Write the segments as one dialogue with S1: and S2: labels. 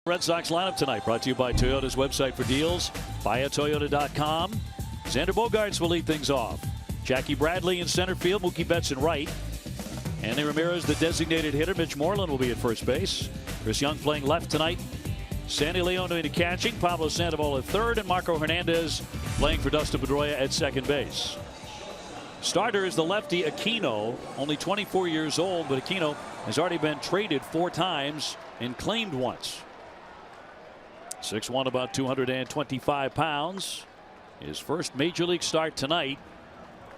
S1: Red Sox lineup tonight brought to you by Toyota's website for deals, buyatoyota.com. Xander Bogaerts will lead things off. Jackie Bradley in center field, Mookie Betts in right. Andy Ramirez, the designated hitter. Mitch Moreland will be at first base. Chris Young playing left tonight. Sandy Leon doing the catching. Pablo Sandoval at third, and Marco Hernandez playing for Dustin Pedroia at second base. Starter is the lefty Aquino, only 24 years old, but Aquino has already been traded 4 times and claimed once. 6'1", about 225 pounds. His first major league start tonight.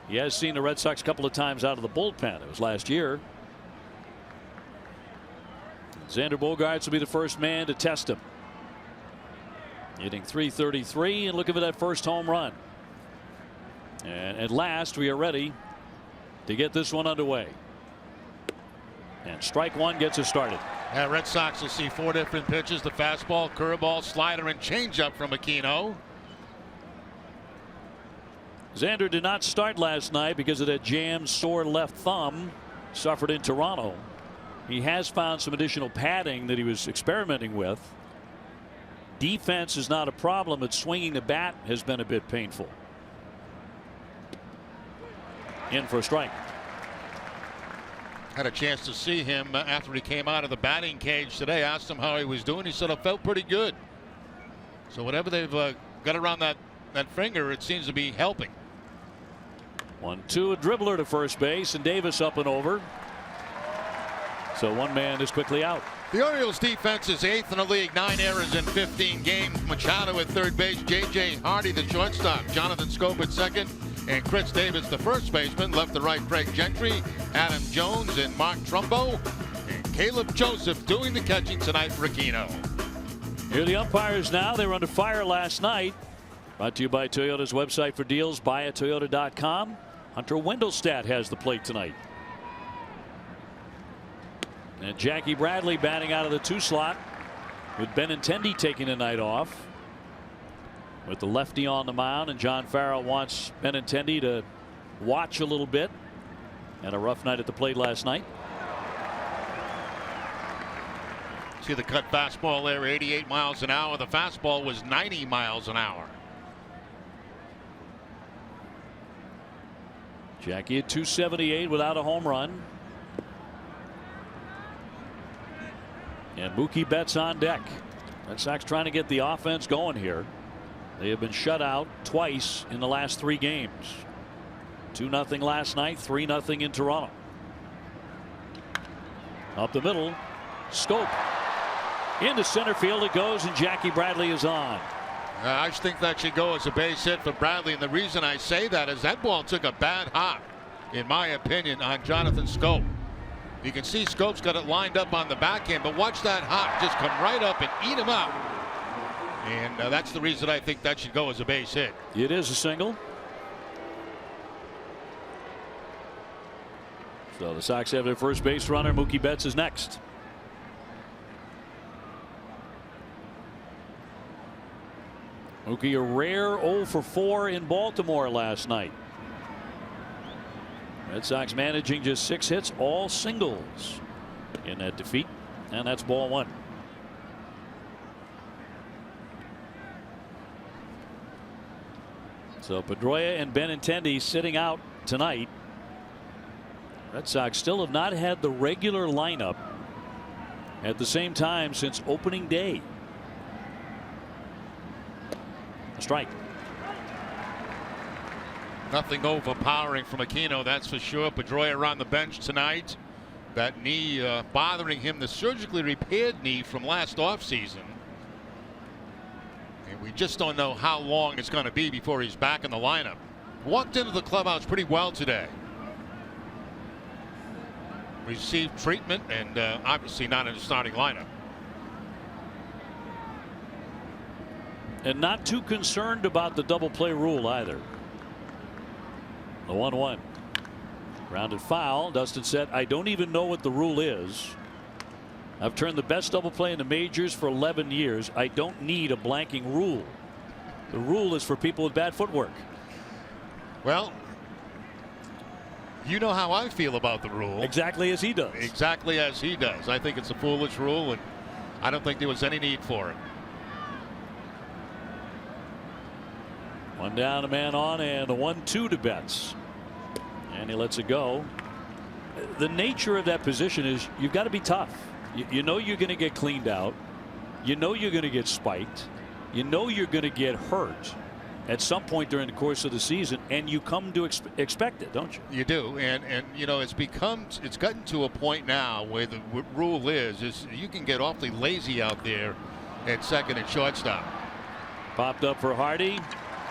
S1: He has seen the Red Sox a couple of times out of the bullpen. It was last year. Xander Bogaerts will be the first man to test him. Hitting .333 and looking for that first home run. And at last we are ready to get this one underway. And strike one gets us started.
S2: Yeah, Red Sox will see 4 different pitches: the fastball, curveball, slider, and changeup from Aquino.
S1: Xander did not start last night because of that jammed, sore left thumb suffered in Toronto. He has found some additional padding that he was experimenting with. Defense is not a problem, but swinging the bat has been a bit painful. In for a strike.
S2: Had a chance to see him after he came out of the batting cage today. Asked him how he was doing. He said it felt pretty good. So whatever they've got around that finger, it seems to be helping.
S1: 1-2, a dribbler to first base, and Davis up and over. So one man is quickly out.
S2: The Orioles defense is 8th in the league, 9 errors in 15 games. Machado at third base, J.J. Hardy the shortstop, Jonathan Schoop at second, and Chris Davis the first baseman. Left to right, Craig Gentry, Adam Jones, and Mark Trumbo, and Caleb Joseph doing the catching tonight for Aquino.
S1: Here are the umpires now. They were under fire last night. Brought to you by Toyota's website for deals, buyatoyota.com. Hunter Wendelstedt has the plate tonight. And Jackie Bradley batting out of the 2 slot with Benintendi taking the night off. With the lefty on the mound, and John Farrell wants Benintendi to watch a little bit. Had a rough night at the plate last night.
S2: See the cut fastball there, 88 miles an hour. The fastball was 90 miles an hour.
S1: Jackie at 278 without a home run. And Mookie Betts on deck. Red Sox trying to get the offense going here. They have been shut out twice in the last 3 games. 2-0 last night, 3-0 in Toronto. Up the middle, Schoop. Into center field it goes, and Jackie Bradley is on.
S2: I just think that should go as a base hit for Bradley, and the reason I say that is that ball took a bad hop, in my opinion, on Jonathan Schoop. You can see Scope's got it lined up on the backhand, but watch that hop just come right up and eat him up. And that's the reason I think that should go as a base hit.
S1: It is a single. So the Sox have their first base runner. Mookie Betts is next. Mookie a rare 0 for 4 in Baltimore last night. Red Sox managing just 6 hits, all singles in that defeat, and that's ball 1. So Pedroia and Benintendi sitting out tonight. Red Sox still have not had the regular lineup at the same time since opening day. A strike.
S2: Nothing overpowering from Aquino, that's for sure. Pedroia on the bench tonight. That knee bothering him, the surgically repaired knee from last offseason. And we just don't know how long it's going to be before he's back in the lineup. Walked into the clubhouse pretty well today. Received treatment, and obviously not in the starting lineup.
S1: And not too concerned about the double play rule either. The 1-1. Grounded foul. Dustin said, I don't even know what the rule is. I've turned the best double play in the majors for 11 years. I don't need a blanking rule. The rule is for people with bad footwork.
S2: Well, you know how I feel about the rule.
S1: Exactly as he does.
S2: Exactly as he does. I think it's a foolish rule, and I don't think there was any need for it.
S1: One down, a man on, and the 1-2 to Betts. And he lets it go. The nature of that position is you've got to be tough. You know you're going to get cleaned out. You know you're going to get spiked. You know you're going to get hurt at some point during the course of the season, and you come to expect it, don't you?
S2: You do, and you know it's gotten to a point now where the rule is you can get awfully lazy out there at second and shortstop.
S1: Popped up for Hardy,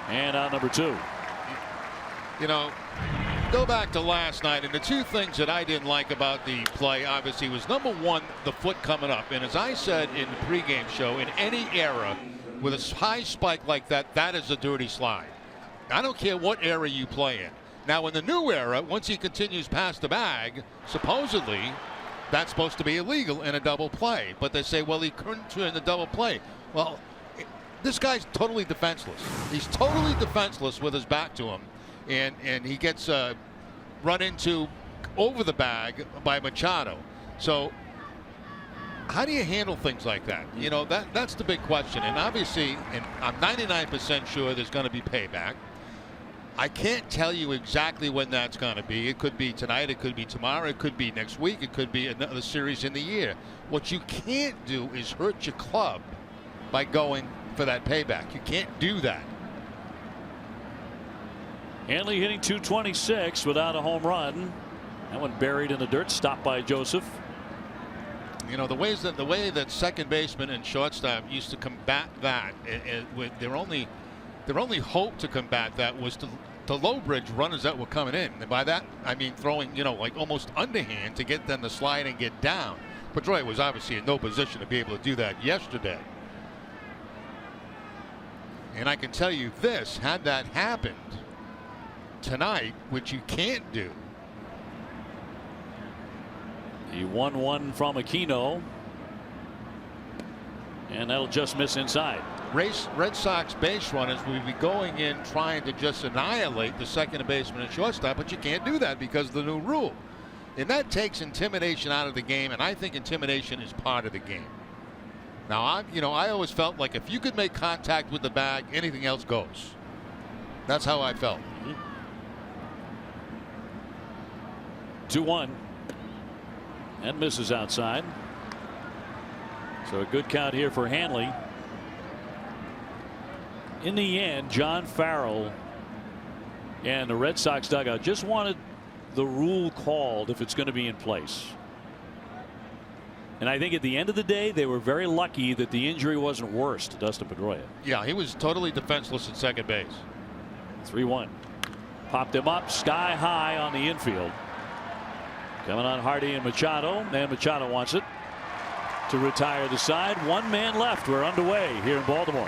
S1: and out number 2.
S2: You know, go back to last night, and the two things that I didn't like about the play obviously was, number one, the foot coming up, and as I said in the pregame show, in any era with a high spike like that, that is a dirty slide. I don't care what era you play in. Now in the new era, once he continues past the bag, supposedly that's supposed to be illegal in a double play, but they say, well, he couldn't turn the double play. Well, this guy's totally defenseless. He's totally defenseless with his back to him, and he gets run into over the bag by Machado. So how do you handle things like that? You know, that's the big question. And obviously, and I'm 99% sure there's going to be payback. I can't tell you exactly when that's going to be. It could be tonight, it could be tomorrow, it could be next week, it could be another series in the year. What you can't do is hurt your club by going for that payback. You can't do that.
S1: Hanley hitting .226 without a home run. That one buried in the dirt, stopped by Joseph.
S2: You know, the way that second baseman and shortstop used to combat that, with their only hope to combat that was to low bridge runners that were coming in. And by that I mean throwing, you know, like almost underhand to get them to slide and get down. Pedroia was obviously in no position to be able to do that yesterday. And I can tell you this, had that happened tonight, which you can't do.
S1: The 1-1 from Aquino, and that'll just miss inside.
S2: Red Sox base runners will be going in trying to just annihilate the second baseman and shortstop, but you can't do that because of the new rule. And that takes intimidation out of the game, and I think intimidation is part of the game. Now, I always felt like if you could make contact with the bag, anything else goes. That's how I felt.
S1: 2-1. And misses outside. So a good count here for Hanley. In the end, John Farrell and the Red Sox dugout just wanted the rule called if it's going to be in place. And I think at the end of the day, they were very lucky that the injury wasn't worse to Dustin Pedroia.
S2: Yeah, he was totally defenseless at second base.
S1: 3-1. Popped him up sky high on the infield. Coming on Hardy and Machado. And Machado wants it to retire the side. One man left. We're underway here in Baltimore.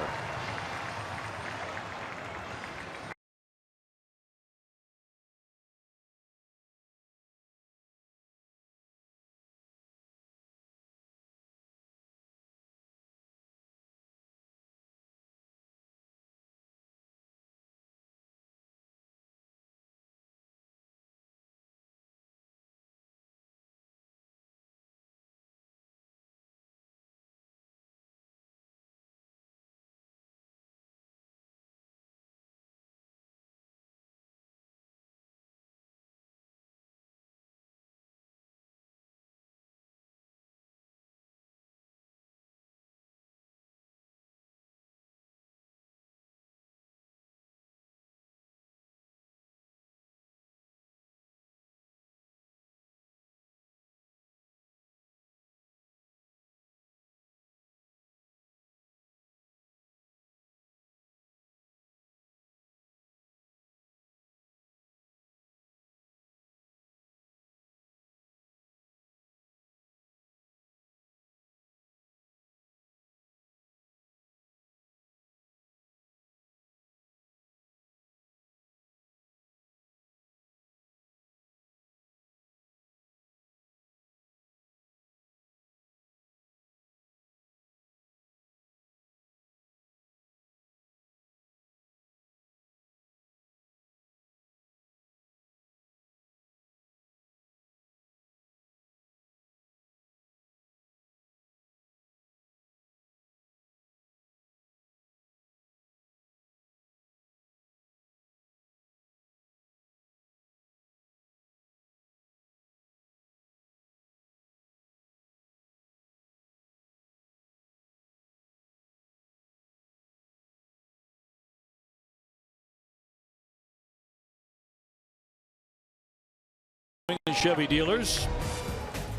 S1: Chevy dealers.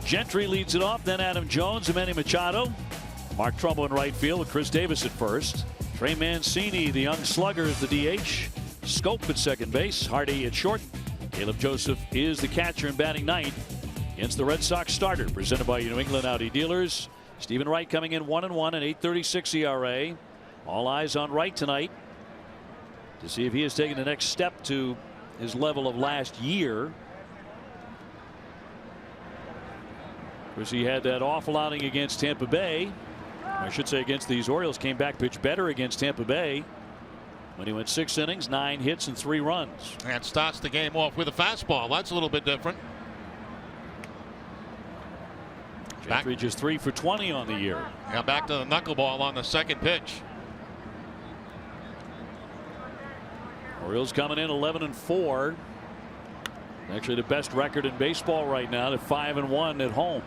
S1: Gentry leads it off, then Adam Jones and Manny Machado. Mark Trumbo in right field with Chris Davis at first. Trey Mancini, the young slugger, is the DH. Scope at second base. Hardy at short. Caleb Joseph is the catcher in batting ninth against the Red Sox starter. Presented by New England Audi dealers. Stephen Wright coming in 1-1 at 8.36 ERA. All eyes on Wright tonight to see if he has taken the next step to his level of last year. Of course, he had that awful outing against Tampa Bay. I should say against these Orioles. Came back, pitched better against Tampa Bay when he went 6 innings, 9 hits, and 3 runs.
S2: And starts the game off with a fastball. That's a little bit different.
S1: Gentry just 3 for 20 on the year.
S2: Now back to the knuckleball on the second pitch.
S1: Orioles coming in 11-4. Actually the best record in baseball right now. They're 5-1 at home.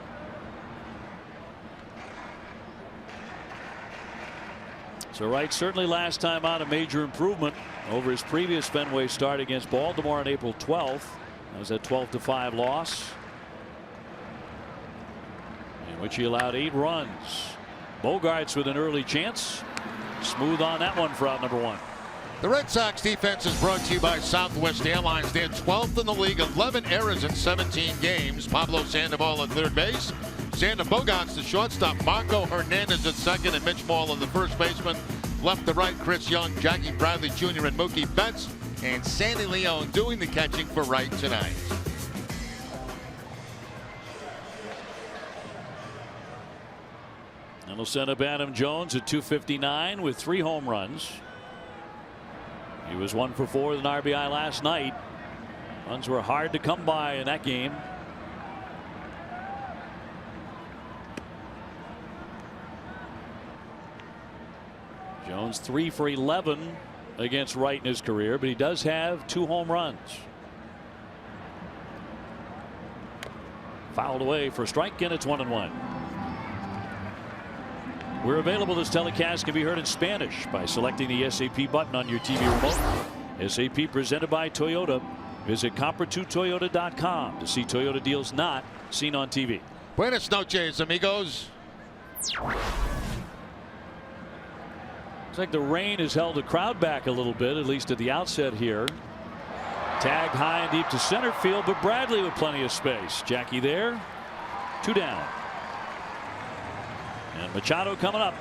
S1: So Wright certainly last time out a major improvement over his previous Fenway start against Baltimore on April 12th. That was a 12-5 loss in which he allowed 8 runs. Bogarts with an early chance. Smooth on that one for out number 1.
S2: The Red Sox defense is brought to you by Southwest Airlines. They're 12th in the league, 11 errors in 17 games. Pablo Sandoval at third base. Xander Bogaerts, the shortstop. Marco Hernandez at second, and Mitch Moreland, the first baseman. Left to right, Chris Young, Jackie Bradley Jr., and Mookie Betts. And Sandy Leon doing the catching for Wright tonight.
S1: And they'll send up Adam Jones at 259 with 3 home runs. He was 1 for 4 with an RBI last night. Runs were hard to come by in that game. Jones 3 for 11 against Wright in his career, but he does have 2 home runs. Fouled away for a strike, and it's 1-1. We're available. This telecast can be heard in Spanish by selecting the SAP button on your TV remote. SAP presented by Toyota. Visit compra2toyota.com to see Toyota deals not seen on TV.
S2: Buenas noches, amigos.
S1: Looks like the rain has held the crowd back a little bit, at least at the outset here. Tagged high and deep to center field, but Bradley with plenty of space. Jackie there. 2 down. And Machado coming up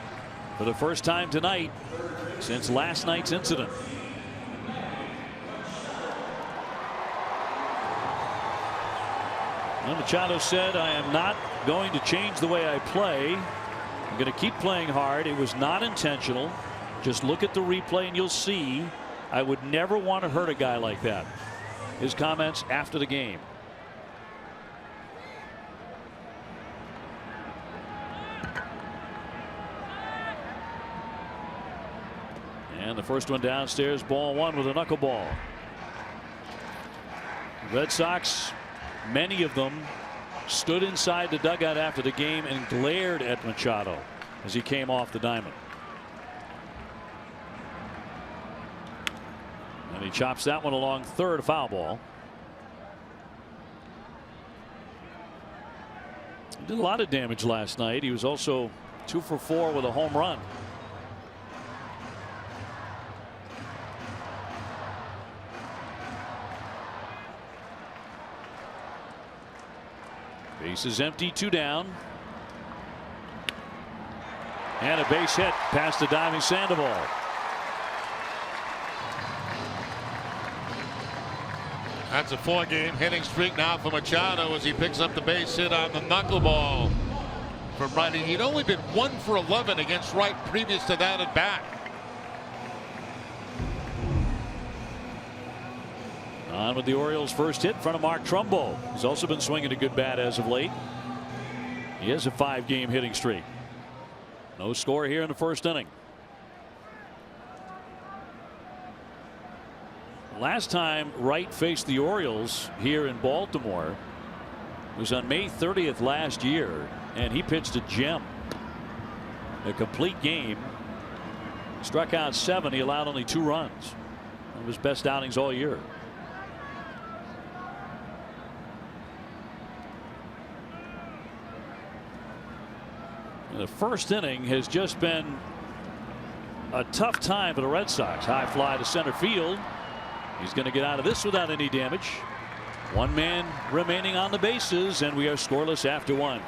S1: for the first time tonight since last night's incident. Well, Machado said, "I am not going to change the way I play. I'm going to keep playing hard. It was not intentional. Just look at the replay and you'll see I would never want to hurt a guy like that." His comments after the game. And the first one downstairs, ball 1 with a knuckleball. Red Sox, many of them, stood inside the dugout after the game and glared at Machado as he came off the diamond. And he chops that one along third, a foul ball. He did a lot of damage last night. He was also 2 for 4 with a home run. Base is empty, 2 down. And a base hit past the diving Sandoval.
S2: That's a 4-game hitting streak now for Machado as he picks up the base hit on the knuckleball from Wright. He'd only been 1 for 11 against Wright previous to that at bat.
S1: On with the Orioles' first hit in front of Mark Trumbo. He's also been swinging a good bat as of late. He has a 5-game hitting streak. No score here in the first inning. Last time Wright faced the Orioles here in Baltimore was on May 30th last year, and he pitched a gem. A complete game. Struck out 7. He allowed only 2 runs. One of his best outings all year. The first inning has just been a tough time for the Red Sox. High fly to center field. He's going to get out of this without any damage. One man remaining on the bases, and we are scoreless after one.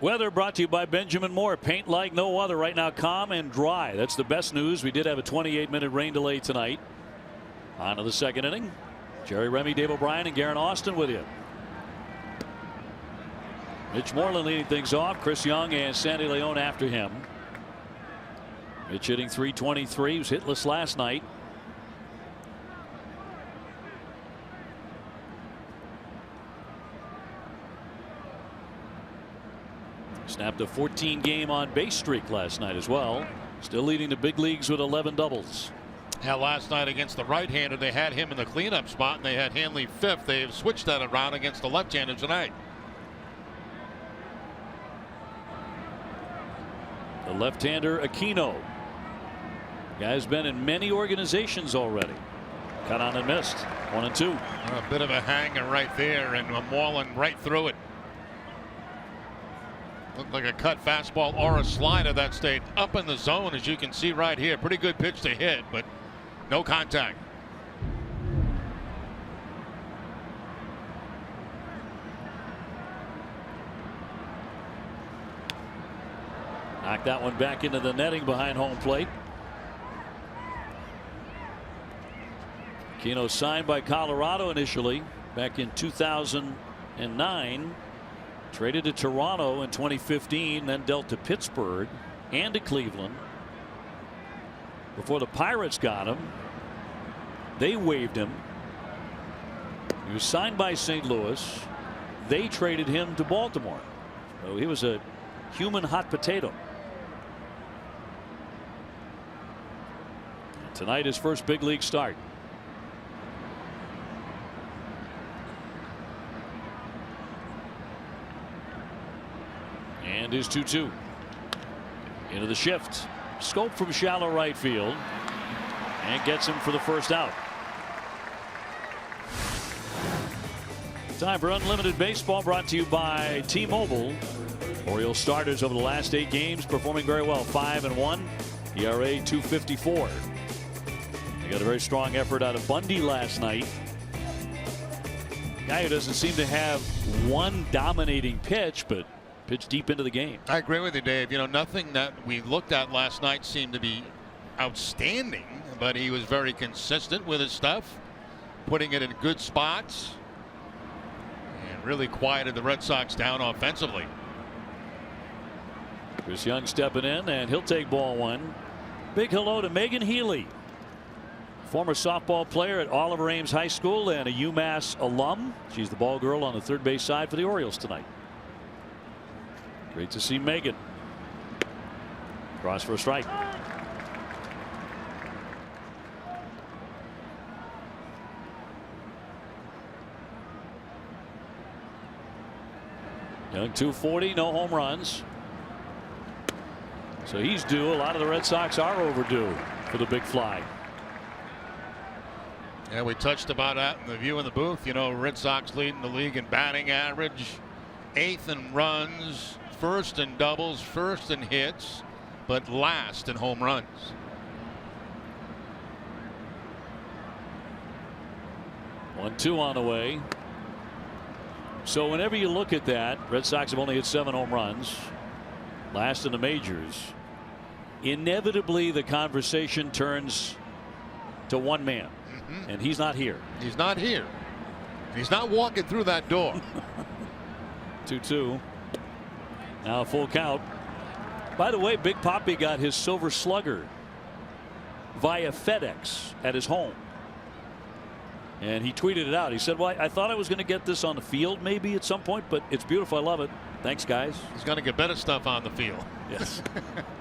S1: Weather brought to you by Benjamin Moore. Paint like no other. Right now, calm and dry. That's the best news. We did have a 28-minute rain delay tonight. On to the second inning. Jerry Remy, Dave O'Brien, and Garen Austin with you. Mitch Moreland leading things off. Chris Young and Sandy Leon after him. Mitch hitting .323. He was hitless last night. Snapped a 14-game on base streak last night as well. Still leading the big leagues with 11 doubles.
S2: Now last night against the right-hander, they had him in the cleanup spot, and they had Hanley fifth. They have switched that around against the left-hander tonight.
S1: The left-hander Aquino. Guy's been in many organizations already. Cut on and missed. 1-2.
S2: A bit of a hanger right there, and Moreland right through it. Looked like a cut fastball or a slider that stayed up in the zone, as you can see right here. Pretty good pitch to hit, but no contact.
S1: Knocked that one back into the netting behind home plate. Aquino signed by Colorado initially back in 2009. Traded to Toronto in 2015, then dealt to Pittsburgh and to Cleveland. Before the Pirates got him, they waived him. He was signed by St. Louis. They traded him to Baltimore. So he was a human hot potato. And tonight, his first big league start. And his 2-2. Into the shift. Scope from shallow right field. And gets him for the first out. Time for Unlimited Baseball, brought to you by T-Mobile. Orioles starters over the last 8 games performing very well. 5-1. ERA 2.54. They got a very strong effort out of Bundy last night. Guy who doesn't seem to have one dominating pitch, but pitched deep into the game.
S2: I agree with you, Dave. You know, nothing that we looked at last night seemed to be outstanding, but he was very consistent with his stuff, putting it in good spots. really quieted the Red Sox down offensively.
S1: Chris Young stepping in, and he'll take ball one. Big hello to Megan Healy, former softball player at Oliver Ames High School and a UMass alum. She's the ball girl on the third base side for the Orioles tonight. Great to see Megan. Cross for a strike. Young 240, no home runs. So he's due. A lot of the Red Sox are overdue for the big fly.
S2: Yeah, we touched about that in the view in the booth. You know, Red Sox leading the league in batting average, 8th in runs, 1st in doubles, 1st in hits, but last in home runs.
S1: 1-2 on the way. So whenever you look at that, Red Sox have only hit 7 home runs, last in the majors. Inevitably, the conversation turns to one man, and he's not here.
S2: He's not here. He's not walking through that door.
S1: 2-2. Now a full count. By the way, Big Papi got his Silver Slugger via FedEx at his home. And he tweeted it out. He said, well, I thought I was going to get this on the field maybe at some point, but it's beautiful. I love it. Thanks, guys.
S2: He's going to get better stuff on the field.
S1: Yes.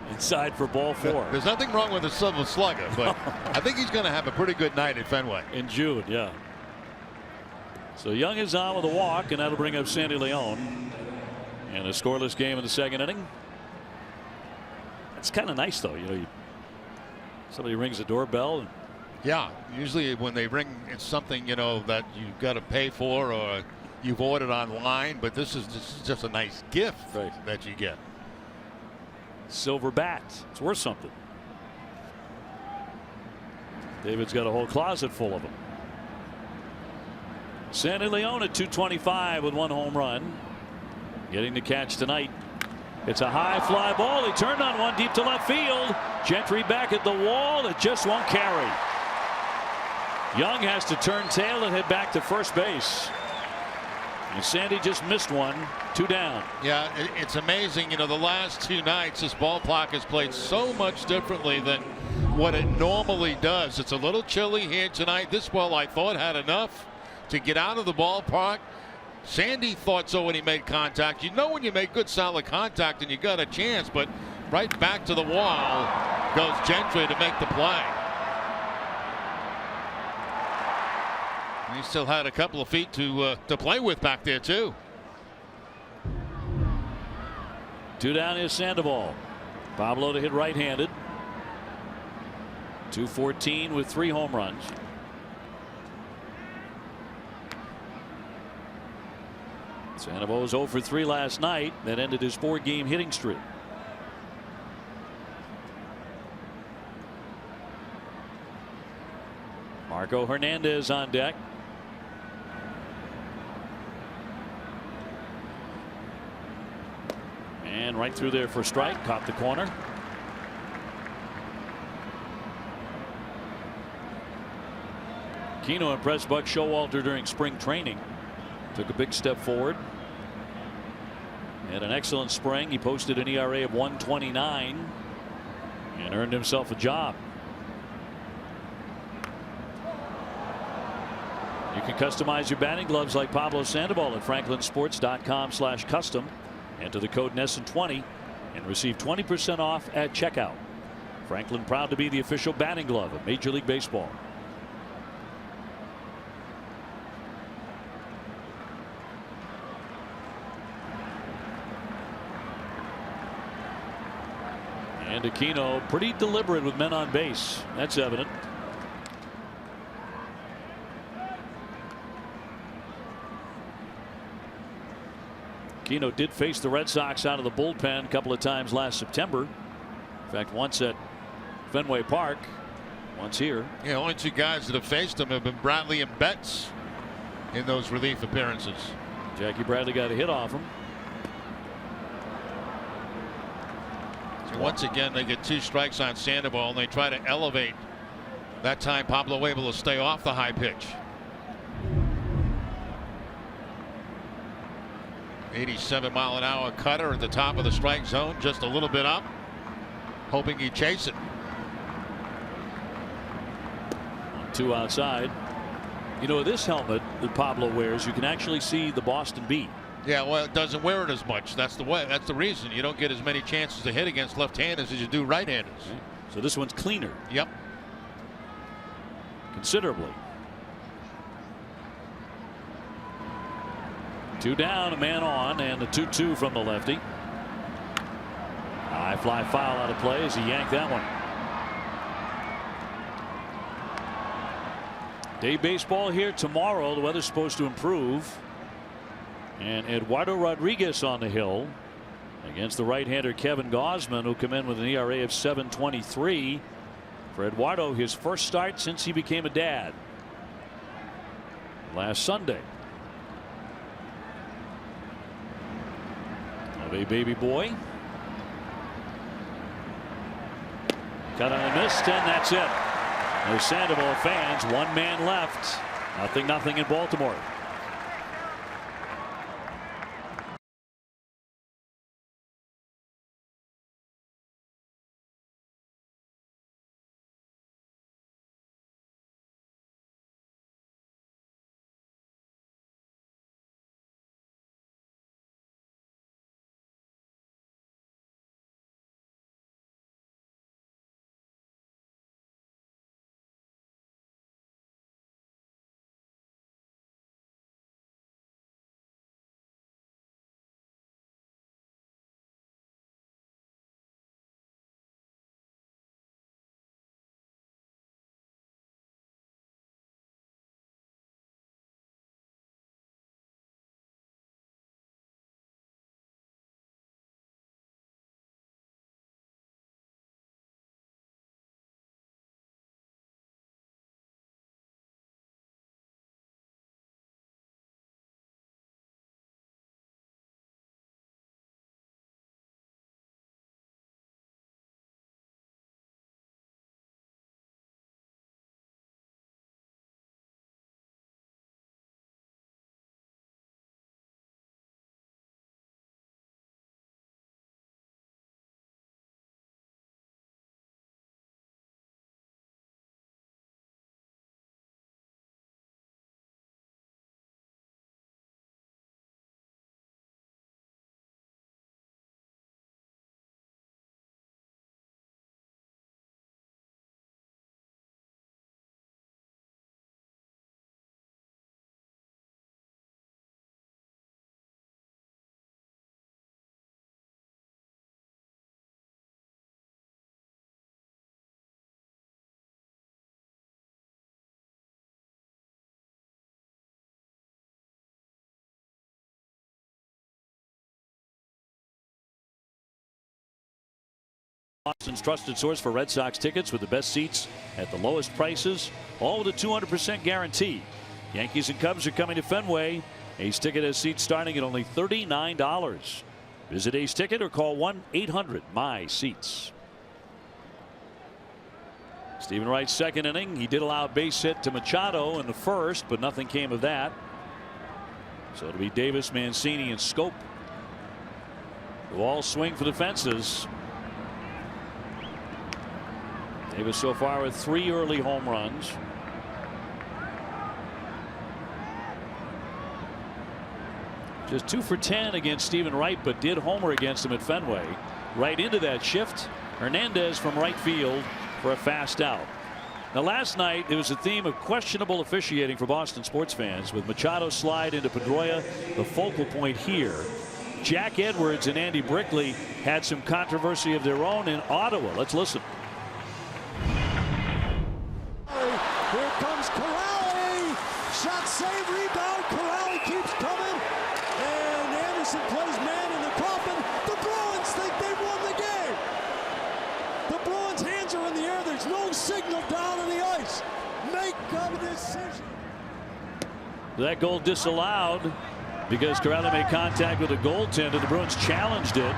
S1: Inside for ball 4.
S2: There's nothing wrong with the Silver Slugger, but I think he's going to have a pretty good night at Fenway.
S1: In June, yeah. So Young is on with a walk, and that'll bring up Sandy Leon. And a scoreless game in the second inning. It's kind of nice, though. You know, somebody rings the doorbell. And
S2: yeah, usually when they ring, it's something, you know, that you've got to pay for or you've ordered online, but this is just a nice gift that you get.
S1: Silver bat. It's worth something. David's got a whole closet full of them. Sandy Leon at 225 with 1 home run. Getting the catch tonight. It's a high fly ball. He turned on one deep to left field. Gentry back at the wall. It just won't carry. Young has to turn tail and head back to first base. And Sandy just missed one. 2 down.
S2: Yeah, it's amazing. You know, the last 2 nights, this ballpark has played so much differently than what it normally does. It's a little chilly here tonight. This ball, I thought, had enough to get out of the ballpark. Sandy thought so when he made contact. You know when you make good solid contact and you got a chance, but right back to the wall goes Gentry to make the play. He still had a couple of feet to play with back there too.
S1: 2 down is Sandoval. Pablo to hit right-handed. 214 with 3 home runs. Sandoval was 0 for 3 last night. That ended his 4-game hitting streak. Marco Hernandez on deck. And right through there for a strike. Caught the corner. Kino impressed Buck Showalter during spring training. Took a big step forward. Had an excellent spring. He posted an ERA of 1.29 and earned himself a job. You can customize your batting gloves like Pablo Sandoval at franklinsports.com/custom. Enter the code NESSON20 and receive 20% off at checkout. Franklin proud to be the official batting glove of Major League Baseball. And Aquino pretty deliberate with men on base. That's evident. Aquino did face the Red Sox out of the bullpen a couple of times last September. In fact, once at Fenway Park, once here.
S2: Yeah, only 2 guys that have faced him have been Bradley and Betts in those relief appearances.
S1: Jackie Bradley got a hit off him.
S2: So once again, they get 2 strikes on Sandoval, and they try to elevate. That time, Pablo able to stay off the high pitch. 87-mile-an-hour cutter at the top of the strike zone, just a little bit up, hoping he chase it.
S1: 2 outside. You know, this helmet that Pablo wears, you can actually see the Boston B.
S2: Yeah, well, it doesn't wear it as much. That's the way. That's the reason you don't get as many chances to hit against left-handers as you do right-handers.
S1: Okay. So this one's cleaner.
S2: Yep.
S1: Considerably. 2 down, a man on, and a 2-2 from the lefty. High fly foul out of play as he yanked that one. Day baseball here tomorrow. The weather's supposed to improve. And Eduardo Rodriguez on the hill against the right-hander Kevin Gausman, who come in with an ERA of 7.23. For Eduardo, his first start since he became a dad last Sunday. Of a baby boy. Cut on and missed, and that's it. No Sandoval fans, 1 man left. 0-0 in Baltimore. Boston's trusted source for Red Sox tickets with the best seats at the lowest prices, all with a 200% guarantee. Yankees and Cubs are coming to Fenway. Ace Ticket has seats starting at only $39. Visit Ace Ticket or call 1-800-MY-SEATS. Stephen Wright's second inning. He did allow a base hit to Machado in the first, but nothing came of that. So it'll be Davis, Mancini, and Scope who all swing for the fences. Davis so far with 3 early home runs. Just 2 for 10 against Stephen Wright, but did homer against him at Fenway. Right into that shift, Hernandez from right field for a fast out. Now last night there was a theme of questionable officiating for Boston sports fans, with Machado slide into Pedroia the focal point here. Jack Edwards and Andy Brickley had some controversy of their own in Ottawa. Let's listen.
S3: Here comes Corrali. Shot save, rebound. Corrali keeps coming. And Anderson plays man in the coffin. The Bruins think they've won the game. The Bruins' hands are in the air. There's no signal down on the ice. Make a decision.
S1: That goal disallowed because Corrali made contact with a goaltender. The Bruins challenged it,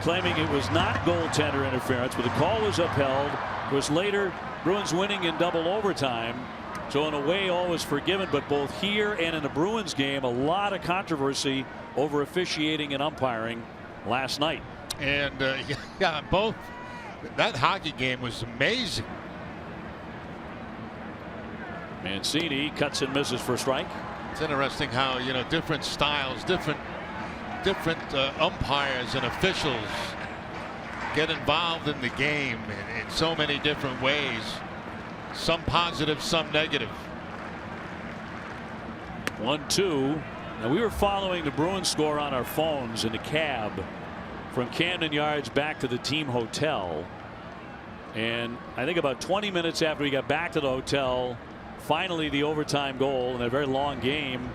S1: claiming it was not goaltender interference, but the call was upheld. It was later Bruins winning in double overtime. So in a way, all was forgiven, but both here and in the Bruins game, a lot of controversy over officiating and umpiring last night.
S2: And yeah, both. That hockey game was amazing.
S1: Mancini cuts and misses for a strike.
S2: It's interesting how, you know, different styles, different umpires and officials get involved in the game in so many different ways. Some positive, some negative.
S1: 1-2. Now we were following the Bruins score on our phones in the cab from Camden Yards back to the team hotel. And I think about 20 minutes after we got back to the hotel, finally the overtime goal in a very long game,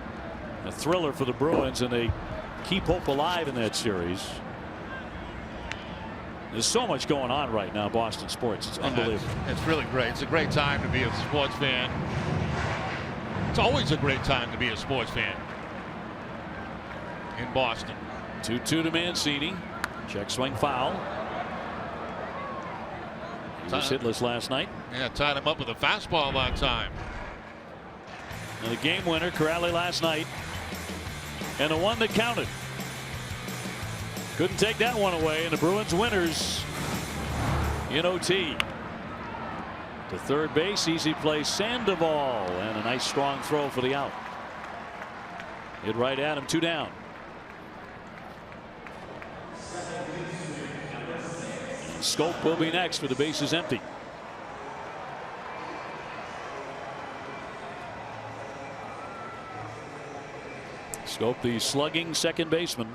S1: a thriller for the Bruins, and they keep hope alive in that series. There's so much going on right now in Boston sports. It's unbelievable.
S2: It's really great. It's a great time to be a sports fan. It's always a great time to be a sports fan in Boston.
S1: 2-2 to Mancini. Check swing foul. He was hitless last night.
S2: Yeah, tied him up with a fastball that time.
S1: And the game winner, Corrali, last night. And the one that counted. Couldn't take that one away, and the Bruins winners in OT. To third base, easy play, Sandoval, and a nice strong throw for the out. Hit right at him, 2 down. Scope will be next with the bases empty. Scope, the slugging second baseman.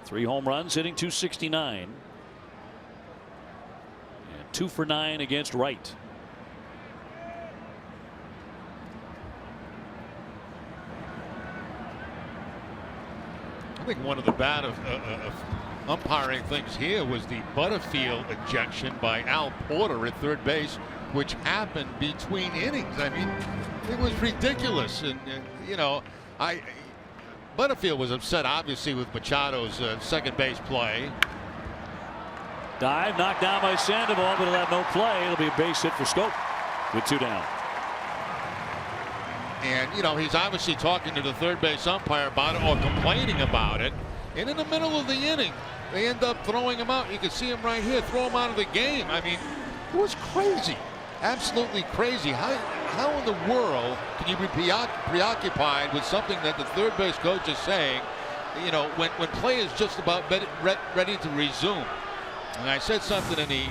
S1: 3 home runs, hitting .269. And 2 for 9 against right.
S2: I think one of the bad of umpiring things here was the Butterfield ejection by Al Porter at third base, which happened between innings. I mean, it was ridiculous. And you know, Butterfield was upset, obviously, with Machado's second base play.
S1: Dive knocked down by Sandoval, but it'll have no play. It'll be a base hit for Scope with 2 down.
S2: And you know, he's obviously talking to the third base umpire about it, or complaining about it. And in the middle of the inning, they end up throwing him out. You can see him right here, throw him out of the game. I mean, it was crazy, absolutely crazy. How in the world can you be preoccupied with something that the third base coach is saying, you know, when play is just about ready to resume? And I said something in the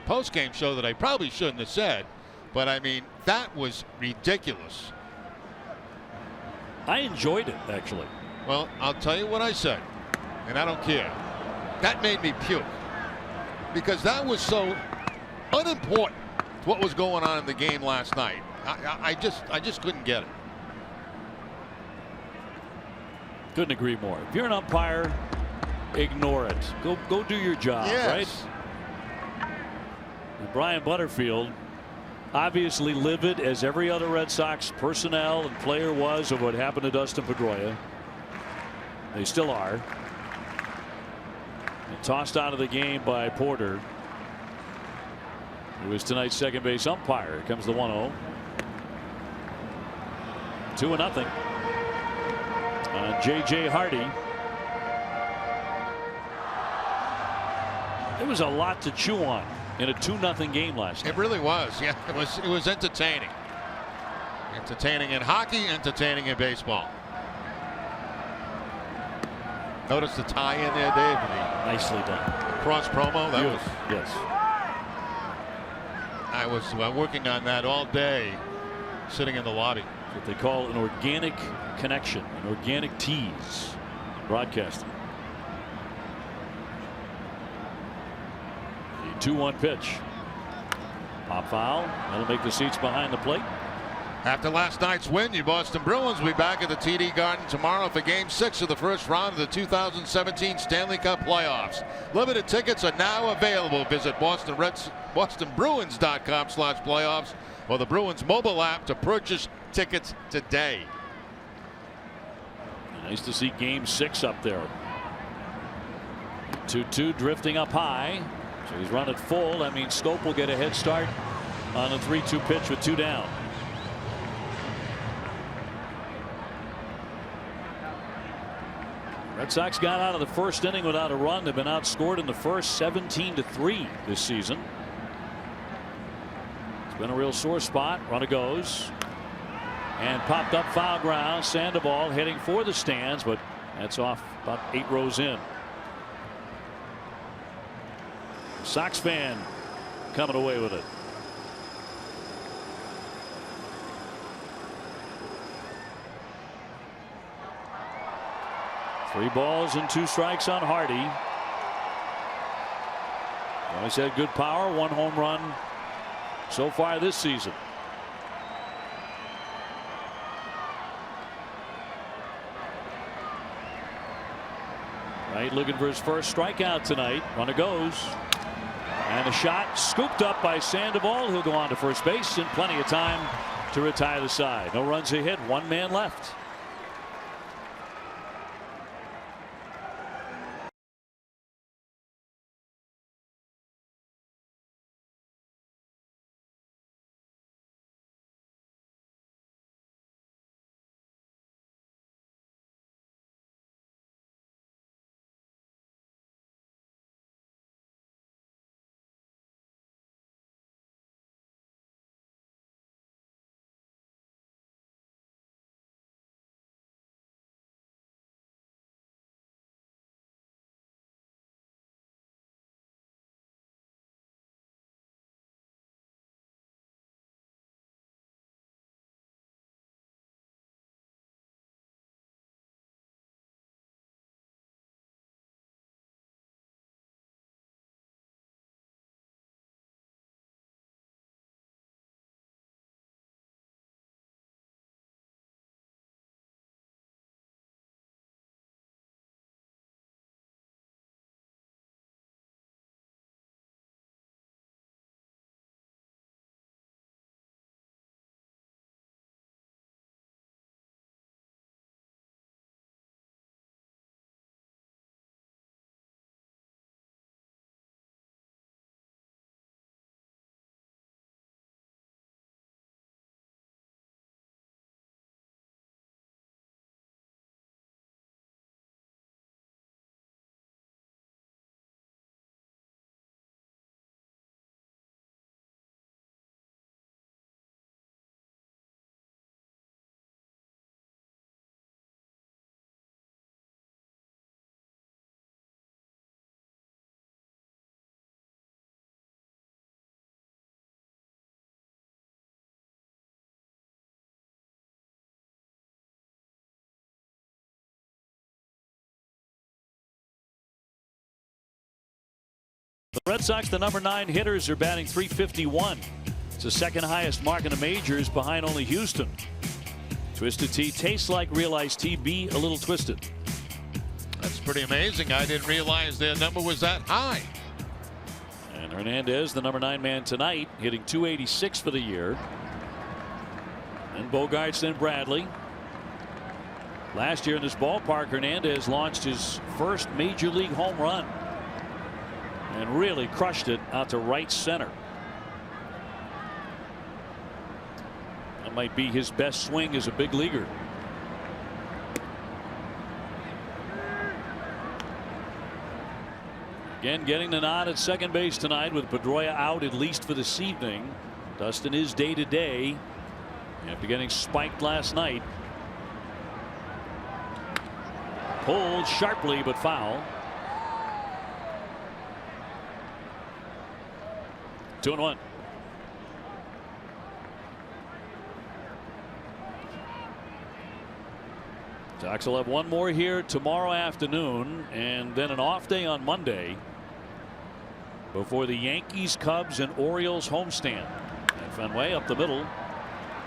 S2: post-game show that I probably shouldn't have said, but I mean, that was ridiculous.
S1: I enjoyed it, actually.
S2: Well, I'll tell you what I said, and I don't care. That made me puke, because that was so unimportant to what was going on in the game last night. I just couldn't get it.
S1: Couldn't agree more. If you're an umpire, ignore it. Go do your job, right? And Brian Butterfield, obviously livid as every other Red Sox personnel and player was of what happened to Dustin Pedroia. They still are. And tossed out of the game by Porter, who is tonight's second base umpire. Here comes the 1-0. 2-0 on J.J. Hardy. There was a lot to chew on in a 2-0 game last night.
S2: It really was. Yeah, it was entertaining. Entertaining in hockey, entertaining in baseball. Notice the tie in there, Dave.
S1: Nicely done.
S2: Cross promo. That was.
S1: Yes.
S2: I was working on that all day, sitting in the lobby.
S1: It's what they call an organic connection, an organic tease in broadcasting. The 2-1 pitch. Pop foul. That'll make the seats behind the plate.
S2: After last night's win, your Boston Bruins will be back at the TD Garden tomorrow for Game 6 of the first round of the 2017 Stanley Cup playoffs. Limited tickets are now available. Visit BostonBruins.com/playoffs or the Bruins mobile app to purchase tickets today.
S1: Nice to see Game 6 up there. 2-2 drifting up high. So he's run it full. That means Scope will get a head start on a 3-2 pitch with 2 down. Red Sox got out of the first inning without a run. They've been outscored in the first 17-3 this season. It's been a real sore spot. Runner goes and popped up foul ground. Sandoval heading for the stands, but that's off about 8 rows in. Sox fan coming away with it. Three balls and 2 strikes on Hardy. Always had good power. 1 home run so far this season. Right, looking for his first strikeout tonight. Runner goes. And a shot scooped up by Sandoval. He'll go on to first base in plenty of time to retire the side. No runs a hit. 1 man left. The Red Sox, the number 9 hitters, are batting .351. It's the second highest mark in the majors, behind only Houston. Twisted Tea tastes like real iced tea. Be a little twisted.
S2: That's pretty amazing. I didn't realize their number was that high.
S1: And Hernandez, the number 9 man tonight, hitting .286 for the year. And Bogaerts, then Bradley. Last year in this ballpark, Hernandez launched his first major league home run and really crushed it out to right center. That might be his best swing as a big leaguer. Again, getting the nod at second base tonight with Pedroia out at least for this evening. Dustin is day to day after getting spiked last night. Pulled sharply but foul. 2-1. Sox will have one more here tomorrow afternoon, and then an off day on Monday before the Yankees, Cubs, and Orioles homestand. And Fenway up the middle.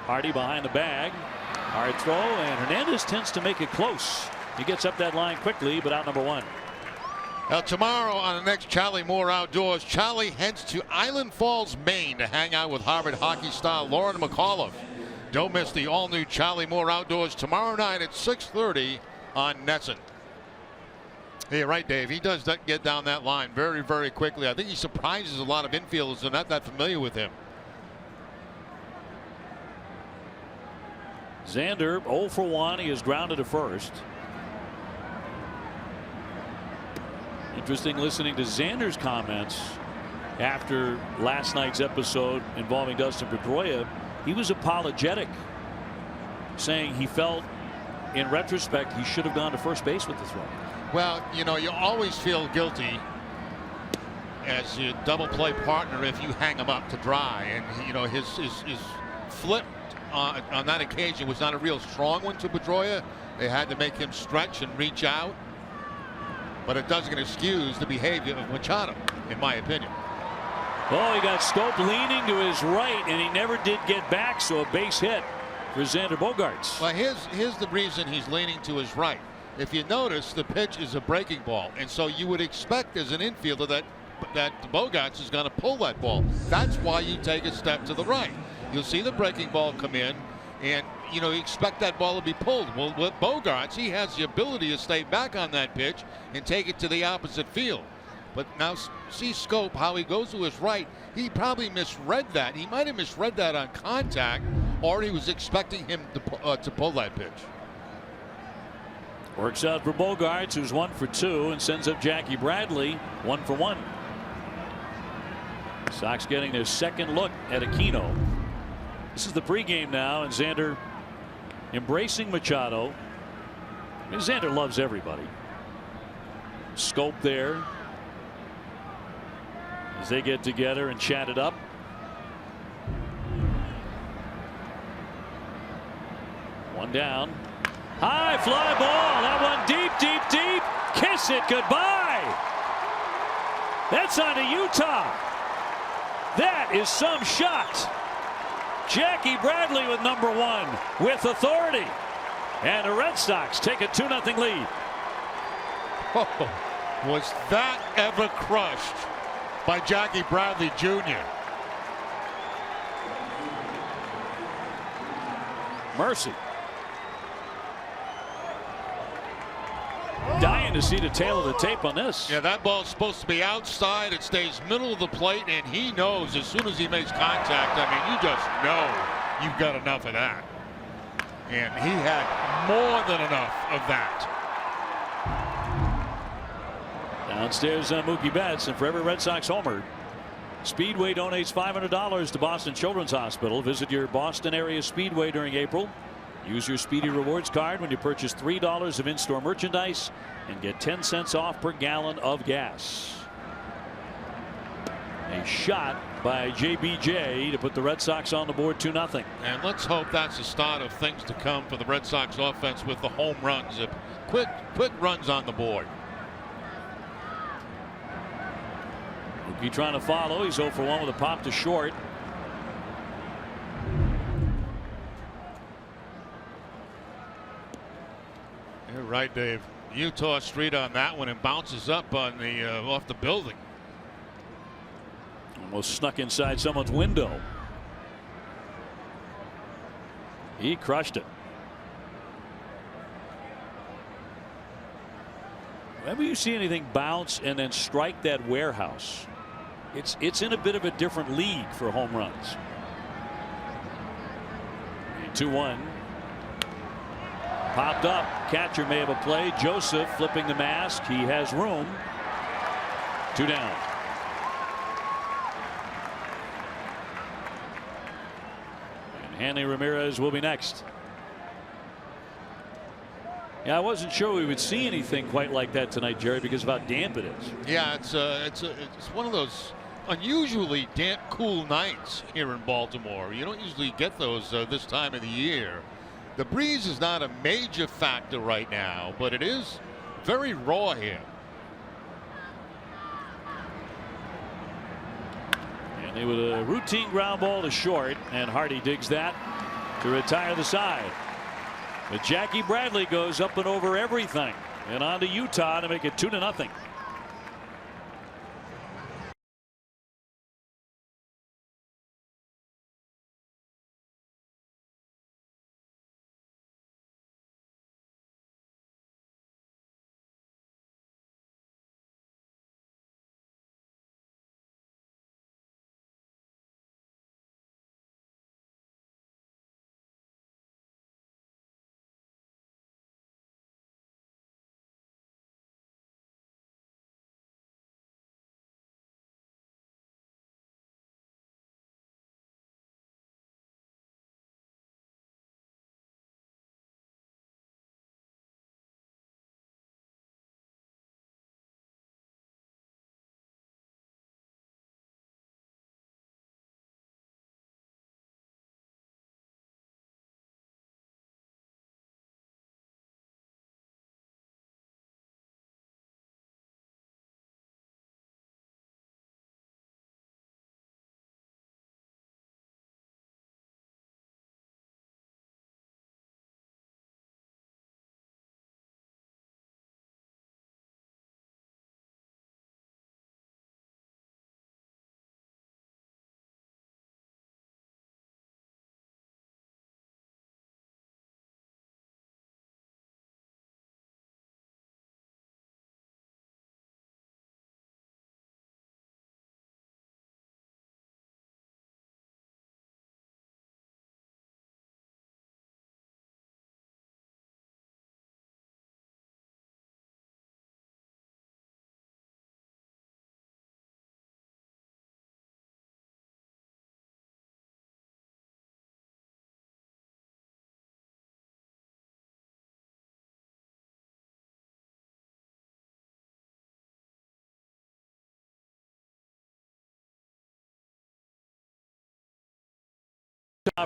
S1: Hardy behind the bag. Hard throw, and Hernandez tends to make it close. He gets up that line quickly, but out number 1.
S2: Now tomorrow on the next Charlie Moore Outdoors, Charlie heads to Island Falls, Maine to hang out with Harvard hockey star Lauren McAuliffe. Don't miss the all-new Charlie Moore Outdoors tomorrow night at 6:30 on NESN. Hey, right, Dave. He does get down that line very, very quickly. I think he surprises a lot of infielders who are not that familiar with him.
S1: Xander 0 for 1. He is grounded to first. Interesting listening to Xander's comments after last night's episode involving Dustin Pedroia. He was apologetic, saying he felt in retrospect he should have gone to first base with the throw.
S2: Well, you know, you always feel guilty as your double play partner if you hang him up to dry, and you know his flip on that occasion was not a real strong one to Pedroia. They had to make him stretch and reach out, but it doesn't excuse the behavior of Machado, in my opinion.
S1: Oh, he got Schoop leaning to his right, and he never did get back, so a base hit for Xander Bogaerts.
S2: Well, here's the reason he's leaning to his right. If you notice, the pitch is a breaking ball, and so you would expect as an infielder that Bogaerts is going to pull that ball. That's why you take a step to the right. You'll see the breaking ball come in, and you know you expect that ball to be pulled. Well, with Bogaerts, he has the ability to stay back on that pitch and take it to the opposite field. But now see Schoop, how he goes to his right. He probably misread that. He might have misread that on contact, or he was expecting him to pull that pitch.
S1: Works out for Bogaerts, who's 1 for 2, and sends up Jackie Bradley 1 for 1. Sox getting their second look at Aquino. This is the pregame now, and Xander embracing Machado. I mean, Xander loves everybody. Schoop there as they get together and chat it up. One down. High fly ball. That one deep, deep, deep. Kiss it goodbye. That's on to Utah. That is some shot. Jackie Bradley with number 1 with authority. And the Red Sox take a 2-0 lead.
S2: Oh, was that ever crushed by Jackie Bradley Jr.?
S1: Mercy. Dying to see the tail of the tape on this.
S2: Yeah, that ball's supposed to be outside. It stays middle of the plate, and he knows as soon as he makes contact, I mean, you just know you've got enough of that. And he had more than enough of that.
S1: Downstairs, Mookie Betts, and for every Red Sox homer, Speedway donates $500 to Boston Children's Hospital. Visit your Boston area Speedway during April. Use your Speedy Rewards card when you purchase $3 of in-store merchandise and get 10 cents off per gallon of gas. A shot by JBJ to put the Red Sox on the board 2-0.
S2: And let's hope that's the start of things to come for the Red Sox offense with the home runs. Quick runs on the board.
S1: Mookie trying to follow. He's 0 for 1 with a pop to short.
S2: You're right, Dave. Utah Street on that one and bounces up on the off the building.
S1: Almost snuck inside someone's window. He crushed it. Whenever you see anything bounce and then strike that warehouse, it's in a bit of a different league for home runs. 2-1. Popped up. Catcher may have a play. Joseph flipping the mask. He has room. 2 down. And Hanley Ramirez will be next. Yeah, I wasn't sure we would see anything quite like that tonight, Jerry, because of how damp it is.
S2: Yeah, it's one of those unusually damp, cool nights here in Baltimore. You don't usually get those this time of the year. The breeze is not a major factor right now, but it is very raw here.
S1: And they with a routine ground ball to short, and Hardy digs that to retire the side. But Jackie Bradley goes up and over everything and on to Utah to make it 2-0.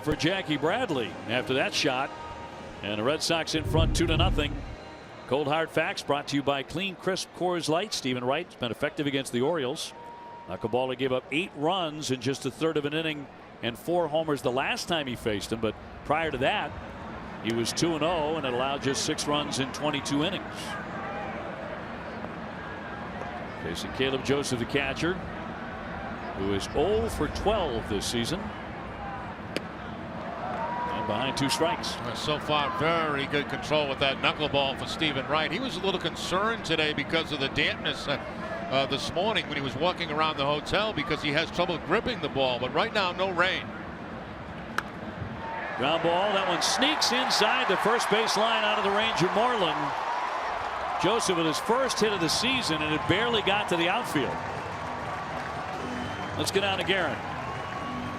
S1: for Jackie Bradley after that shot. And the Red Sox in front 2-0. Cold hard facts brought to you by Clean Crisp Coors Light. Stephen Wright's been effective against the Orioles. Knuckleballer gave up 8 runs in just a third of an inning and 4 homers the last time he faced him. But prior to that, he was 2-0 and it allowed just 6 runs in 22 innings. Facing Caleb Joseph, the catcher, who is 0 for 12 this season. And behind 2 strikes.
S2: So far, very good control with that knuckleball for Stephen Wright. He was a little concerned today because of the dampness this morning when he was walking around the hotel because he has trouble gripping the ball. But right now, no rain.
S1: Ground ball. That one sneaks inside the first base line out of the Ranger Moreland. Joseph with his first hit of the season, and it barely got to the outfield. Let's get on to Garen.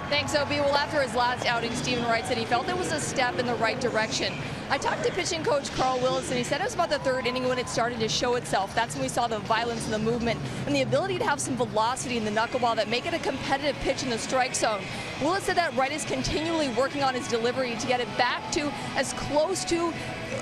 S4: Thanks, OB. Well, after his last outing, Stephen Wright said he felt it was a step in the right direction. I talked to pitching coach Carl Willis, and he said it was about the 3rd inning when it started to show itself. That's when we saw the violence and the movement and the ability to have some velocity in the knuckleball that make it a competitive pitch in the strike zone. Willis said that Wright is continually working on his delivery to get it back to as close to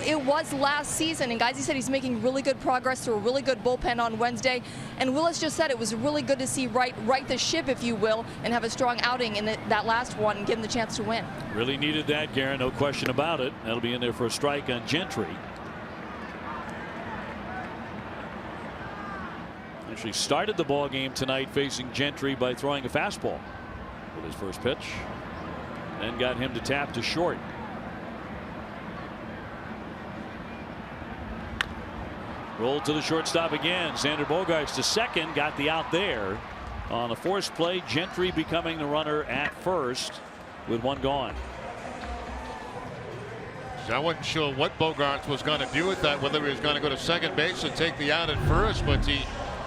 S4: it was last season. And guys, he said he's making really good progress through a really good bullpen on Wednesday. And Willis just said it was really good to see Wright right the ship, if you will, and have a strong outing in that last one and give him the chance to win.
S1: Really needed that, Garen, no question about it. That'll be in there for a strike on Gentry. Actually started the ball game tonight facing Gentry by throwing a fastball with his first pitch, then got him to tap to short. Rolled to the shortstop again. Xander Bogaerts to second, got the out there on a forced play. Gentry becoming the runner at first with 1 gone.
S2: I wasn't sure what Bogaerts was going to do with that, whether he was going to go to second base and take the out at first, but he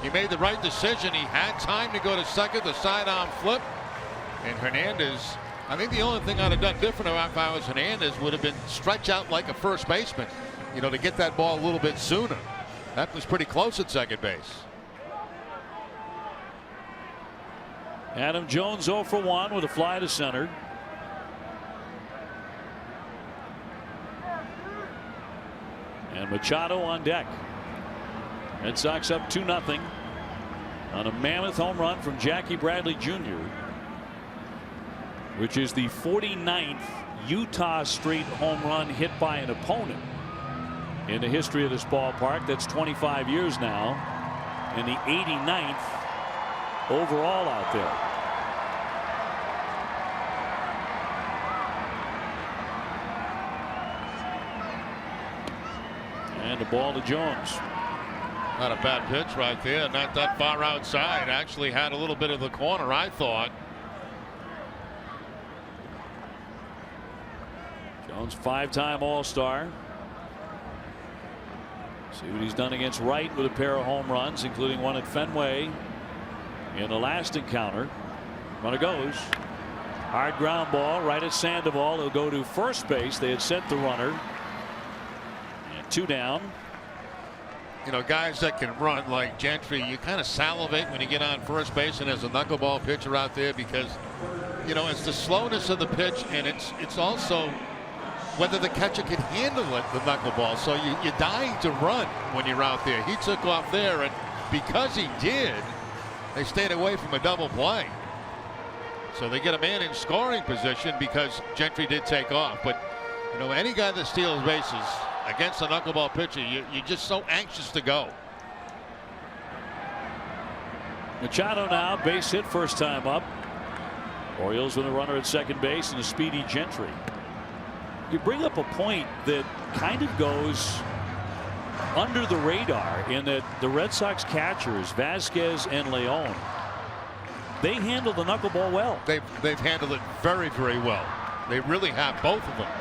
S2: made the right decision. He had time to go to second, the sidearm flip, and Hernandez, I think the only thing I'd have done different if I was Hernandez would have been stretch out like a first baseman, you know, to get that ball a little bit sooner. That was pretty close at second base.
S1: Adam Jones 0 for 1 with a fly to center. And Machado on deck. Red Sox up 2-0 on a mammoth home run from Jackie Bradley Jr., which is the 49th Utah Street home run hit by an opponent in the history of this ballpark. That's 25 years now, and the 89th overall out there. And the ball to Jones.
S2: Not a bad pitch right there, not that far outside. Actually had a little bit of the corner, I thought.
S1: Jones, 5-time All-Star. See what he's done against Wright with a pair of home runs, including one at Fenway in the last encounter. Runner goes. Hard ground ball right at Sandoval. He'll go to first base. They had sent the runner. And 2 down.
S2: You know, guys that can run like Gentry, you kind of salivate when you get on first base and there's a knuckleball pitcher out there because, you know, it's the slowness of the pitch and it's also whether the catcher can handle it, the knuckleball. So you're dying to run when you're out there. He took off there, and because he did, they stayed away from a double play. So they get a man in scoring position because Gentry did take off. But, you know, any guy that steals bases against a knuckleball pitcher, you're just so anxious to go.
S1: Machado now, base hit first time up. Orioles with a runner at second base and a speedy Gentry. You bring up a point that kind of goes under the radar in that the Red Sox catchers, Vasquez and Leon, they handle the knuckleball well.
S2: They've handled it very, very well. They really have, both of them.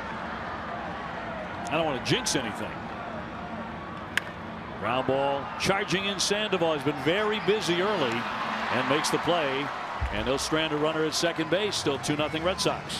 S1: I don't want to jinx anything. Ground ball charging in. Sandoval has been very busy early and makes the play, and they'll strand a runner at second base. Still 2-0 Red Sox.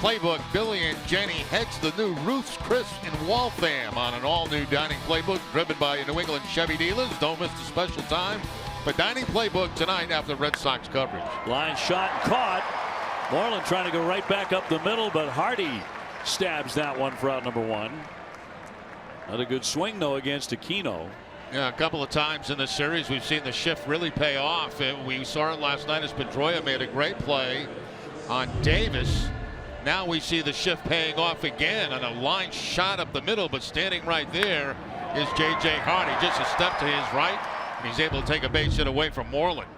S2: Playbook. Billy and Jenny heads the new Ruth's Chris in Waltham on an all-new dining playbook driven by New England Chevy dealers. Don't miss the special time for dining playbook tonight after Red Sox coverage.
S1: Line shot and caught. Moreland trying to go right back up the middle, but Hardy stabs that one for out number 1. Not a good swing though against Aquino.
S2: Yeah, a couple of times in the series we've seen the shift really pay off. We saw it last night as Pedroia made a great play on Davis. Now we see the shift paying off again on a line shot up the middle, but standing right there is J.J. Hardy, just a step to his right, and he's able to take a base hit away from Moreland.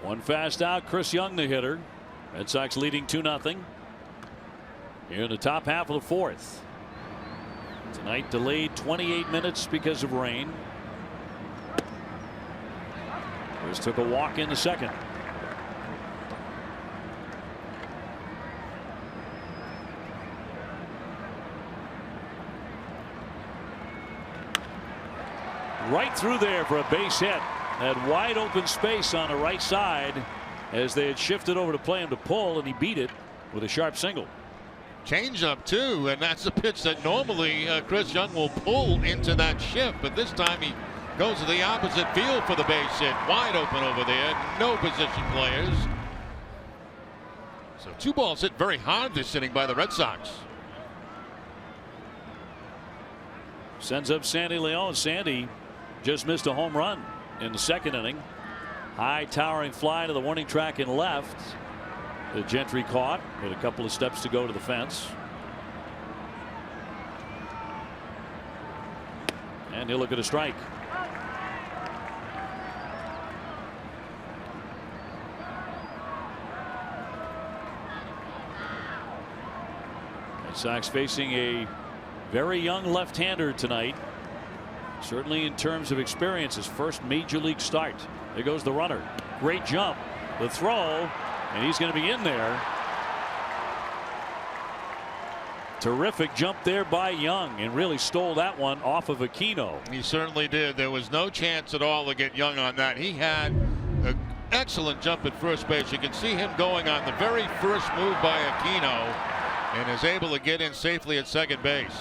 S1: One fast out, Chris Young the hitter. Red Sox leading 2-0 here in the top half of the 4th. Tonight delayed 28 minutes because of rain. Chris took a walk in the 2nd. Right through there for a base hit. Had wide open space on the right side as they had shifted over to play him to pull, and he beat it with a sharp single.
S2: Changeup too, and that's a pitch that normally Chris Young will pull into that shift, but this time he goes to the opposite field for the base hit. Wide open over there, no position players. So 2 balls hit very hard this inning by the Red Sox.
S1: Sends up Sandy Leon. Sandy just missed a home run in the 2nd inning. High towering fly to the warning track in left. The Gentry caught with a couple of steps to go to the fence. And he'll look at a strike. Red Sox facing a very young left-hander tonight. Certainly in terms of experience, his first major league start. There goes the runner. Great jump. The throw. And he's going to be in there. Terrific jump there by Young, and really stole that one off of Aquino.
S2: He certainly did. There was no chance at all to get Young on that. He had an excellent jump at first base. You can see him going on the very first move by Aquino and is able to get in safely at second base.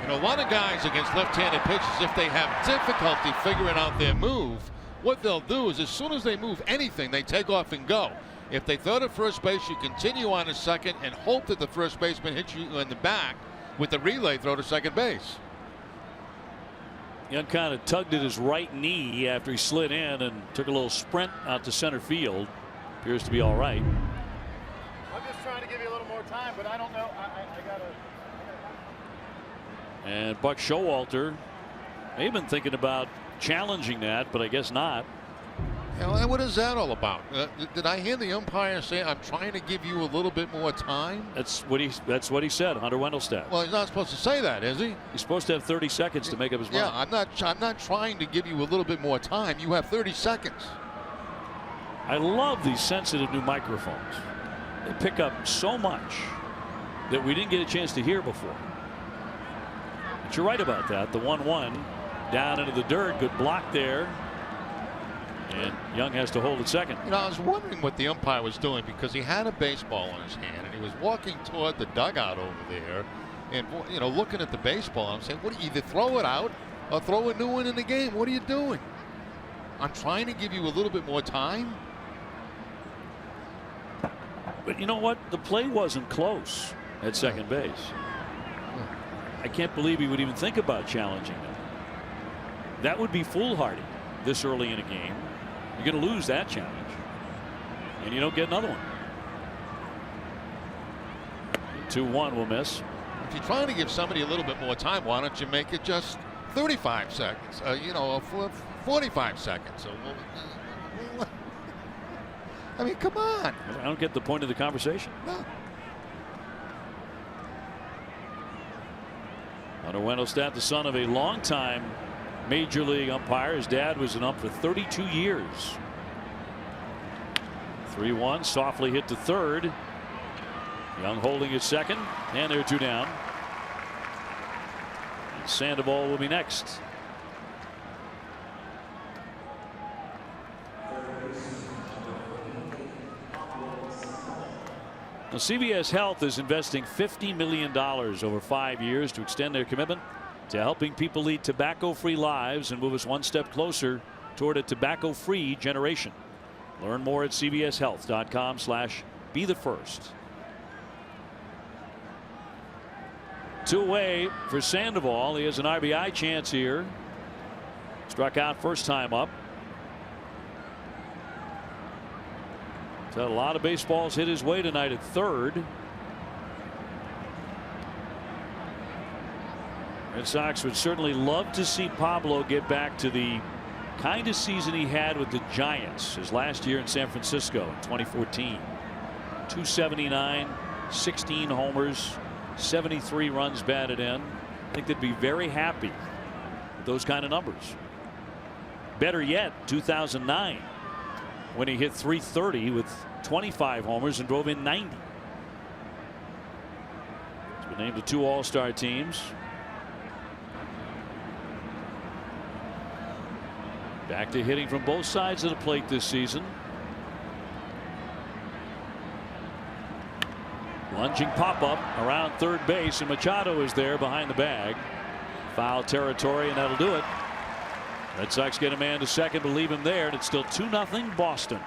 S2: You know, a lot of guys against left-handed pitchers, if they have difficulty figuring out their move, what they'll do is as soon as they move anything, they take off and go. If they throw to first base, you continue on to second and hope that the first baseman hits you in the back with the relay throw to second base.
S1: Young kind of tugged at his right knee after he slid in and took a little sprint out to center field. Appears to be all right.
S5: I'm just trying to give you a little more time, but I don't know. I gotta.
S1: And Buck Showalter may have been thinking about challenging that, but I guess not.
S2: Yeah, what is that all about? Did I hear the umpire say, "I'm trying to give you a little bit more time"?
S1: That's what he said. Hunter Wendelstedt.
S2: Well, he's not supposed to say that, is he?
S1: He's supposed to have 30 seconds to make up his mind.
S2: Yeah, I'm not trying to give you a little bit more time. You have 30 seconds.
S1: I love these sensitive new microphones. They pick up so much that we didn't get a chance to hear before. But you're right about that. The 1-1 down into the dirt. Good block there. And Young has to hold at second.
S2: You know, I was wondering what the umpire was doing because he had a baseball in his hand and he was walking toward the dugout over there and, you know, looking at the baseball. I'm saying, what, either throw it out or throw a new one in the game. What are you doing? I'm trying to give you a little bit more time.
S1: But you know what? The play wasn't close at second base. I can't believe he would even think about challenging them. That would be foolhardy this early in a game. You're going to lose that challenge, and you don't get another one. 2-1 will miss.
S2: If you're trying to give somebody a little bit more time, why don't you make it just 35 seconds? You know, 45 seconds. So, I mean, come on.
S1: I don't get the point of the conversation.
S2: No.
S1: Hunter Wendelstedt, the son of a longtime major league umpire. His dad was an ump for 32 years. 3-1, softly hit to third. Young holding at second, and there are 2 down. And Sandoval will be next. Now, CVS Health is investing $50 million over 5 years to extend their commitment to helping people lead tobacco-free lives and move us one step closer toward a tobacco-free generation. Learn more at cvshealth.com/be-the-first. 2 away for Sandoval. He has an RBI chance here. Struck out first time up. He's had a lot of baseballs hit his way tonight at third. Red Sox would certainly love to see Pablo get back to the kind of season he had with the Giants his last year in San Francisco in 2014. 279, 16 homers, 73 runs batted in. I think they'd be very happy with those kind of numbers. Better yet, 2009, when he hit .330 with 25 homers and drove in 90. He's been named to 2 All-Star teams. Back to hitting from both sides of the plate this season. Lunging pop-up around third base, and Machado is there behind the bag. Foul territory, and that'll do it. Red Sox get a man to second, but leave him there, and it's still 2-0 Boston.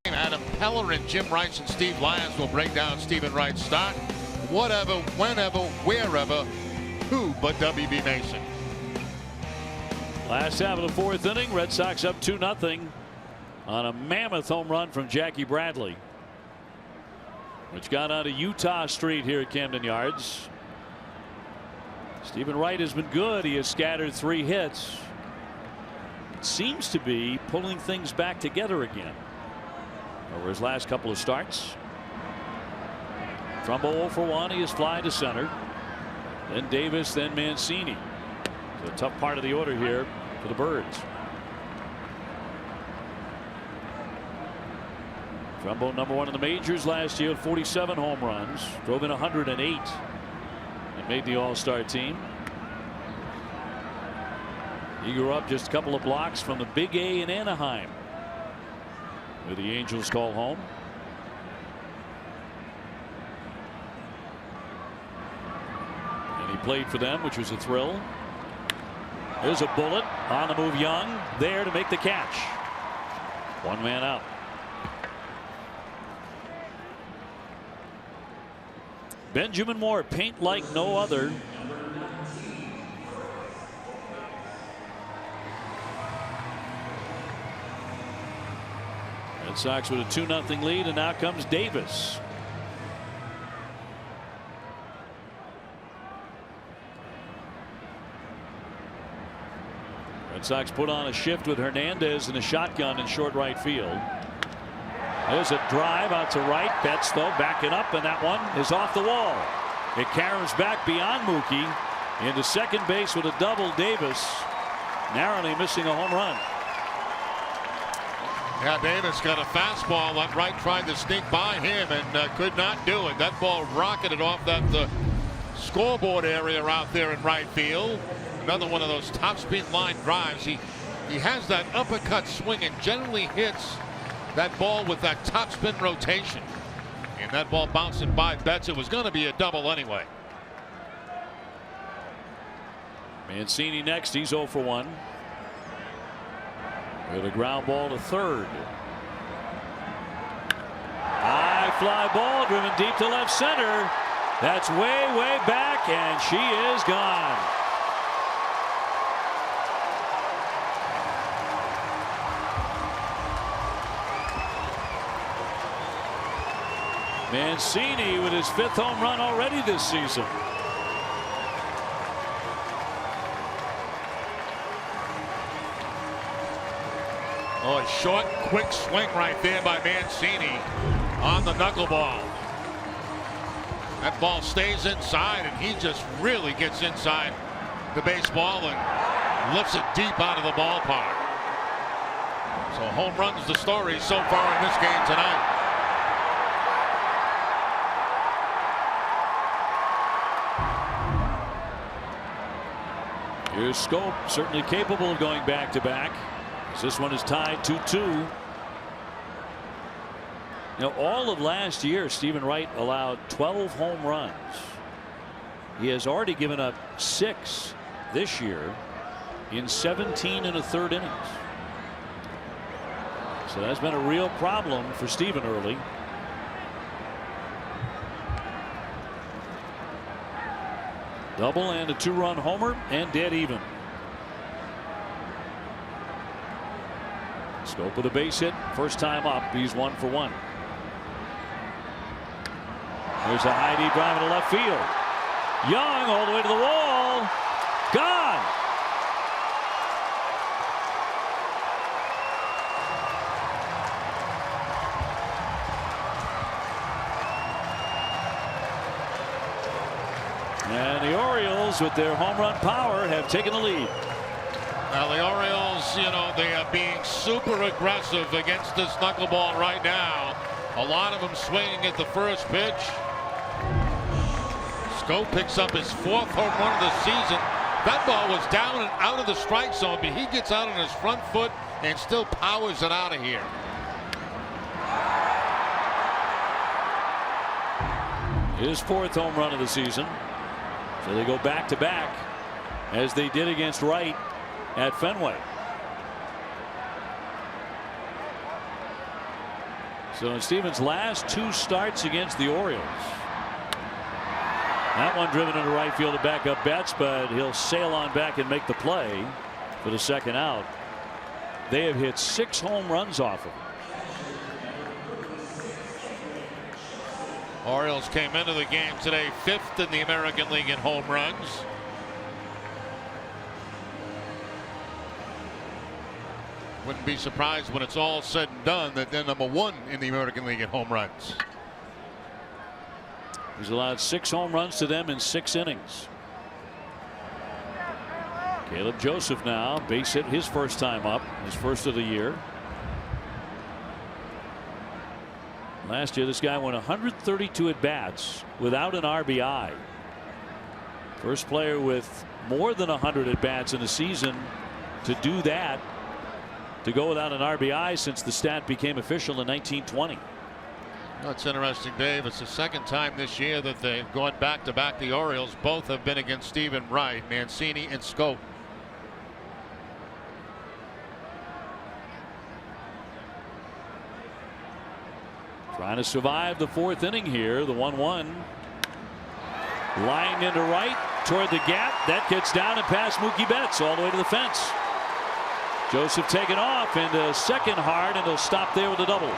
S2: Adam Pellerin, Jim Rice, and Steve Lyons will break down Stephen Wright's start. Whatever, whenever, wherever, who but WB Mason.
S1: Last half of the 4th inning, Red Sox up 2-0 on a mammoth home run from Jackie Bradley, which got onto Utah Street here at Camden Yards. Stephen Wright has been good. He has scattered 3 hits. Seems to be pulling things back together again over his last couple of starts. Trumbo 0 for 1. He is fly to center. Then Davis, then Mancini. So a tough part of the order here for the Birds. Trumbo #1 in the majors last year, 47 home runs, drove in 108, and made the All-Star team. He grew up just a couple of blocks from the Big A in Anaheim, where the Angels call home. And he played for them, which was a thrill. There's a bullet on the move. Young there to make the catch. 1 man out. Benjamin Moore, paint like no other. Red Sox with a 2-0 lead, and now comes Davis. Red Sox put on a shift with Hernandez in a shotgun in short right field. There's a drive out to right. Betts, though, backing up, and that one is off the wall. It caroms back beyond Mookie into second base with a double. Davis narrowly missing a home run.
S2: Yeah, Davis got a fastball up right, tried to sneak by him and could not do it. That ball rocketed off that scoreboard area out there in right field. Another one of those top speed line drives. He has that uppercut swing and generally hits that ball with that top spin rotation. And that ball bouncing by Betts. It was going to be a double anyway.
S1: Mancini next. He's 0 for 1. With a ground ball to third. High fly ball driven deep to left center. That's way back, and she is gone. Mancini with his 5th home run already this season.
S2: Oh, a short, quick swing right there by Mancini on the knuckleball. That ball stays inside, and he just really gets inside the baseball and lifts it deep out of the ballpark. So home run's the story so far in this game tonight.
S1: Here's Scope, certainly capable of going back-to-back. This one is tied 2-2. Now, all of last year, Stephen Wright allowed 12 home runs. He has already given up 6 this year in 17 1/3 innings. So that's been a real problem for Stephen early. Double and a 2-run homer and dead even. Scope with a base hit. First time up. He's 1 for 1. There's a high deep drive into left field. Young all the way to the wall. Gone. And the Orioles, with their home run power, have taken the lead.
S2: Now the Orioles, you know, they are being super aggressive against this knuckleball right now. A lot of them swinging at the first pitch. Scope picks up his 4th home run of the season. That ball was down and out of the strike zone, but he gets out on his front foot and still powers it out of here.
S1: His 4th home run of the season. So they go back-to-back as they did against Wright at Fenway. So in Stevens' last 2 starts against the Orioles, that one driven into right field to back up Betts, but he'll sail on back and make the play for the second out. They have hit 6 home runs off of him.
S2: Orioles came into the game today 5th in the American League in home runs. Wouldn't be surprised when it's all said and done that they're number 1 in the American League in home runs.
S1: He's allowed 6 home runs to them in 6 innings. Caleb Joseph now base hit his first time up, his first of the year. Last year this guy went 132 at bats without an RBI. First player with more than 100 at bats in a season to do that, to go without an RBI since the stat became official in 1920.
S2: That's interesting, Dave. It's the 2nd time this year that they've gone back-to-back. The Orioles both have been against Stephen Wright, Mancini, and Scope.
S1: Trying to survive the 4th inning here. The 1-1. Lined into right toward the gap. That gets down and past Mookie Betts all the way to the fence. Joseph taken off into second hard, and he'll stop there with a double.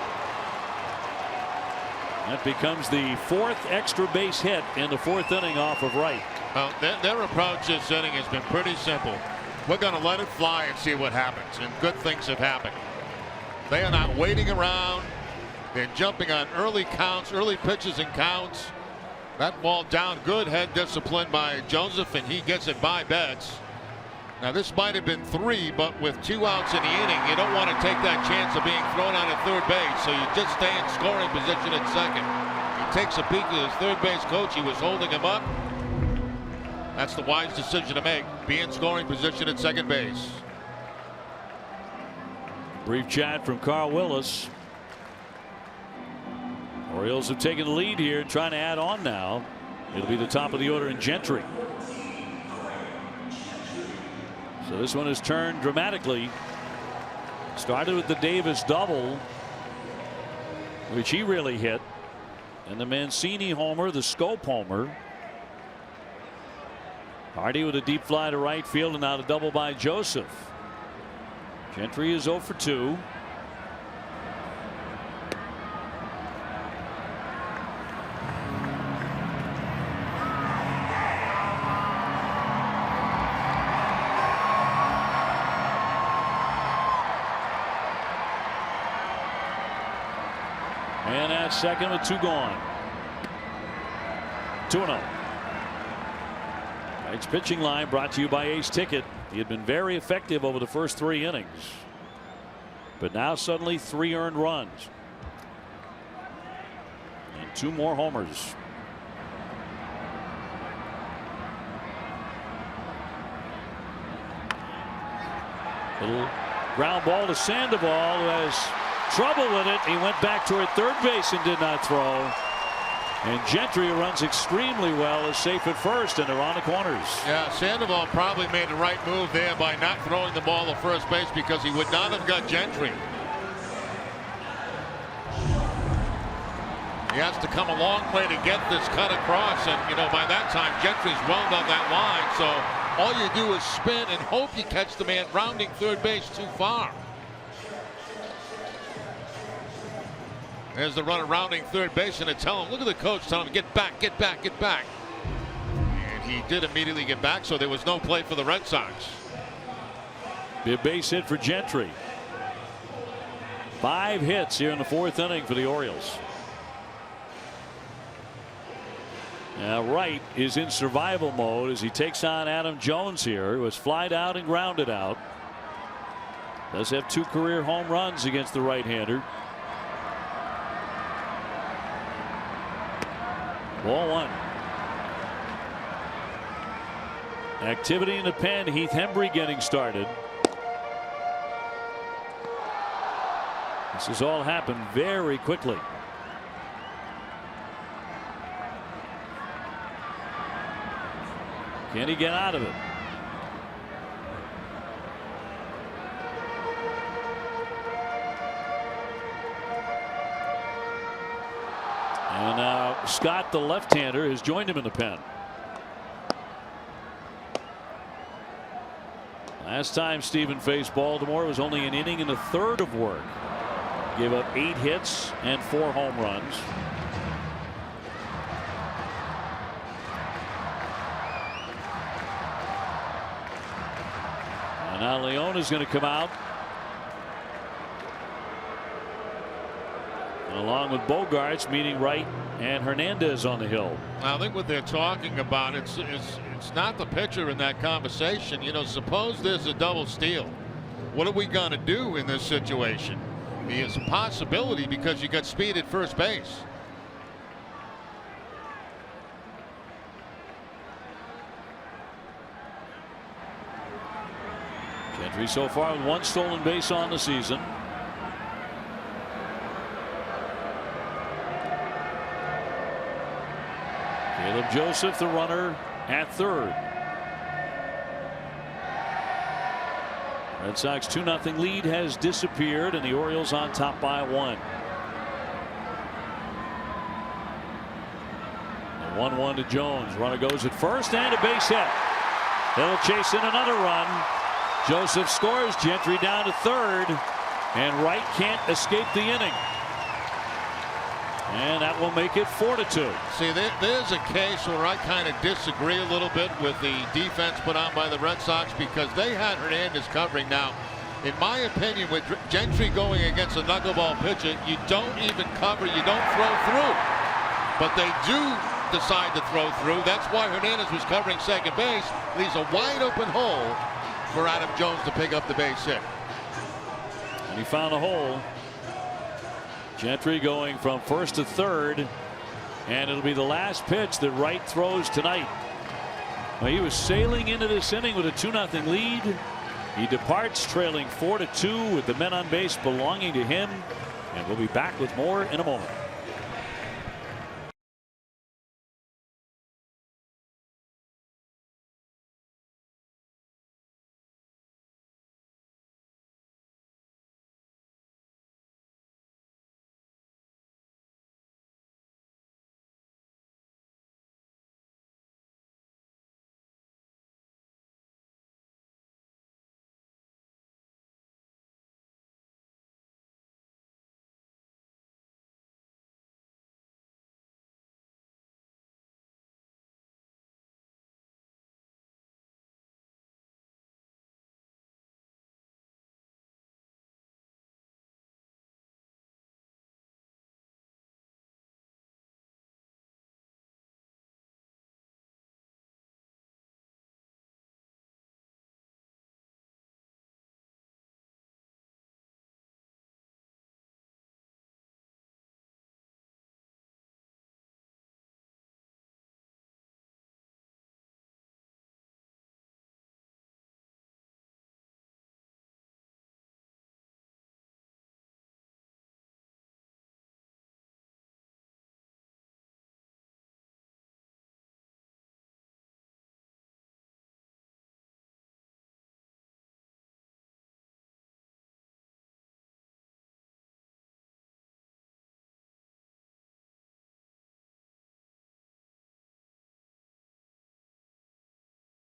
S1: That becomes the 4th extra base hit in the 4th inning off of Wright.
S2: Well, their approach this inning has been pretty simple. We're going to let it fly and see what happens, and good things have happened. They are not waiting around. They're jumping on early counts, early pitches and counts. That ball down, good head discipline by Joseph, and he gets it by Betts. Now this might have been 3, but with 2 outs in the inning, you don't want to take that chance of being thrown out at third base, so you just stay in scoring position at second. He takes a peek at his third base coach. He was holding him up. That's the wise decision to make. Be in scoring position at second base.
S1: Brief chat from Carl Willis. Orioles have taken the lead here and trying to add on now. It'll be the top of the order in Gentry. So this one has turned dramatically. Started with the Davis double, which he really hit, and the Mancini homer, the Scope homer. Hardy with a deep fly to right field, and now a double by Joseph. Gentry is 0 for 2. And at second with 2 gone. 2-0. Tonight's pitching line brought to you by Ace Ticket. He had been very effective over the first 3 innings, but now suddenly 3 earned runs and 2 more homers. Little ground ball to Sandoval, who has trouble with it. He went back toward third base and did not throw. And Gentry, who runs extremely well, is safe at first, and they're on the corners.
S2: Yeah, Sandoval probably made the right move there by not throwing the ball to first base, because he would not have got Gentry. He has to come a long way to get this cut across, and you know, by that time Gentry's well down that line, so all you do is spin and hope you catch the man rounding third base too far. There's the runner rounding third base, and look at the coach telling him, get back, get back, get back. And he did immediately get back, so there was no play for the Red Sox.
S1: Be a base hit for Gentry. 5 hits here in the 4th inning for the Orioles. Now Wright is in survival mode as he takes on Adam Jones here, who was flied out and grounded out. Does have 2 career home runs against the right-hander. Ball 1. Activity in the pen. Heath Hembree getting started. This has all happened very quickly. Can he get out of it? And now Scott, the left-hander, has joined him in the pen. Last time Stephen faced Baltimore, it was only an inning and a third of work. Gave up 8 hits and 4 home runs. And now Leone is going to come out. Along with Bogarts, meeting Wright and Hernandez on the hill.
S2: I think what they're talking about, it's not the pitcher in that conversation. You know, suppose there's a double steal. What are we going to do in this situation? It's a possibility because you got speed at first base.
S1: Gentry so far with 1 stolen base on the season. Caleb Joseph, the runner at third. Red Sox 2-0 lead has disappeared, and the Orioles on top by 1. The 1-1 to Jones. Runner goes at first, and a base hit. They'll chase in another run. Joseph scores. Gentry down to third. And Wright can't escape the inning. And that will make it 4-2.
S2: See, there's a case where I kind of disagree a little bit with the defense put on by the Red Sox, because they had Hernandez covering. Now, in my opinion, with Gentry going against a knuckleball pitcher, you don't even cover, you don't throw through. But they do decide to throw through. That's why Hernandez was covering second base. Leaves a wide open hole for Adam Jones to pick up the base hit.
S1: And he found a hole. Gentry going from first to third, and it'll be the last pitch that Wright throws tonight. Well, he was sailing into this inning with a 2-0 lead. He departs trailing 4-2 with the men on base belonging to him, and we'll be back with more in a moment.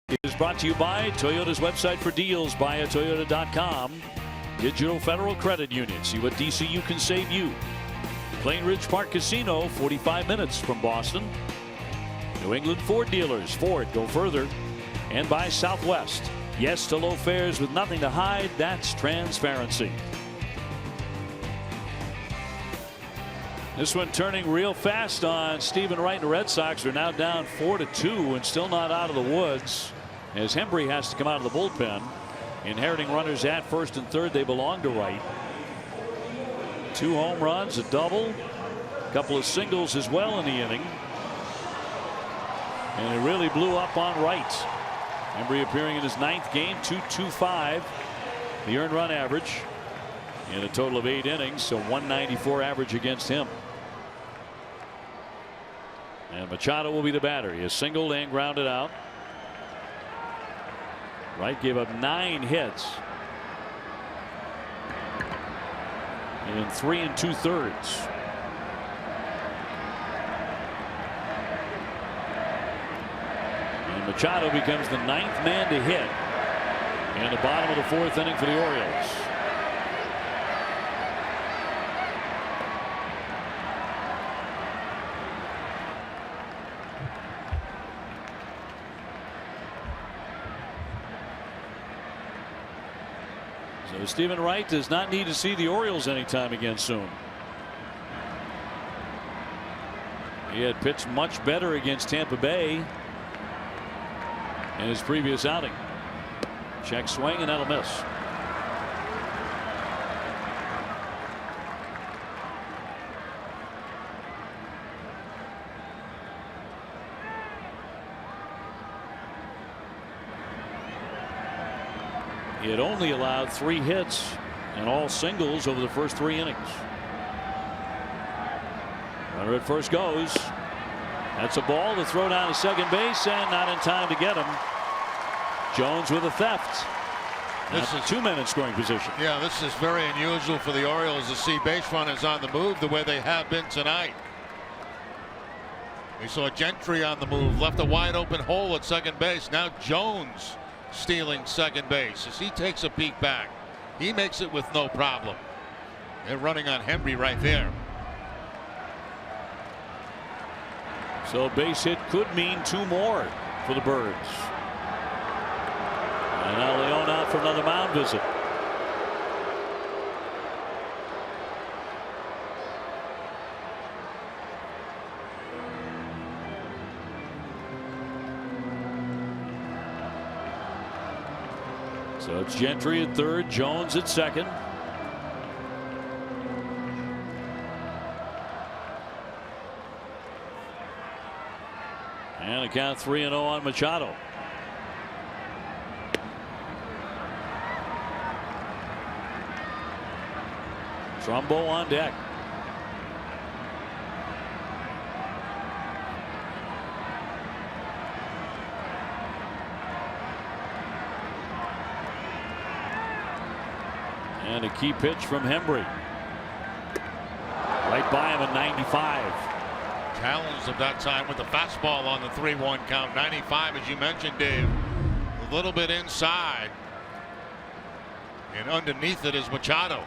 S1: It is brought to you by Toyota's website for deals, buyatoyota.com. Digital Federal Credit Union. See what DCU can save you. Plain Ridge Park Casino, 45 minutes from Boston. New England Ford dealers. Ford, go further. And by Southwest. Yes to low fares with nothing to hide. That's transparency. This one turning real fast on Stephen Wright and the Red Sox are now down 4-2 and still not out of the woods, as Hembree has to come out of the bullpen. Inheriting runners at first and third. They belong to Wright. 2 home runs, a double, a couple of singles as well in the inning. And it really blew up on Wright. Hembree appearing in his 9th game, 2.25 the earned run average in a total of 8 innings, so 194 average against him. And Machado will be the batter. He has singled and grounded out. Wright gave up 9 hits in 3 2/3. And Machado becomes the 9th man to hit in the bottom of the 4th inning for the Orioles. So Stephen Wright does not need to see the Orioles anytime again soon. He had pitched much better against Tampa Bay in his previous outing. Check swing, and that'll miss. He had only allowed 3 hits and all singles over the first 3 innings. Runner at first goes. That's a ball to throw down to second base, and not in time to get him. Jones with a theft. This is 2 men in scoring position.
S2: Yeah, this is very unusual for the Orioles to see base runners on the move the way they have been tonight. We saw Gentry on the move, left a wide open hole at second base. Now Jones stealing second base. As he takes a peek back, he makes it with no problem. They're running on Henry right there.
S1: So base hit could mean 2 more for the Birds. And now Leon out for another mound visit. So it's Gentry at third, Jones at second. And a count 3-0 on Machado. Trumbo on deck. And a key pitch from Hembree. Right by him at 95.
S2: Challenged at that time with the fastball on the 3-1 count. 95, as you mentioned, Dave. A little bit inside. And underneath it is Machado.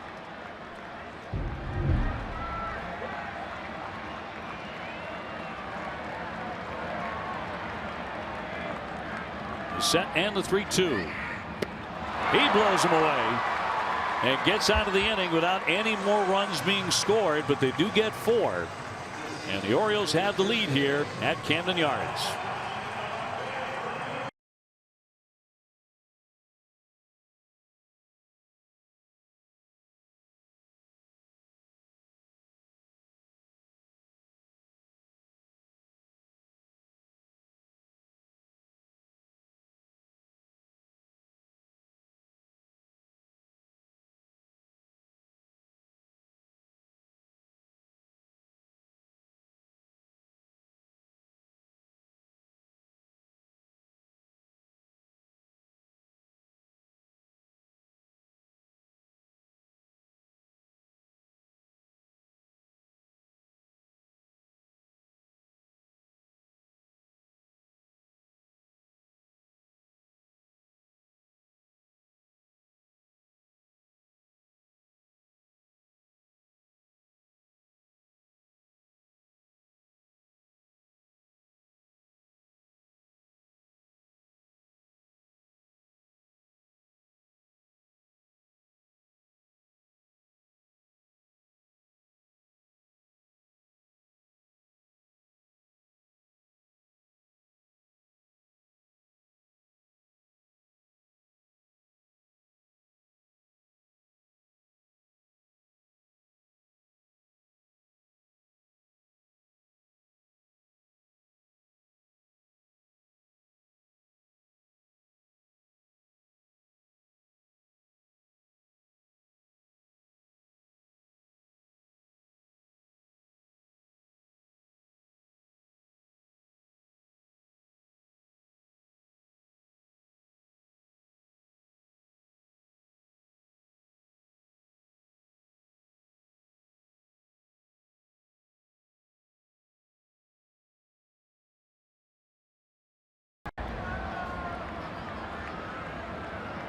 S1: The set and the 3-2. He blows him away and gets out of the inning without any more runs being scored, but they do get 4. And the Orioles have the lead here at Camden Yards.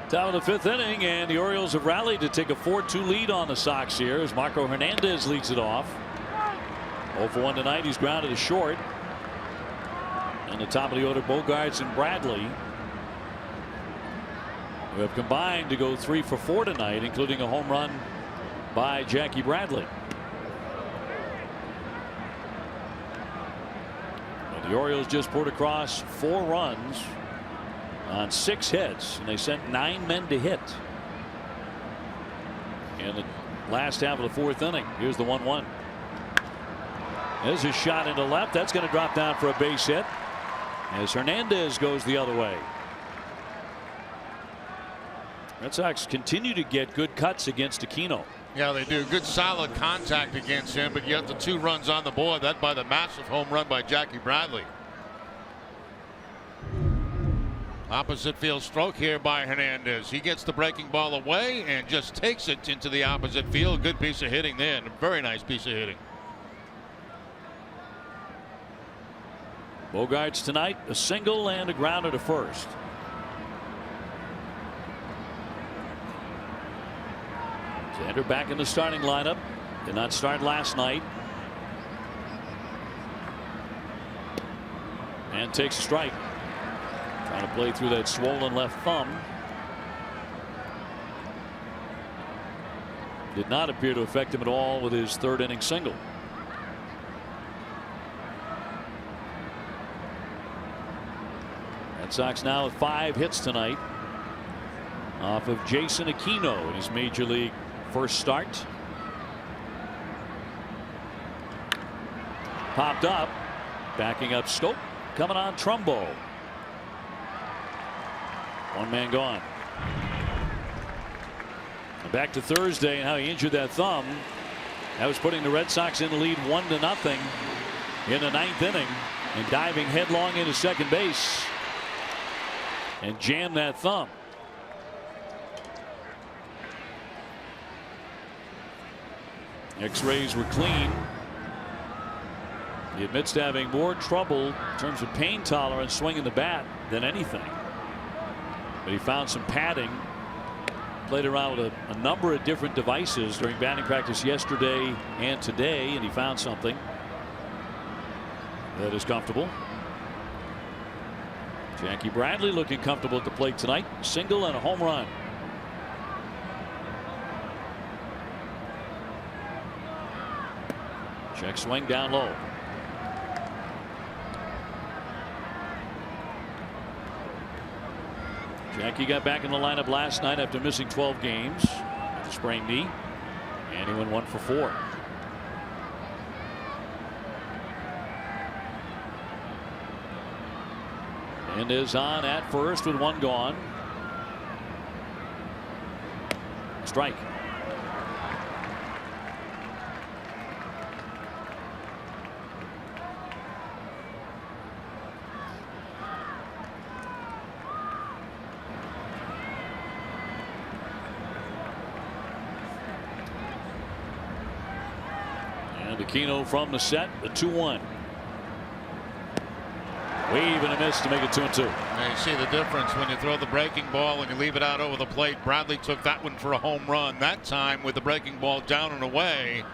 S1: Down to the 5th inning, and the Orioles have rallied to take a 4-2 lead on the Sox here as Marco Hernandez leads it off. 0 for 1 tonight. He's grounded to short. And the top of the order, Bogaerts and Bradley, who have combined to go 3 for 4 tonight, including a home run by Jackie Bradley. And the Orioles just poured across 4 runs on 6 hits, and they sent 9 men to hit in the last half of the 4th inning. Here's the 1-1. There's a shot into left. That's going to drop down for a base hit as Hernandez goes the other way. Red Sox continue to get good cuts against Aquino.
S2: Yeah, they do. Good solid contact against him, but yet the 2 runs on the board, that by the massive home run by Jackie Bradley. Opposite field stroke here by Hernandez. He gets the breaking ball away and just takes it into the opposite field. Good piece of hitting there, and a very nice piece of hitting.
S1: Bogaerts tonight, a single and a grounder to first. Sander back in the starting lineup. Did not start last night. And takes a strike. Trying to play through that swollen left thumb. Did not appear to affect him at all with his third inning single. Red Sox now with 5 hits tonight off of Jason Aquino in his major league first start. Popped up, backing up Scope, coming on Trumbo. One man gone. Back to Thursday and how he injured that thumb. That was putting the Red Sox in the lead 1-0 in the 9th inning, and diving headlong into second base and jammed that thumb. X-rays were clean. He admits to having more trouble in terms of pain tolerance swinging the bat than anything. But he found some padding. Played around with a number of different devices during batting practice yesterday and today, and he found something that is comfortable. Jackie Bradley looking comfortable at the plate tonight. Single and a home run. Check swing down low. Jackie got back in the lineup last night after missing 12 games with a sprained knee, and he went 1 for 4. And is on at first with 1 gone. Strike. Aquino from the set, the 2-1. Wave and a miss to make it 2-2.
S2: Now you see the difference when you throw the breaking ball and you leave it out over the plate. Bradley took that one for a home run. That time with the breaking ball down and away.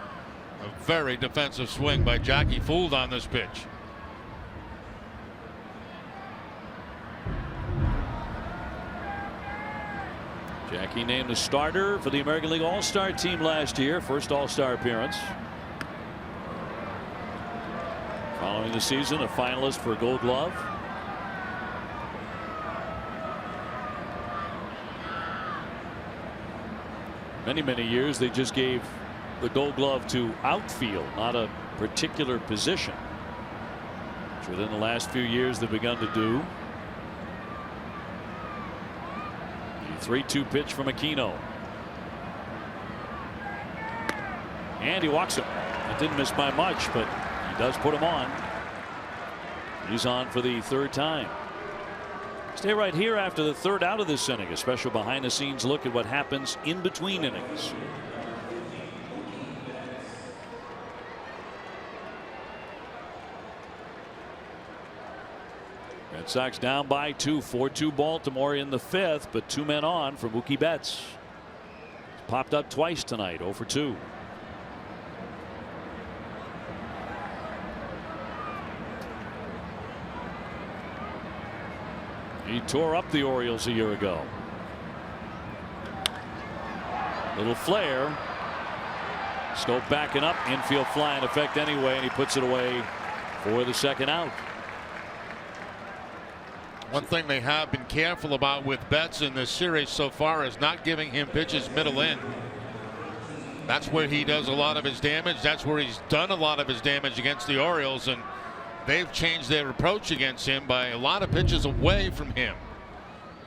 S2: A very defensive swing by Jackie. Fooled on this pitch.
S1: Jackie named a starter for the American League All-Star team last year. First All-Star appearance. Following the season, a finalist for a Gold Glove. Many years they just gave the Gold Glove to outfield, not a particular position, which within the last few years they've begun to do. The 3-2 pitch from Aquino. And he walks him. It didn't miss by much, but he does put him on. He's on for the 3rd time. Stay right here after the 3rd out of this inning. A special behind the scenes look at what happens in between innings. Red Sox down by 2, 4-2 Baltimore in the 5th, but 2 men on for Mookie Betts. He's popped up twice tonight, 0 for 2. He tore up the Orioles a year ago. Little flare. Stope backing up. Infield fly in effect anyway, and he puts it away for the 2nd out.
S2: One thing they have been careful about with Betts in this series so far is not giving him pitches middle in. That's where he does a lot of his damage. That's where he's done a lot of his damage against the Orioles, and they've changed their approach against him by a lot of pitches away from him.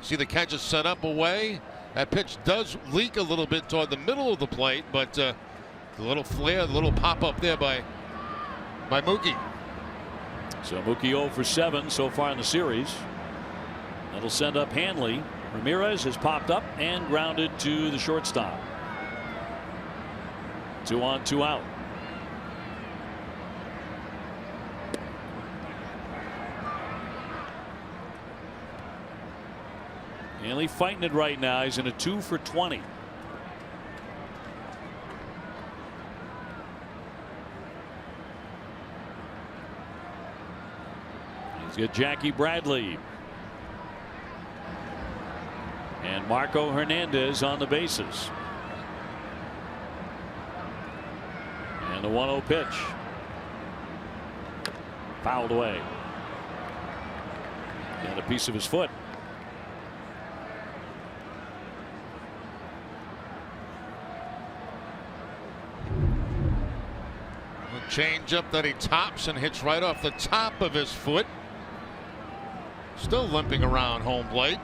S2: See the catch is set up away. That pitch does leak a little bit toward the middle of the plate, but the little flare, the little pop up there by Mookie.
S1: So Mookie 0 for 7 so far in the series. That'll send up Hanley. Ramirez has popped up and grounded to the shortstop. 2 on, 2 out. Hanley fighting it right now. He's in a 2 for 20. He's got Jackie Bradley and Marco Hernandez on the bases. And the 1-0 pitch. Fouled away. Got a piece of his foot.
S2: A change-up that he tops and hits right off the top of his foot. Still limping around home plate.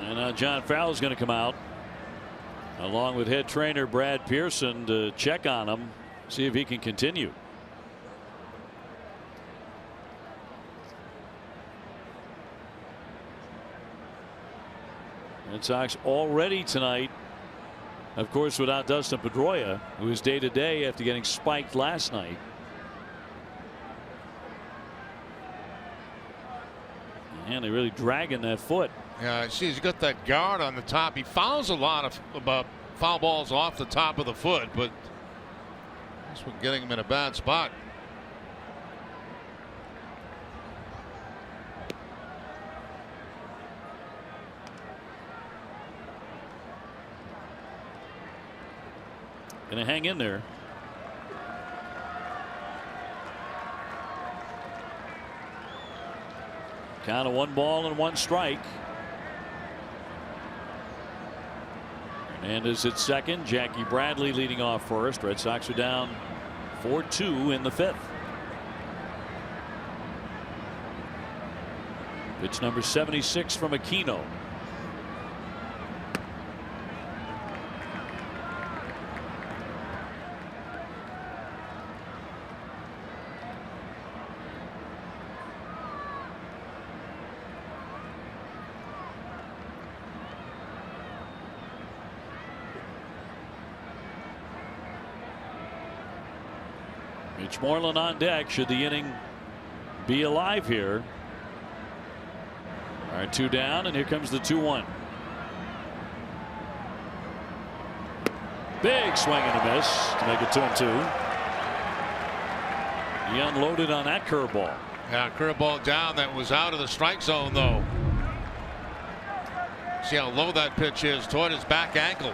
S1: And now John Farrell's going to come out along with head trainer Brad Pearson to check on him, see if he can continue. Red Sox already tonight, of course, without Dustin Pedroia, who is day to day after getting spiked last night. And they're really dragging that foot.
S2: Yeah, see, he's got that guard on the top. He fouls a lot of foul balls off the top of the foot, but that's what getting him in a bad spot.
S1: Going to hang in there. Count of 1 ball and 1 strike. Hernandez at second. Jackie Bradley leading off first. Red Sox are down 4-2 in the 5th. Pitch number 76 from Aquino. Mitch Moreland on deck should the inning be alive here. All right, 2 down, and here comes the 2-1. Big swing and a miss to make it 2-2. He unloaded on that curveball.
S2: Yeah, curveball down that was out of the strike zone, though. See how low that pitch is toward his back ankle.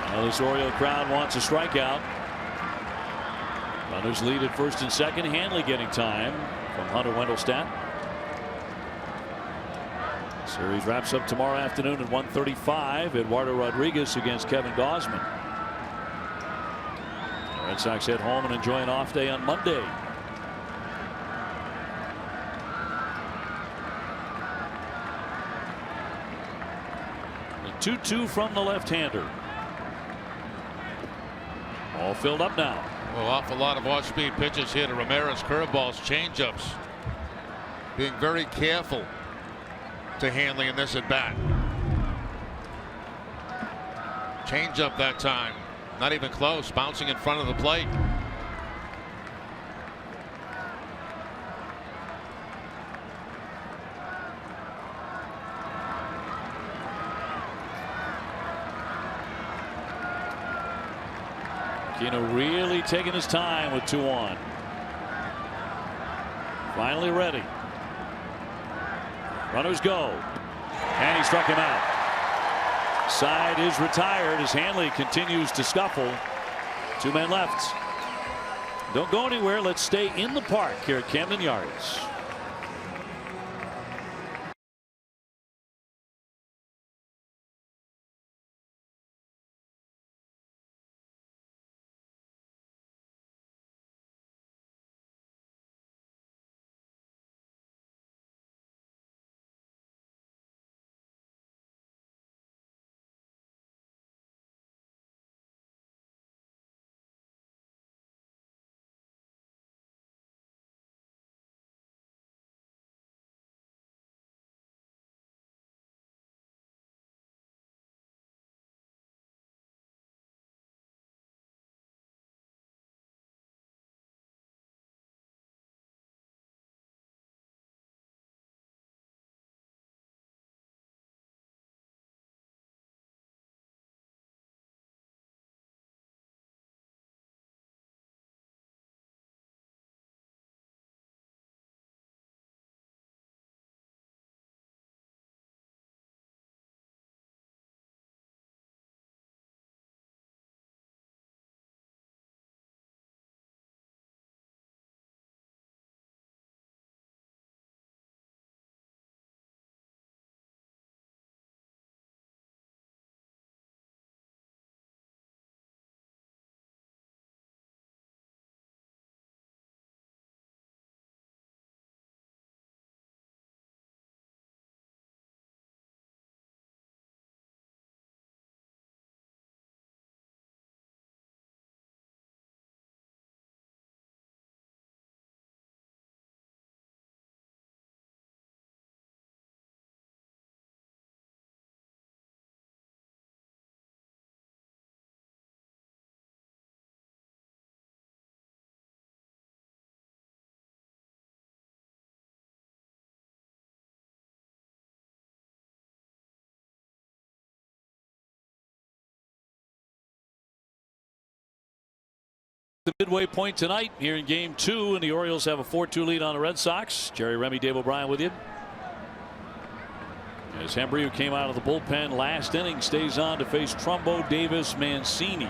S1: Well, this Oriole crowd wants a strikeout. Runners lead at first and second. Hanley getting time from Hunter Wendelstedt. Series wraps up tomorrow afternoon at 1:35. Eduardo Rodriguez against Kevin Gausman. The Red Sox head home and enjoy an off day on Monday. The 2-2 from the left-hander. All filled up now.
S2: Well, awful lot of off-speed pitches here to Ramirez. Curveballs, changeups. Being very careful to Hanley in this at bat. Changeup that time. Not even close. Bouncing in front of the plate.
S1: Aquino really taking his time with 2 on. Finally ready. Runners go. And he struck him out. Side is retired as Hanley continues to scuffle. 2 men left. Don't go anywhere. Let's stay in the park here at Camden Yards. The midway point tonight here in Game 2, and the Orioles have a 4-2 lead on the Red Sox. Jerry Remy, Dave O'Brien with you. As Hembree, who came out of the bullpen last inning, stays on to face Trumbo, Davis, Mancini.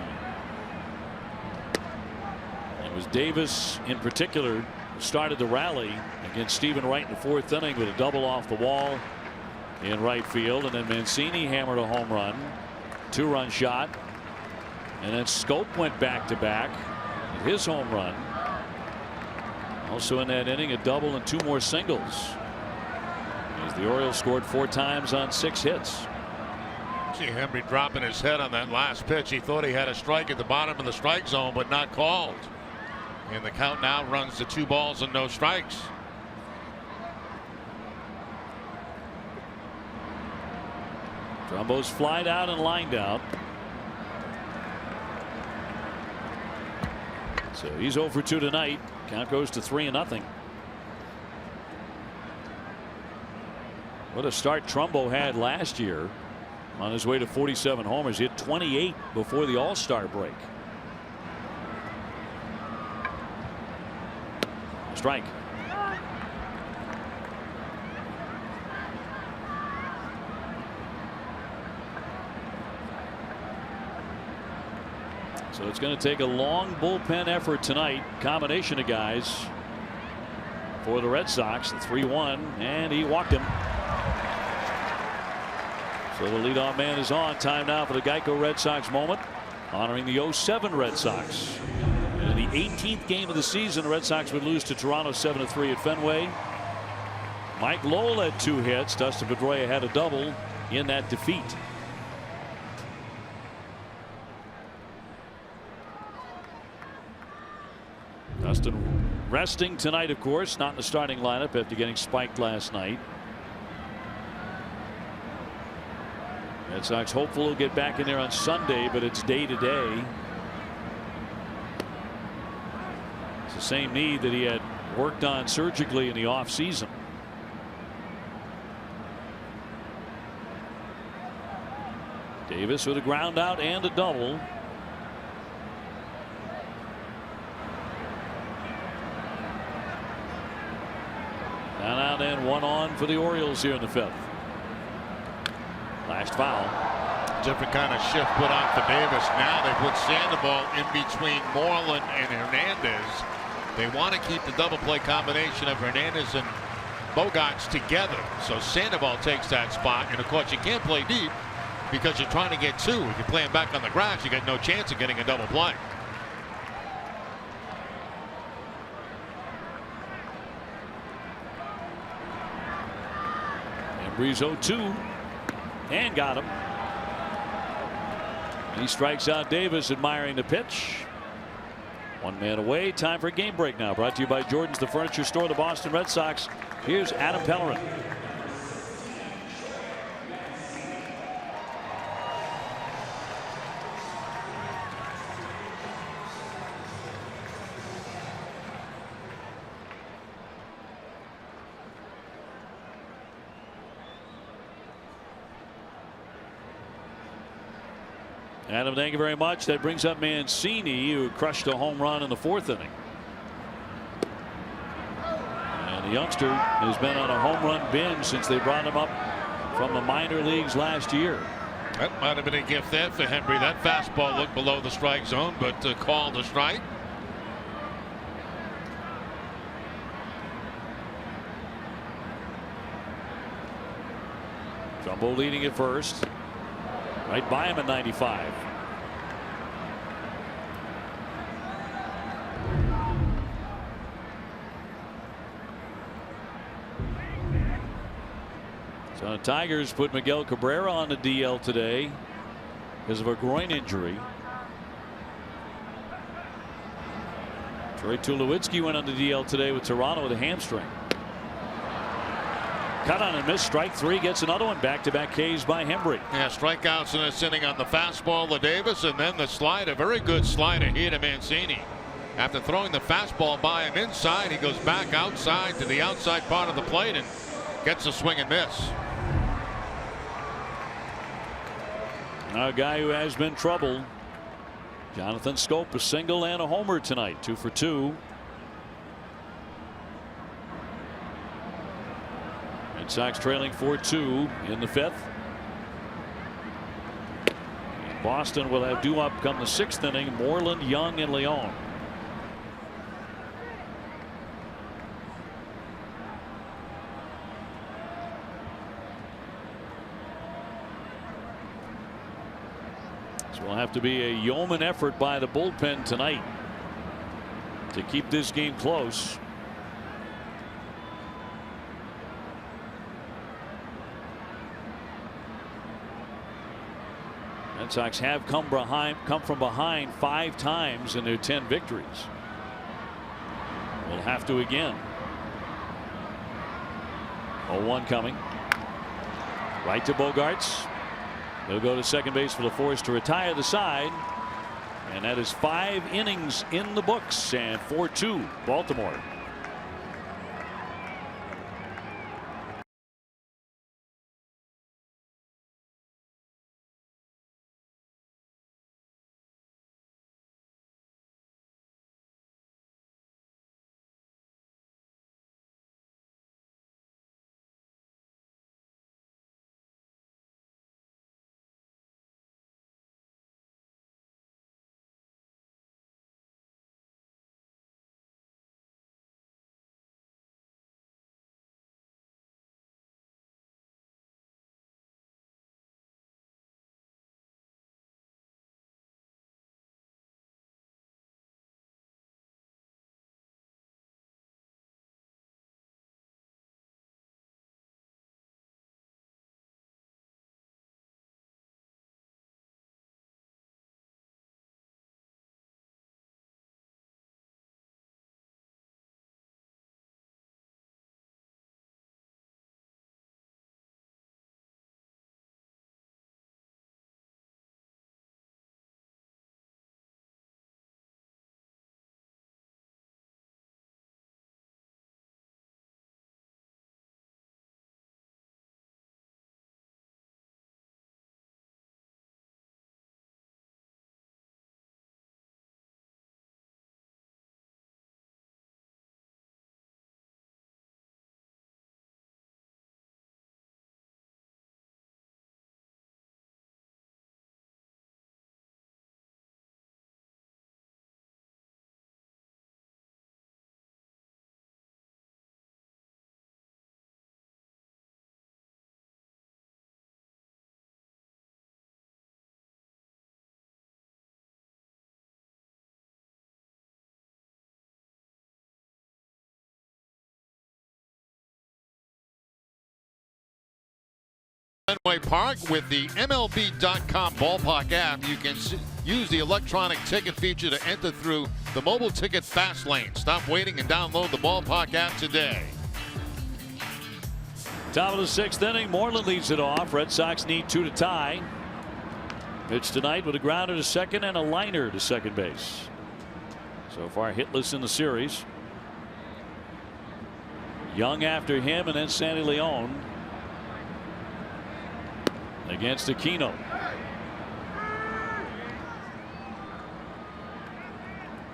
S1: It was Davis in particular who started the rally against Stephen Wright in the 4th inning with a double off the wall in right field, and then Mancini hammered a home run, 2-run shot, and then Scope went back-to-back. His home run. Also in that inning, a double and 2 more singles. As the Orioles scored 4 times on 6 hits.
S2: See Hembree dropping his head on that last pitch. He thought he had a strike at the bottom of the strike zone, but not called. And the count now runs to 2 balls and no strikes.
S1: Trumbo's flied out and lined out. So he's 0 for 2 tonight. Count goes to 3-0. What a start Trumbo had last year on his way to 47 homers. He hit 28 before the All-Star break. A strike. So it's going to take a long bullpen effort tonight. Combination of guys for the Red Sox. 3-1, and he walked him. So the leadoff man is on. Time now for the Geico Red Sox moment, honoring the 07 Red Sox. In the 18th game of the season, the Red Sox would lose to Toronto 7-3 at Fenway. Mike Lowell had 2 hits. Dustin Pedroia had a double in that defeat. Dustin resting tonight, of course, not in the starting lineup after getting spiked last night. Red Sox hopeful he'll get back in there on Sunday, but it's day to day. It's the same knee that he had worked on surgically in the offseason. Davis with a ground out and a double. Down out and 1 on for the Orioles here in the 5th. Last foul.
S2: Different kind of shift put on for Davis. Now they put Sandoval in between Moreland and Hernandez. They want to keep the double play combination of Hernandez and Bogaerts together. So Sandoval takes that spot, and of course you can't play deep because you're trying to get 2. If you're playing back on the grass, you got no chance of getting a double play.
S1: Breeze 0-2 and got him. He strikes out Davis, admiring the pitch. 1 man away. Time for a game break now. Brought to you by Jordan's, the furniture store, the Boston Red Sox. Here's Adam Pellerin. Adam, thank you very much. That brings up Mancini, who crushed a home run in the 4th inning. And the youngster has been on a home run binge since they brought him up from the minor leagues last year.
S2: That might have been a gift there for Hembree. That fastball looked below the strike zone, but called a strike.
S1: Trumbo leading at first. Right by him at 95. So the Tigers put Miguel Cabrera on the DL today because of a groin injury. Troy Tulowitzki went on the DL today with Toronto with a hamstring. Cut on and miss. Strike 3, gets another one. Back-to-back Ks by Hembree.
S2: Yeah, strikeouts in this inning on the fastball to Davis, and then the slider. Very good slider here to Mancini. After throwing the fastball by him inside, he goes back outside to the outside part of the plate and gets a swing and miss.
S1: A guy who has been trouble Jonathan Schoop, a single and a homer tonight, 2 for 2. Red Sox trailing 4-2 in the 5th. Boston will have due up come the 6th inning, Moreland, Young, and Leon. So will have to be a yeoman effort by the bullpen tonight to keep this game close. Red Sox have come from behind 5 times in their 10 victories. We'll have to again. 0-1 coming. Right to Bogaerts. He'll go to second base for the force to retire the side. And that is 5 innings in the books, and 4-2 Baltimore.
S2: Fenway Park with the MLB.com ballpark app. You can use the electronic ticket feature to enter through the mobile ticket fast lane. Stop waiting and download the ballpark app today.
S1: Top of the 6th inning, Moreland leads it off. Red Sox need 2 to tie. Pitch tonight with a grounder to second and a liner to second base. So far hitless in the series. Young after him, and then Sandy Leon against Aquino.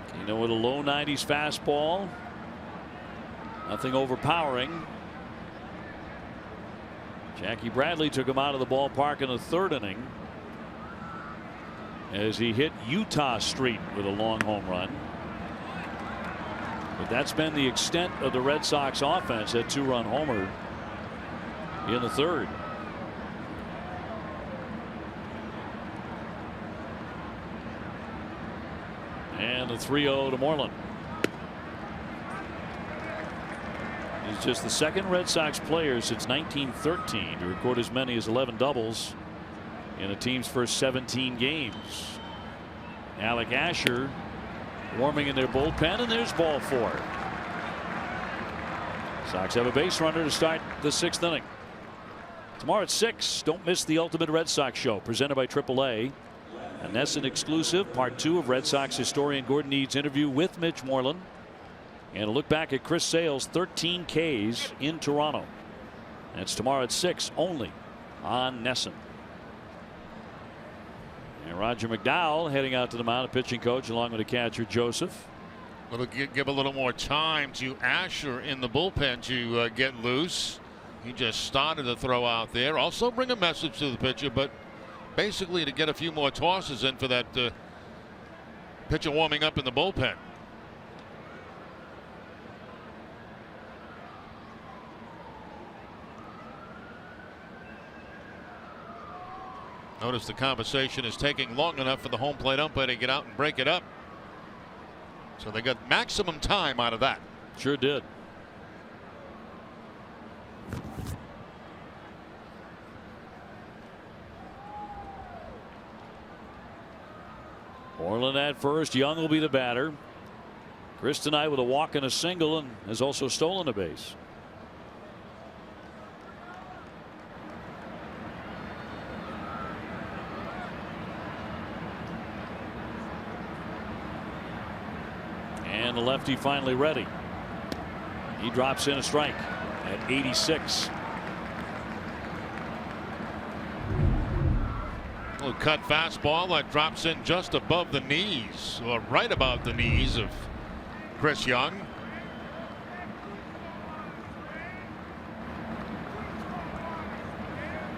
S1: Aquino with a low 90s fastball. Nothing overpowering. Jackie Bradley took him out of the ballpark in the 3rd inning as he hit Utah Street with a long home run. But that's been the extent of the Red Sox offense. That 2-run homer in the 3rd. And the 3-0 to Moreland. He's just the 2nd Red Sox player since 1913 to record as many as 11 doubles in a team's first 17 games. Alec Asher warming in their bullpen, and there's ball 4. Sox have a base runner to start the 6th inning. Tomorrow at 6, don't miss the Ultimate Red Sox Show presented by AAA. A NESN exclusive, part 2 of Red Sox historian Gordon Need's interview with Mitch Moreland. And a look back at Chris Sale's 13 Ks in Toronto. That's tomorrow at 6 only on NESN. And Roger McDowell heading out to the mound, a pitching coach, along with the catcher Joseph.
S2: It'll give a little more time to Asher in the bullpen to get loose. He just started to throw out there. Also bring a message to the pitcher, but basically to get a few more tosses in for that pitcher warming up in the bullpen. Notice the conversation is taking long enough for the home plate umpire to get out and break it up. So they got maximum time out of that.
S1: Sure did. Moreland at first. Young will be the batter. Chris tonight with a walk and a single, and has also stolen a base. And the lefty finally ready. He drops in a strike at 86.
S2: Little cut fastball that drops in just above the knees, or right above the knees of Chris Young.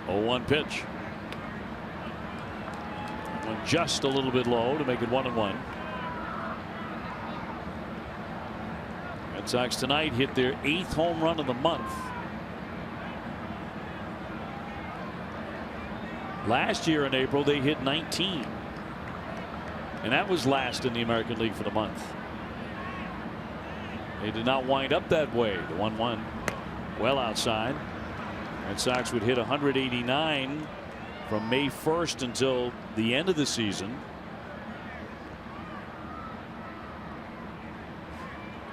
S1: Oh, 1 pitch. Went just a little bit low to make it 1-1. Red Sox tonight hit their 8th home run of the month. Last year in April they hit 19, and that was last in the American League for the month. They did not wind up that way. The 1-1 well outside. Red Sox would hit 189 from May 1st until the end of the season.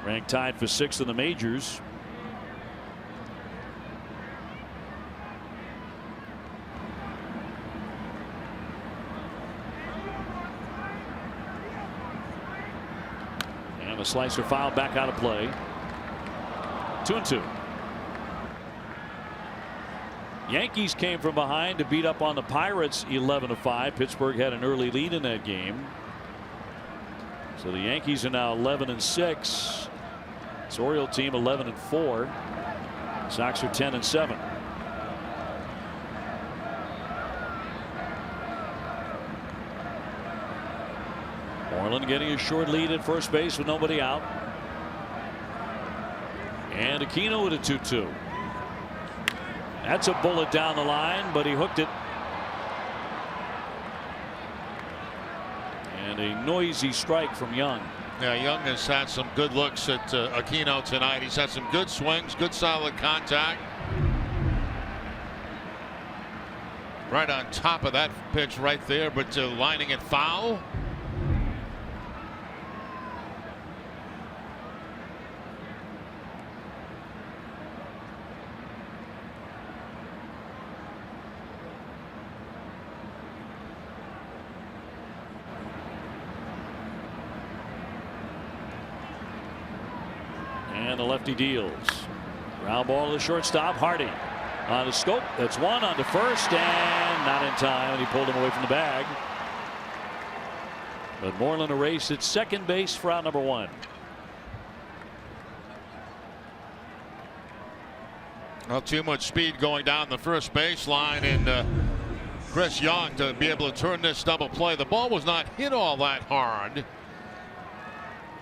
S1: Ranked tied for 6th in the majors. And a slicer foul back out of play. 2-2. Yankees came from behind to beat up on the Pirates 11-5. Pittsburgh had an early lead in that game. So the Yankees are now 11-6. This Oriole team 11-4. Sox are 10-7. Moreland getting a short lead at first base with nobody out. And Aquino with a 2-2. That's a bullet down the line, but he hooked it. And a noisy strike from Young.
S2: Yeah, Young has had some good looks at Aquino tonight. He's had some good swings, good solid contact. Right on top of that pitch right there, but lining it foul.
S1: And the lefty deals. Ground ball to the shortstop. Hardy on the scope. That's one on to first, and not in time, and he pulled him away from the bag. But Moreland erased at second base for out number 1.
S2: Well, too much speed going down the first baseline, and Chris Young to be able to turn this double play. The ball was not hit all that hard.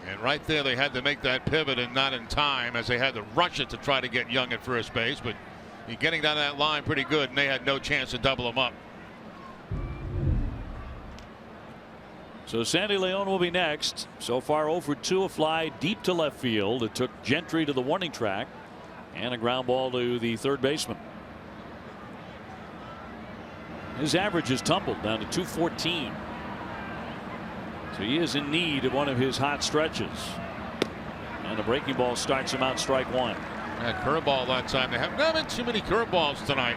S2: And right there they had to make that pivot, and not in time, as they had to rush it to try to get Young at first base. But he's getting down that line pretty good, and they had no chance to double him up.
S1: So Sandy Leon will be next. So far 0 for 2, a fly deep to left field. It took Gentry to the warning track, and a ground ball to the third baseman. His average has tumbled down to 214. So he is in need of one of his hot stretches. And the breaking ball starts him out, strike 1.
S2: That curveball that time. They haven't been too many curveballs tonight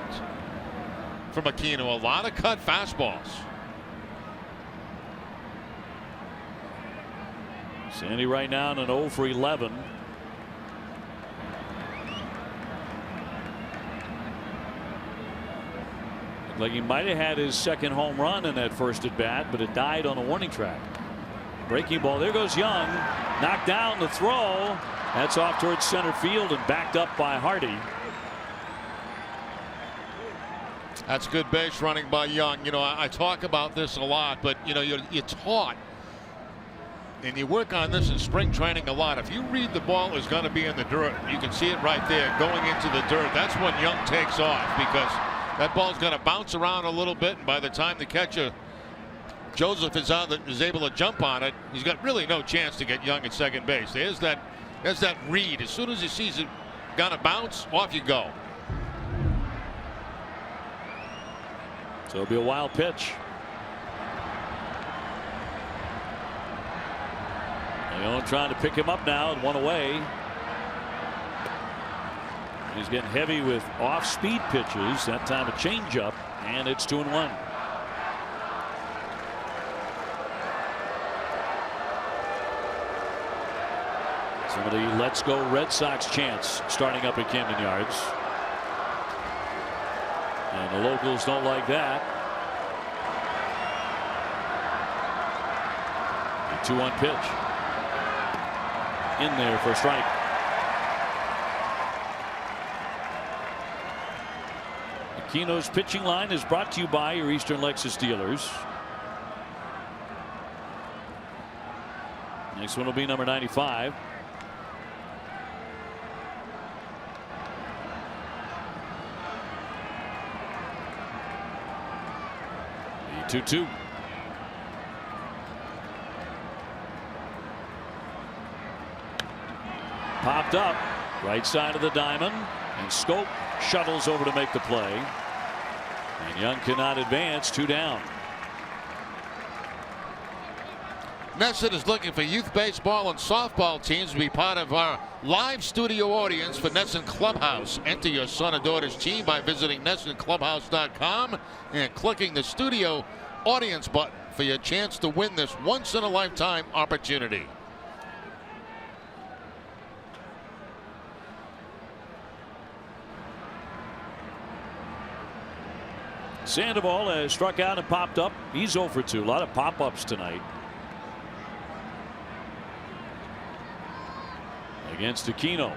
S2: from Aquino. A lot of cut fastballs.
S1: Sandy right now in an 0 for 11. Like he might have had his second home run in that first at bat, but it died on a warning track. Breaking ball. There goes Young. Knocked down the throw. That's off towards center field and backed up by Hardy.
S2: That's good base running by Young. You know, I talk about this a lot, but you know, you're taught, and you work on this in spring training a lot. If you read the ball is going to be in the dirt, you can see it right there going into the dirt. That's when Young takes off, because that ball's going to bounce around a little bit, and by the time the catcher Joseph is able to jump on it, he's got really no chance to get Young at second base. There's that read. As soon as he sees it gonna bounce, off you go.
S1: So it'll be a wild pitch. Leon trying to pick him up now and one away. He's getting heavy with off-speed pitches. That time a changeup, and it's 2-1. Some of the "Let's Go Red Sox" chants starting up at Camden Yards. And the locals don't like that. The 2-1 pitch. In there for a strike. Aquino's pitching line is brought to you by your Eastern Lexus dealers. Next one will be number 95. 2-2. Popped up right side of the diamond, and Scope shuttles over to make the play, and Young cannot advance. 2 down.
S2: NESN is looking for youth baseball and softball teams to be part of our live studio audience for NESN Clubhouse. Enter your son or daughter's team by visiting NESNClubhouse.com and clicking the studio audience button for your chance to win this once-in-a-lifetime opportunity.
S1: Sandoval has struck out and popped up. He's 0 for 2. A lot of pop-ups tonight. Against Aquino.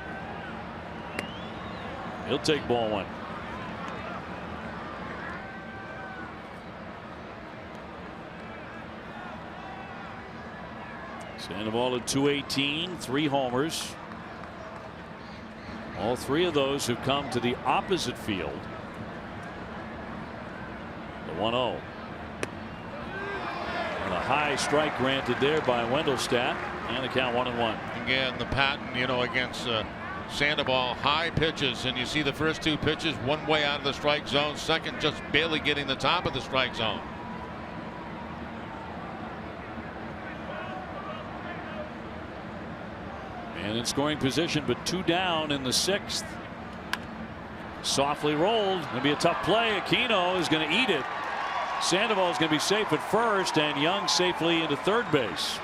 S1: He'll take ball 1. Sandoval at .218, 3 homers. All 3 of those have come to the opposite field. The 1-0. And a high strike granted there by Wendelstedt, and the count 1-1.
S2: Again, the pattern, you know, against Sandoval, high pitches, and you see the first 2 pitches one way out of the strike zone, second just barely getting the top of the strike zone.
S1: And in scoring position, but 2 down in the 6th. Softly rolled. Going to be a tough play. Aquino is going to eat it. Sandoval is going to be safe at first, and Young safely into third base.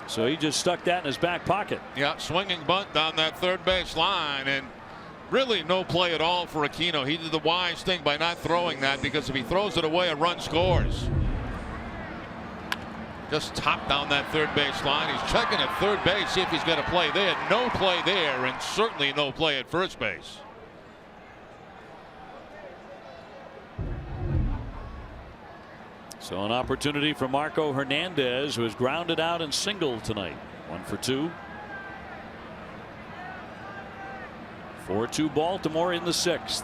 S1: So he just stuck that in his back pocket.
S2: Yeah, swinging bunt down that third base line, and really no play at all for Aquino. He did the wise thing by not throwing that, because if he throws it away, a run scores. Just top down that third base line. He's checking at third base, see if he's got a play there. No play there, and certainly no play at first base.
S1: So an opportunity for Marco Hernandez, who has grounded out and singled tonight. 1 for 2. 4-2 Baltimore in the 6th.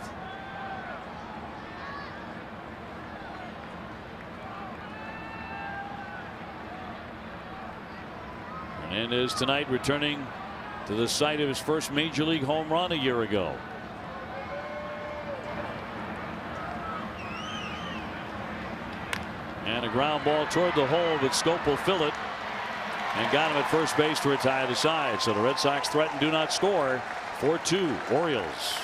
S1: Hernandez tonight returning to the site of his first major league home run a year ago. And a ground ball toward the hole, but Scope will fill it and got him at first base to retire the side. So the Red Sox threaten do not score. 4-2 Orioles.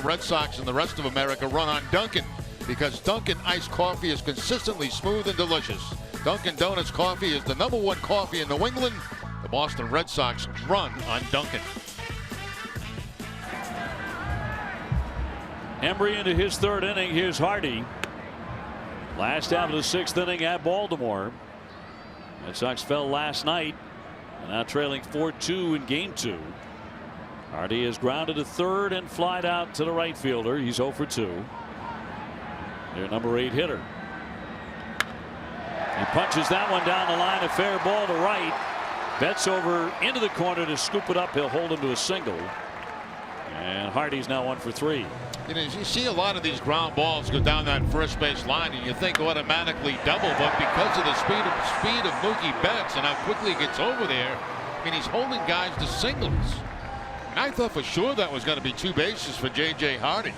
S2: The Red Sox and the rest of America run on Dunkin', because Dunkin' iced coffee is consistently smooth and delicious. Dunkin' Donuts coffee is the #1 coffee in New England. The Boston Red Sox run on Dunkin'.
S1: Embry into his 3rd inning. Here's Hardy. Last half of the 6th inning at Baltimore. Red Sox fell last night. Now trailing 4-2 in game 2. Hardy is grounded to 3rd and flied out to the right fielder. He's 0 for 2. Their number 8 hitter. He punches that one down the line. A fair ball to right. Betts over into the corner to scoop it up. He'll hold him to a single. And Hardy's now 1 for 3.
S2: You know, you see a lot of these ground balls go down that first base line, and you think automatically double, but because of the speed of Mookie Betts and how quickly he gets over there, I mean, he's holding guys to singles. And I thought for sure that was going to be 2 bases for J.J. Hardy.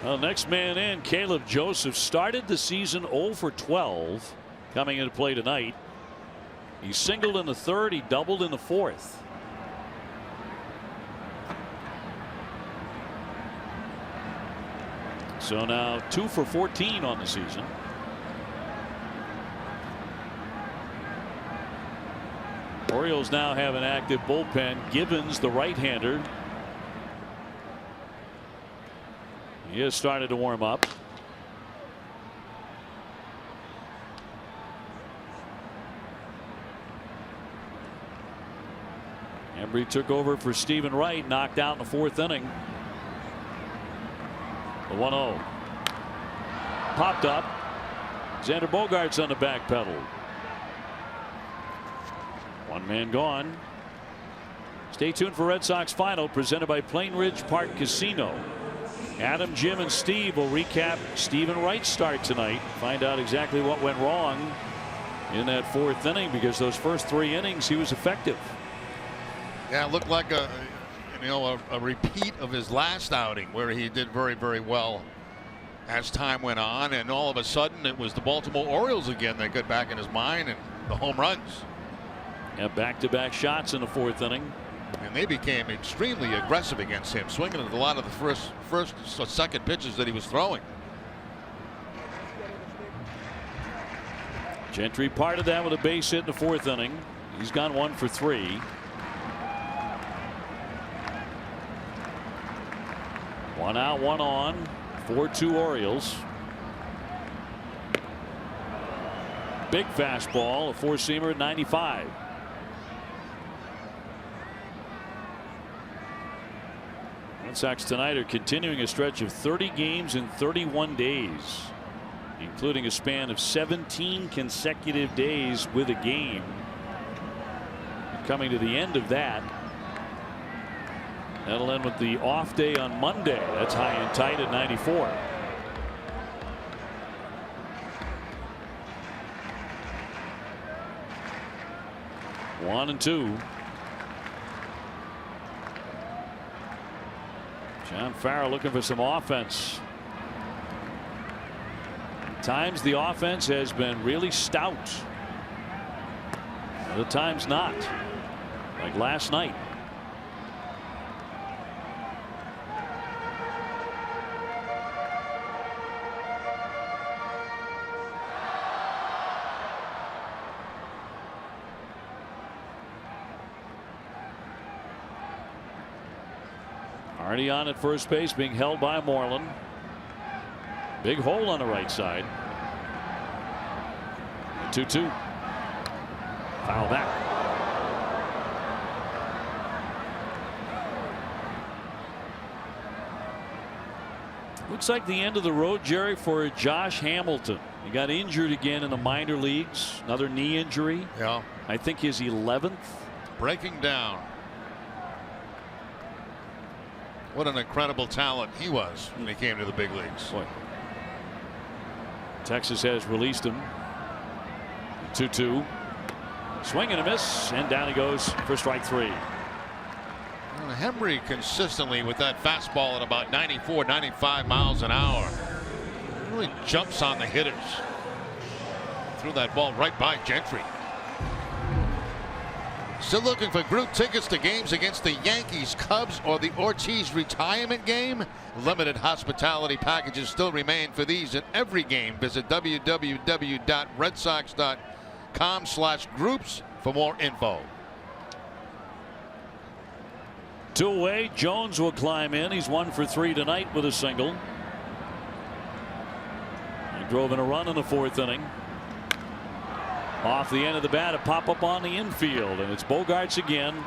S1: Well, next man in, Caleb Joseph, started the season 0 for 12 coming into play tonight. He singled in the 3rd. He doubled in the 4th. So now 2 for 14 on the season. Orioles now have an active bullpen. Gibbons, the right-hander, he has started to warm up. Embry took over for Stephen Wright, knocked out in the 4th inning. The 1-0. Popped up. Xander Bogaerts on the back pedal. 1 man gone. Stay tuned for Red Sox Final, presented by Plainridge Park Casino. Adam, Jim, and Steve will recap Stephen Wright's start tonight. Find out exactly what went wrong in that 4th inning, because those first 3 innings he was effective.
S2: Yeah, it looked like a repeat of his last outing, where he did very, very well as time went on, and all of a sudden it was the Baltimore Orioles again that got back in his mind, and the home runs.
S1: Yeah, back-to-back shots in the 4th inning.
S2: And they became extremely aggressive against him, swinging at a lot of the first or second pitches that he was throwing.
S1: Gentry parted that with a base hit in the 4th inning. He's gone 1 for 3. One out, 1 on. 4-2 Orioles. Big fastball, a 4-seamer at 95. Red Sox tonight are continuing a stretch of 30 games in 31 days, including a span of 17 consecutive days with a game. Coming to the end of that. That'll end with the off day on Monday. That's high and tight at 94. One and 2. John Farrell looking for some offense. At times the offense has been really stout. Other times not. Like last night. Already on at first base, being held by Moreland. Big hole on the right side. 2-2. Foul back. Looks like the end of the road, Jerry, for Josh Hamilton. He got injured again in the minor leagues. Another knee injury.
S2: Yeah.
S1: I think his 11th.
S2: Breaking down. What an incredible talent he was when he came to the big leagues.
S1: Boy. Texas has released him. 2-2. Swing and a miss, and down he goes for strike 3.
S2: Embry consistently with that fastball at about 94, 95 miles an hour. Really jumps on the hitters. Threw that ball right by Gentry. Still looking for group tickets to games against the Yankees, Cubs, or the Ortiz retirement game? Limited hospitality packages still remain for these in every game. Visit www.redsox.com/groups for more info.
S1: 2 away. Jones will climb in. He's 1 for 3 tonight with a single. He drove in a run in the 4th inning. Off the end of the bat, a pop-up on the infield, and it's Bogaerts again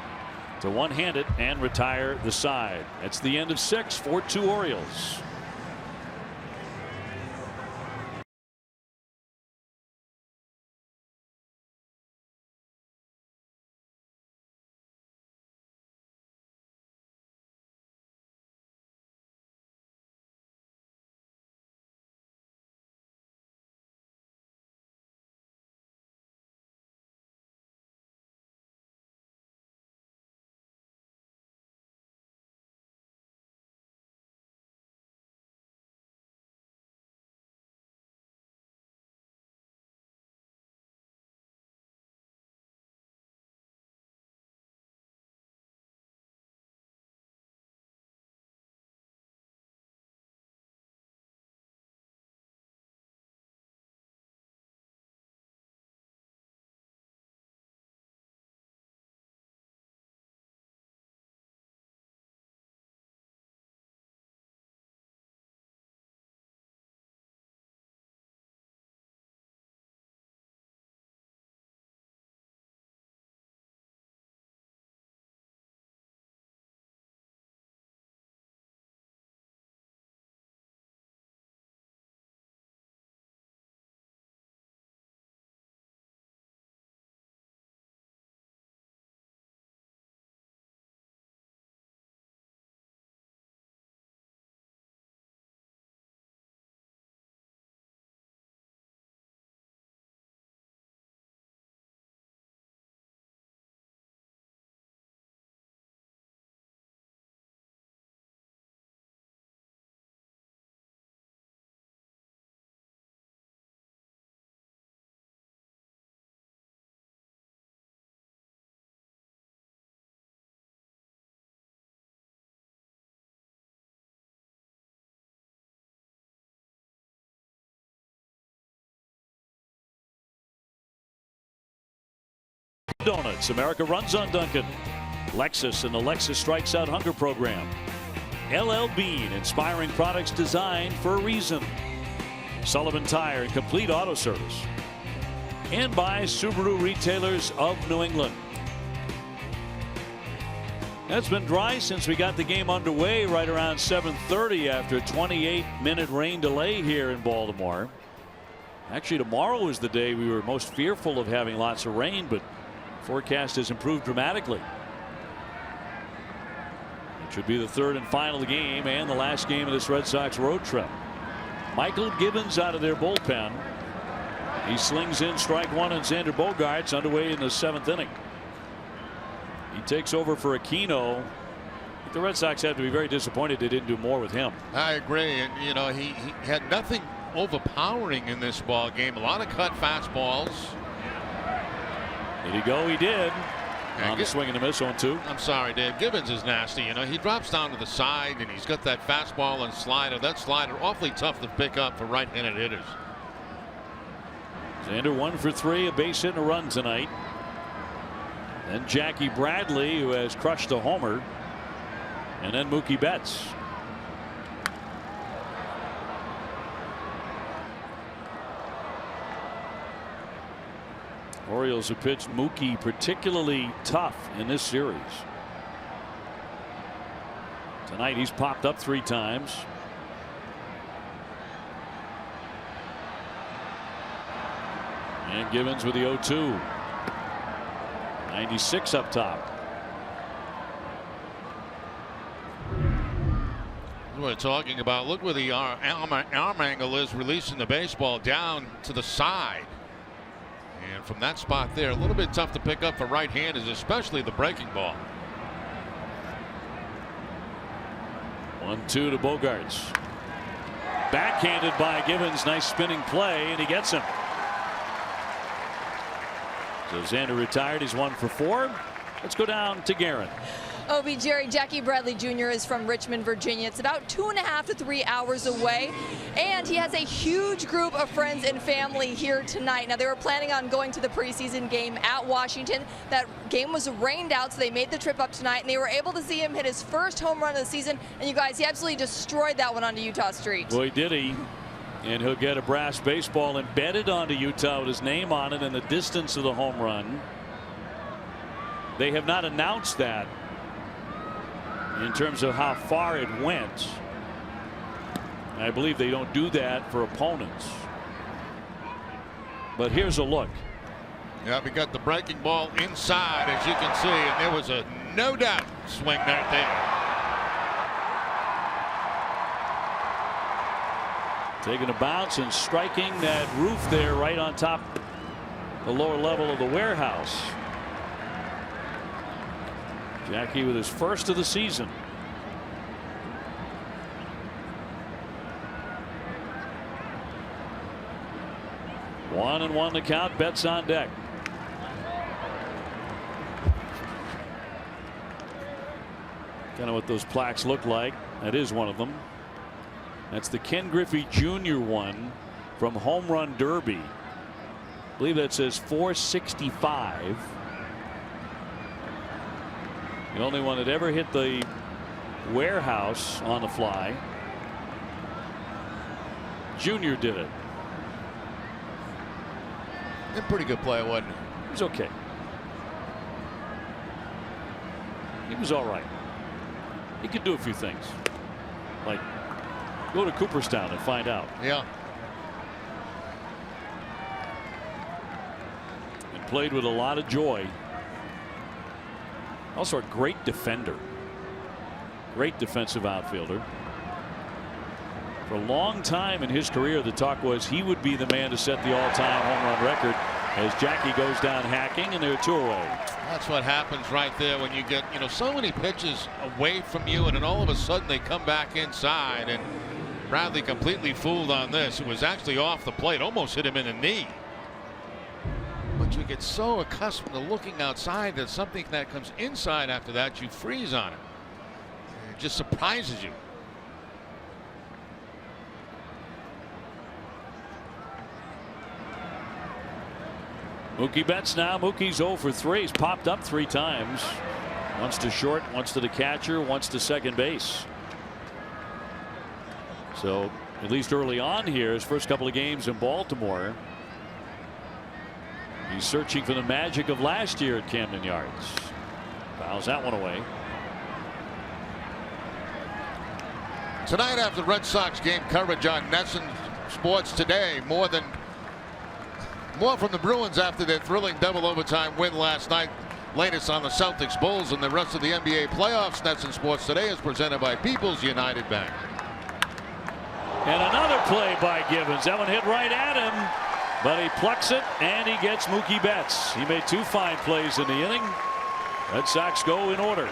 S1: to one-hand it and retire the side. That's the end of 6, 4-2 Orioles. Donuts. America runs on Dunkin'. Lexus and the Lexus Strikes Out Hunger Program. LL Bean, inspiring products designed for a reason. Sullivan Tire and Complete Auto Service. And by Subaru Retailers of New England. It's been dry since we got the game underway right around 7:30 after a 28-minute rain delay here in Baltimore. Actually, tomorrow is the day we were most fearful of having lots of rain, but forecast has improved dramatically. It should be the 3rd and final game and the last game of this Red Sox road trip. Michael Gibbons out of their bullpen. He slings in strike 1 and Xander Bogaerts underway in the 7th inning. He takes over for Aquino. The Red Sox have to be very disappointed they didn't do more with him.
S2: I agree, and you know he had nothing overpowering in this ball game. A lot of cut fastballs.
S1: Did he go? He did. On the swing and a miss on 2.
S2: I'm sorry, Dave. Gibbons is nasty. You know, he drops down to the side and he's got that fastball and slider. That slider awfully tough to pick up for right-handed hitters.
S1: Xander 1 for 3, a base hit and a run tonight. Then Jackie Bradley, who has crushed a homer. And then Mookie Betts. Orioles have pitched Mookie particularly tough in this series. Tonight he's popped up 3 times. And Gibbons with the 0-2. 96 up top.
S2: We're talking about. Look where the arm angle is, releasing the baseball down to the side. And from that spot there, a little bit tough to pick up for right-handers, especially the breaking ball.
S1: 1-2 to Bogaerts. Backhanded by Gibbons. Nice spinning play, and he gets him. So Xander retired. He's 1 for 4. Let's go down to Garen.
S4: Jerry, Jackie Bradley Jr. is from Richmond, Virginia. It's about 2.5 to 3 hours away, and he has a huge group of friends and family here tonight. Now, they were planning on going to the preseason game at Washington. That game was rained out, so they made the trip up tonight, and they were able to see him hit his first home run of the season. And you guys, he absolutely destroyed that one onto Utah Street.
S1: Boy, did he. And he'll get a brass baseball embedded onto Utah with his name on it and the distance of the home run. They have not announced that in terms of how far it went. I believe they don't do that for opponents. But here's a look.
S2: Yeah, we got the breaking ball inside, as you can see, and there was a no doubt swing right there.
S1: Taking a bounce and striking that roof there right on top the lower level of the warehouse. Jackie with his first of the season. One and one to count. Betts on deck. Kind of what those plaques look like. That is one of them. That's the Ken Griffey Jr. one from Home Run Derby. I believe that says 465. The only one that ever hit the warehouse on the fly. Junior did it.
S2: A pretty good play, wasn't it?
S1: He was okay. He was all right. He could do a few things, like go to Cooperstown and find out.
S2: Yeah.
S1: And played with a lot of joy. Also a great defender. Great defensive outfielder. For a long time in his career, the talk was he would be the man to set the all-time home run record as Jackie goes down hacking, and they're 2 away.
S2: That's what happens right there when you get, so many pitches away from you, and then all of a sudden they come back inside, and Bradley completely fooled on this. It was actually off the plate, almost hit him in the knee. But you get so accustomed to looking outside that something that comes inside after that, you freeze on it. It just surprises you.
S1: Mookie Betts now. Mookie's 0 for 3. He's popped up 3 times. Once to short, once to the catcher, once to second base. So at least early on here, his first couple of games in Baltimore, he's searching for the magic of last year at Camden Yards. Fouls that one away.
S2: Tonight after the Red Sox game coverage on NESN Sports Today, more from the Bruins after their thrilling double overtime win last night. Latest on the Celtics, Bulls, and the rest of the NBA playoffs. NESN Sports Today is presented by People's United Bank.
S1: And another play by Gibbons. That one hit right at him, but he plucks it and he gets Mookie Betts. He made 2 fine plays in the inning. Red Sox go in order.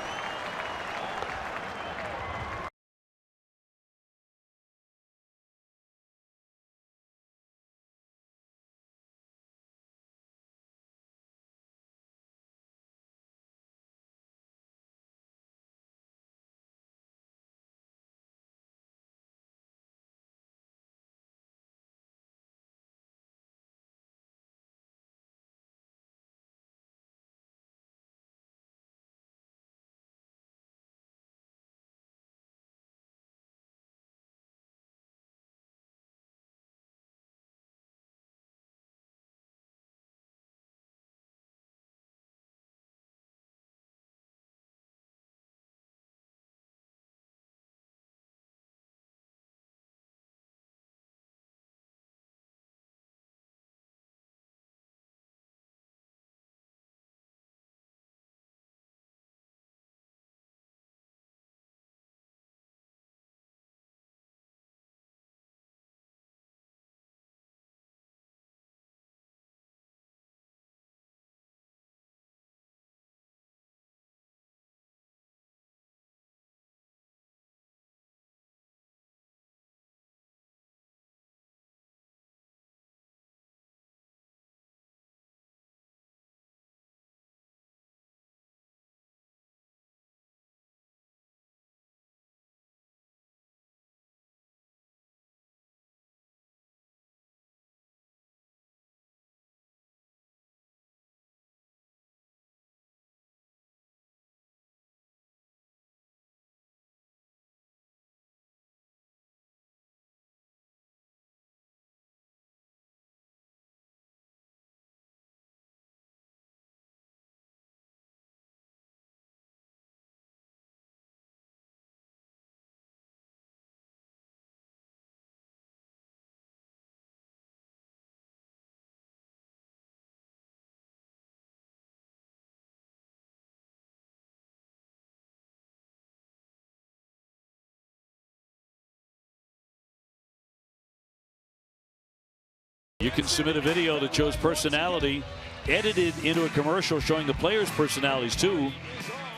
S1: You can submit a video that shows personality edited into a commercial showing the players' personalities too.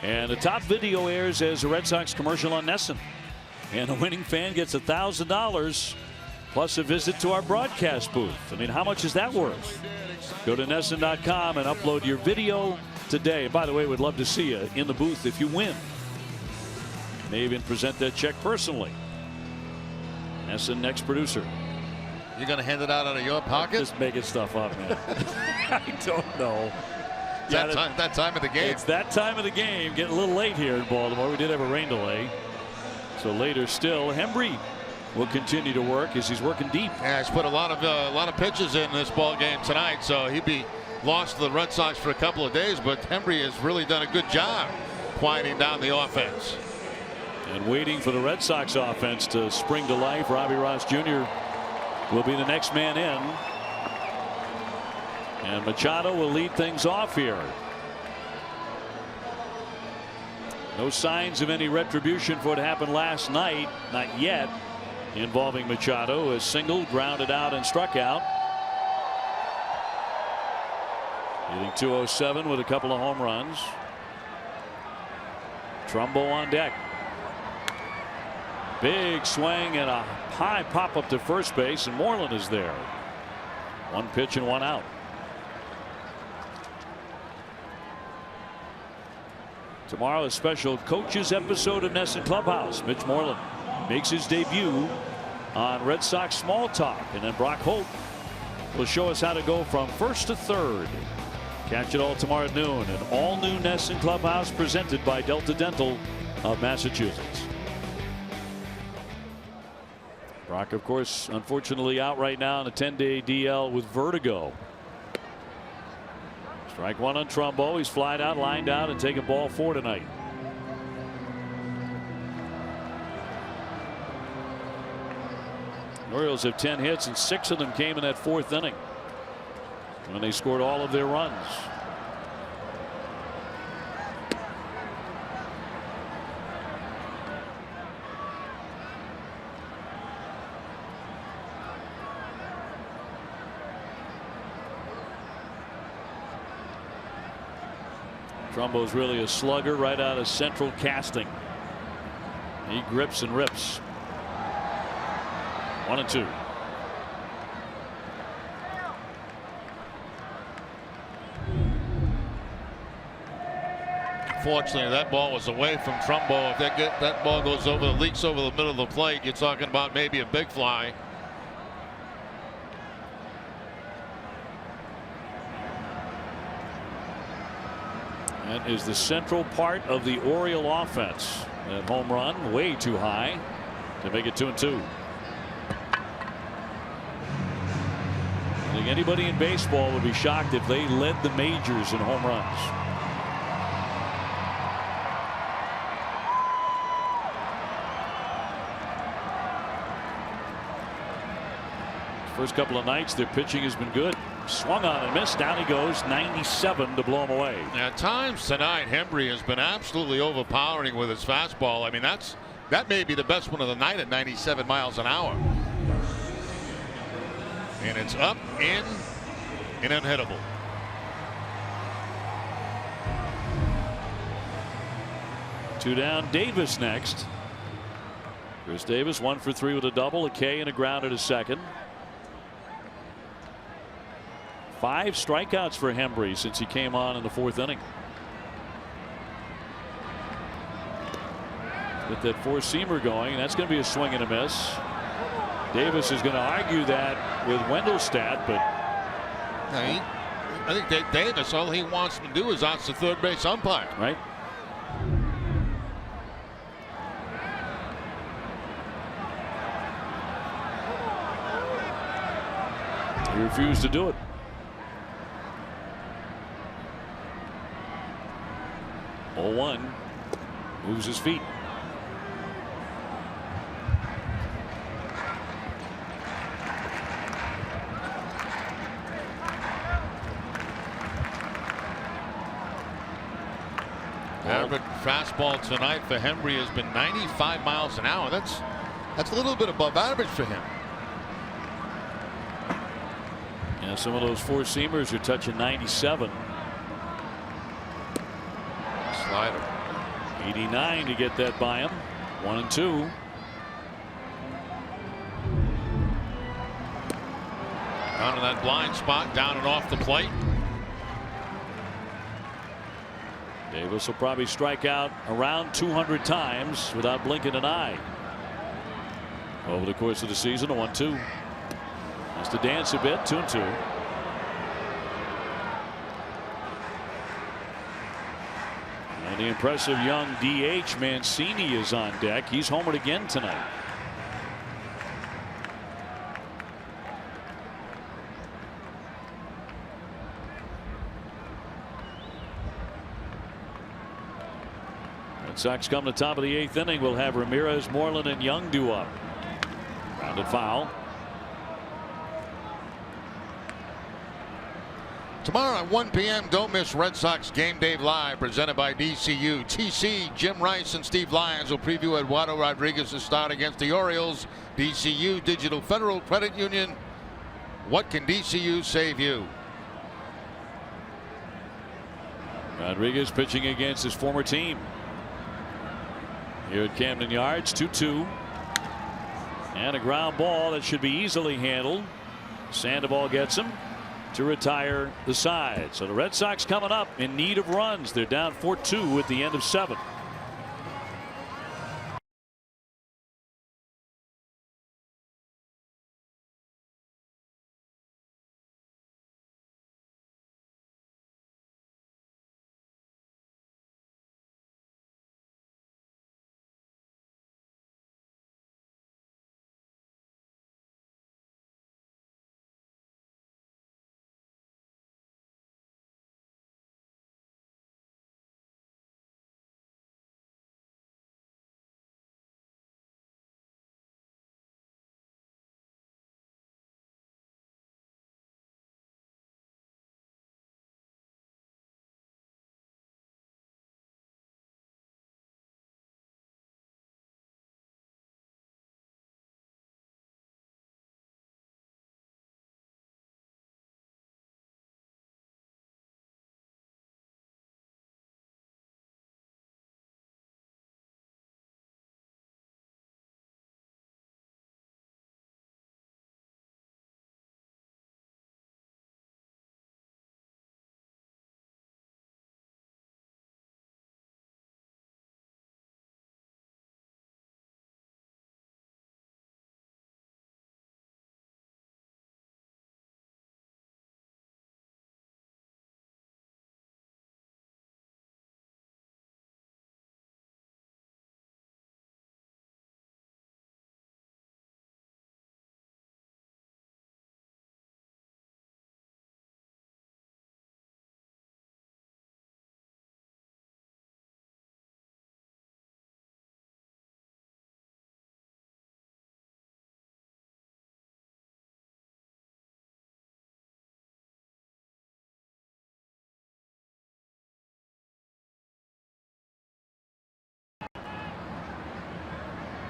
S1: And the top video airs as a Red Sox commercial on NESN. And the winning fan gets $1,000 plus a visit to our broadcast booth. I mean, how much is that worth? Go to NESN.com and upload your video today. By the way, we'd love to see you in the booth if you win. May even present that check personally. NESN next producer.
S2: You're going to hand it out of your pocket?
S1: Just making stuff up, man. I don't know.
S2: That time of the game.
S1: It's that time of the game. Getting a little late here in Baltimore. We did have a rain delay. So later still, Hembree will continue to work as he's working deep.
S2: Yeah, he's put a lot of pitches in this ball game tonight, so he'd be lost to the Red Sox for a couple of days. But Hembree has really done a good job quieting down the offense.
S1: And waiting for the Red Sox offense to spring to life. Robbie Ross Jr. will be the next man in. And Machado will lead things off here. No signs of any retribution for what happened last night. Not yet. Involving Machado. A single, grounded out and struck out. Hitting .207 with a couple of home runs. Trumbo on deck. Big swing and a high pop up to first base, and Moreland is there. One pitch and one out. Tomorrow, a special coaches episode of NESN Clubhouse. Mitch Moreland makes his debut on Red Sox Small Talk, and then Brock Holt will show us how to go from first to third. Catch it all tomorrow at noon. An all-new NESN Clubhouse presented by Delta Dental of Massachusetts. Brock, of course, unfortunately out right now on a 10-day DL with vertigo. Strike one on Trumbo. He's flied out, lined out, and taking ball four tonight. The Orioles have 10 hits, and 6 of them came in that fourth inning when they scored all of their runs. Trumbo's really a slugger right out of central casting. He grips and rips. 1-2.
S2: Fortunately, that ball was away from Trumbo. If that ball goes over, leaks over the middle of the plate, you're talking about maybe a big fly.
S1: That is the central part of the Oriole offense. That home run way too high to make it 2-2. I think anybody in baseball would be shocked if they led the majors in home runs. First couple of nights their pitching has been good. Swung on and missed. Down he goes. 97 to blow him away.
S2: At times tonight, Hembree has been absolutely overpowering with his fastball. I mean, that may be the best one of the night at 97 miles an hour. And it's up, in, and unhittable.
S1: Two down. Davis next. Chris Davis 1 for 3 with a double, a K, and a ground at his second. 5 strikeouts for Hembree since he came on in the fourth inning. Get that four-seamer going. That's going to be a swing and a miss. Davis is going to argue that with Wendelstedt, but
S2: I think Davis, all he wants to do is ask the third base umpire.
S1: Right. He refused to do it. One moves his feet.
S2: Average fastball tonight for Hembree has been 95 miles an hour. That's a little bit above average for him.
S1: And some of those four-seamers are touching 97.
S2: Slider.
S1: 89 to get that by him. 1-2.
S2: Down in that blind spot, down and off the plate.
S1: Davis will probably strike out around 200 times without blinking an eye over the course of the season. A 1-2. Has to dance a bit. 2-2. And the impressive young DH Mancini is on deck. He's homered again tonight. Red Sox come to the top of the 8th inning. We'll have Ramirez, Moreland, and Young due up. Grounded foul.
S2: Tomorrow at 1 p.m. don't miss Red Sox Game Day Live presented by DCU. TC, Jim Rice, and Steve Lyons will preview Eduardo Rodriguez's start against the Orioles. DCU, Digital Federal Credit Union. What can DCU save you?
S1: Rodriguez pitching against his former team here at Camden Yards. 2-2. And a ground ball that should be easily handled. Sandoval gets him to retire the side. So the Red Sox coming up in need of runs. They're down 4-2 at the end of 7.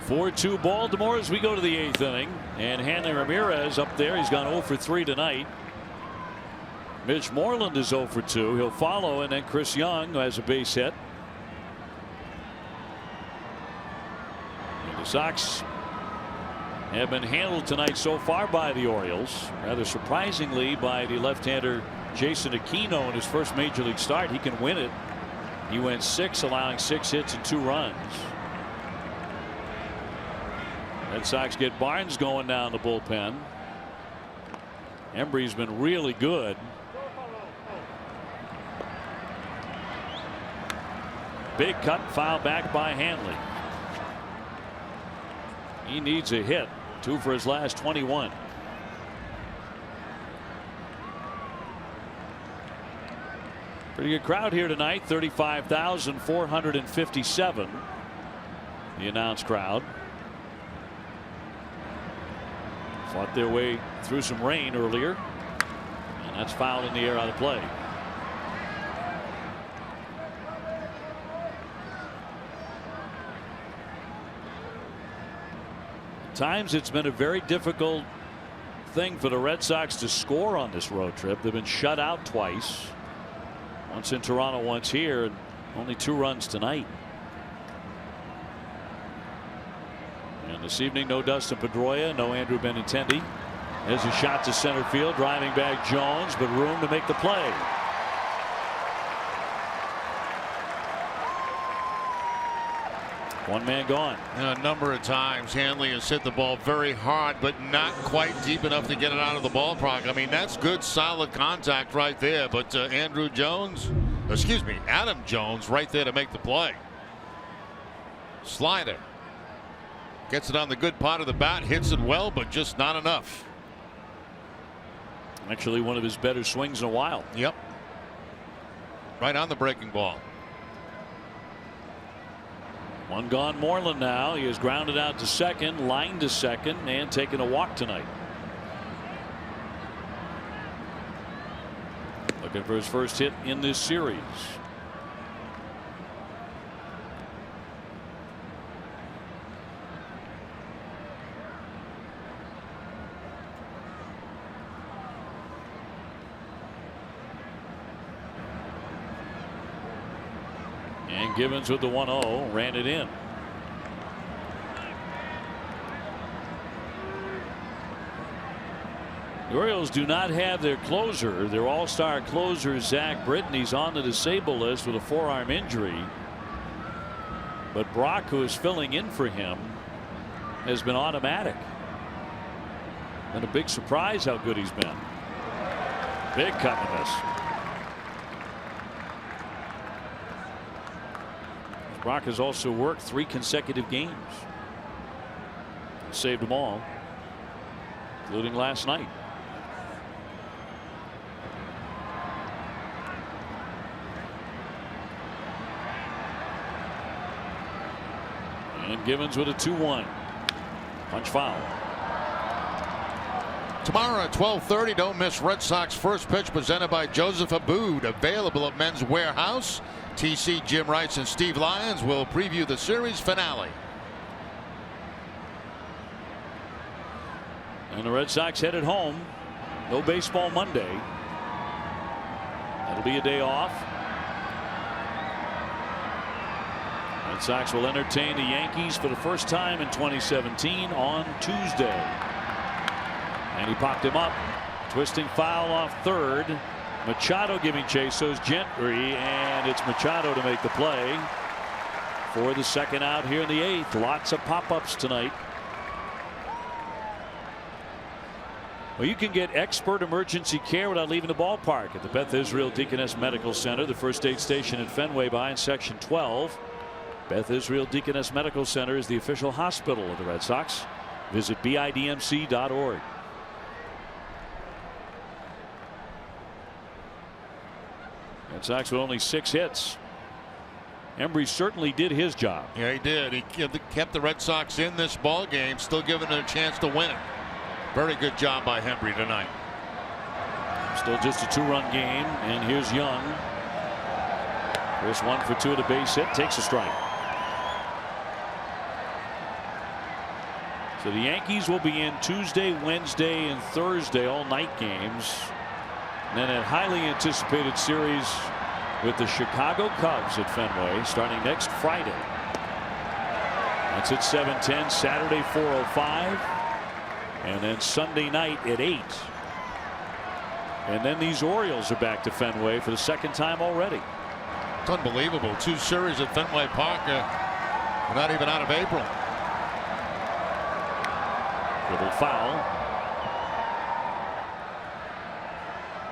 S1: (4-2) Baltimore as we go to the 8th inning. And Hanley Ramirez up there. He's gone 0 for 3 tonight. Mitch Moreland is 0 for 2. He'll follow, and then Chris Young, who has a base hit. And the Sox have been handled tonight so far by the Orioles, rather surprisingly by the left-hander Jason Aquino in his first major league start. He can win it. He went 6, allowing 6 hits and 2 runs. Red Sox get Barnes going down the bullpen. Embry's been really good. Big cut, foul back by Hanley. He needs a hit. 2 for his last 21. Pretty good crowd here tonight. 35,457. The announced crowd. Fought their way through some rain earlier. And that's fouled in the air out of play. At times it's been a very difficult thing for the Red Sox to score on this road trip. They've been shut out twice. Once in Toronto, once here, and only 2 runs tonight. And this evening, no Dustin Pedroia, no Andrew Benintendi. There's a shot to center field, driving back Jones, but room to make the play. One man gone.
S2: A number of times Hanley has hit the ball very hard, but not quite deep enough to get it out of the ballpark. I mean, that's good, solid contact right there. But Adam Jones right there to make the play. Slider. Gets it on the good part of the bat, hits it well, but just not enough.
S1: Actually, one of his better swings in a while.
S2: Yep. Right on the breaking ball.
S1: One gone Moreland now. He is grounded out to second, lined to second, and taking a walk tonight. Looking for his first hit in this series. And Givens with the 1-0 ran it in. The Orioles do not have their closer. Their all-star closer, Zach Britton. He's on the disabled list with a forearm injury. But Brock, who is filling in for him, has been automatic. And a big surprise how good he's been. Big cut and miss. Brock has also worked 3 consecutive games. Saved them all, including last night. And Givens with a 2-1. Punch foul.
S2: Tomorrow at 12:30, don't miss Red Sox first pitch presented by Joseph Abboud. Available at Men's Warehouse. TC, Jim Rice, and Steve Lyons will preview the series finale.
S1: And the Red Sox headed home. No baseball Monday. That'll be a day off. Red Sox will entertain the Yankees for the first time in 2017 on Tuesday. And he popped him up. Twisting foul off third. Machado giving chase, so is Gentry, and it's Machado to make the play for the second out here in the 8th. Lots of pop-ups tonight. Well, you can get expert emergency care without leaving the ballpark at the Beth Israel Deaconess Medical Center, the first aid station at Fenway behind Section 12. Beth Israel Deaconess Medical Center is the official hospital of the Red Sox. Visit bidmc.org. Red Sox with only 6 hits. Embry certainly did his job.
S2: Yeah, he did. He kept the Red Sox in this ball game, still giving them a chance to win it. Very good job by Embry tonight.
S1: Still just a 2-run game, and here's Young. Chris 1 for 2 at a base hit, takes a strike. So the Yankees will be in Tuesday, Wednesday, and Thursday, all night games. And then a highly anticipated series with the Chicago Cubs at Fenway starting next Friday. That's at 7:10, Saturday 4:05, and then Sunday night at 8. And then these Orioles are back to Fenway for the second time already.
S2: It's unbelievable. 2 series at Fenway Park. We're not even out of April.
S1: Little foul.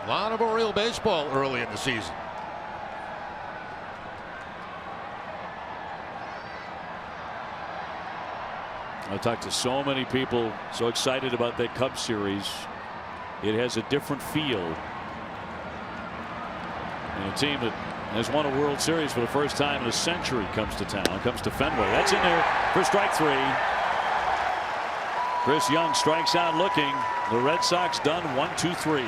S2: A lot of Oriole baseball early in the season.
S1: I talked to so many people so excited about that Cubs series. It has a different feel. And a team that has won a World Series for the first time in a century comes to town, comes to Fenway. That's in there for strike 3. Chris Young strikes out looking. The Red Sox done 1-2-3.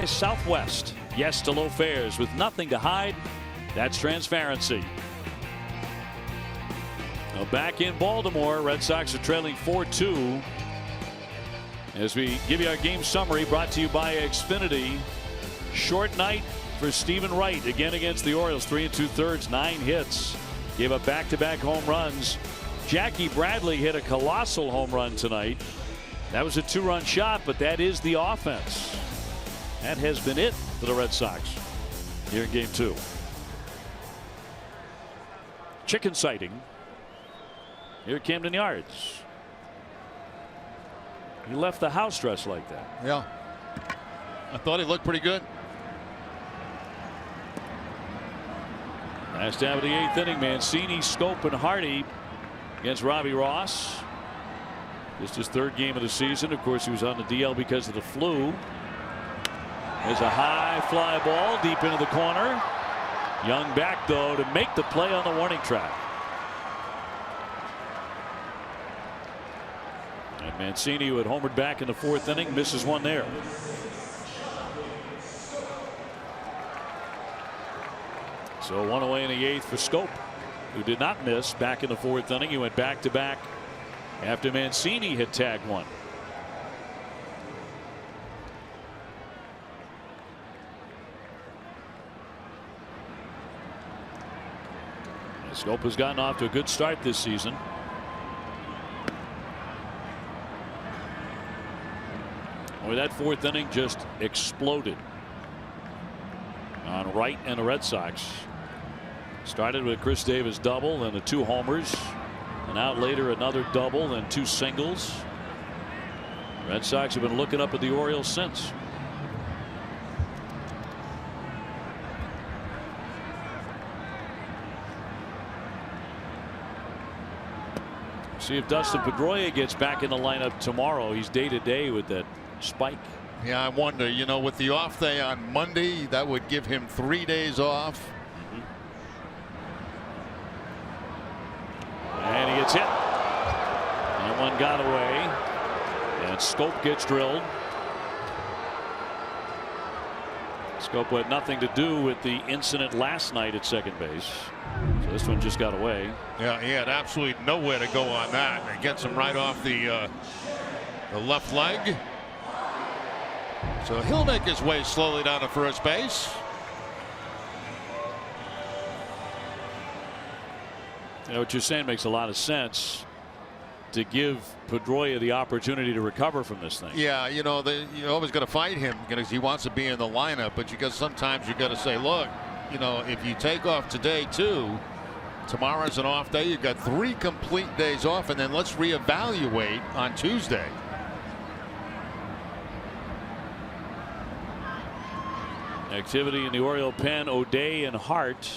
S1: by Southwest. Yes to low fares with nothing to hide. That's transparency. Now back in Baltimore, Red Sox are trailing 4-2. As we give you our game summary brought to you by Xfinity. Short night for Stephen Wright again against the Orioles. 3 2/3, 9 hits. Gave up back-to-back home runs. Jackie Bradley hit a colossal home run tonight. That was a 2-run shot, but that is the offense. That has been it for the Red Sox here in game 2. Chicken sighting here at Camden Yards. He left the house dressed like that.
S2: Yeah. I thought he looked pretty good.
S1: Last down of the 8th inning, Mancini, Scope, and Hardy against Robbie Ross. Just his 3rd game of the season. Of course, he was on the DL because of the flu. There's a high fly ball deep into the corner. Young back, though, to make the play on the warning track. And Mancini, who had homered back in the 4th inning, misses one there. So 1 away in the 8th for Scope, who did not miss back in the 4th inning. He went back-to-back after Mancini had tagged one. And Scope has gotten off to a good start this season. Boy, that 4th inning just exploded on Wright and the Red Sox. Started with a Chris Davis double, then the 2 homers, and out later another double, then 2 singles. Red Sox have been looking up at the Orioles since. See if Dustin Pedroia gets back in the lineup tomorrow. He's day-to-day with that spike.
S2: Yeah, I wonder, you know, with the off day on Monday, that would give him 3 days off.
S1: And he gets hit. That one got away. And Scope gets drilled. Scope had nothing to do with the incident last night at second base. So this one just got away.
S2: Yeah, he had absolutely nowhere to go on that. It gets him right off the left leg. So he'll make his way slowly down to first base.
S1: You know, what you're saying makes a lot of sense, to give Pedroia the opportunity to recover from this thing.
S2: Yeah, you know, you always got to fight him because he wants to be in the lineup, but sometimes you got to say, look, you know, if you take off today too, tomorrow's an off day. You've got 3 complete days off, and then let's reevaluate on Tuesday.
S1: Activity in the Oriole pen, O'Day and Hart.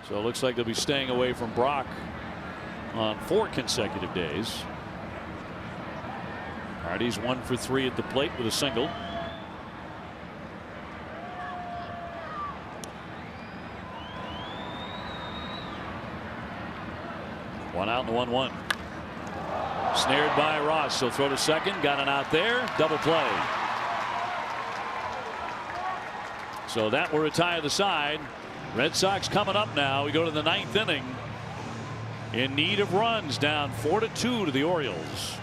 S1: So it looks like they'll be staying away from Brock on 4 consecutive days. Hardy's 1 for 3 at the plate with a single. One out and 1-1. Snared by Ross. He'll throw to second. Got an out there. Double play. So that will retire the side. Red Sox coming up now. We go to the 9th inning. In need of runs, down 4-2 to the Orioles.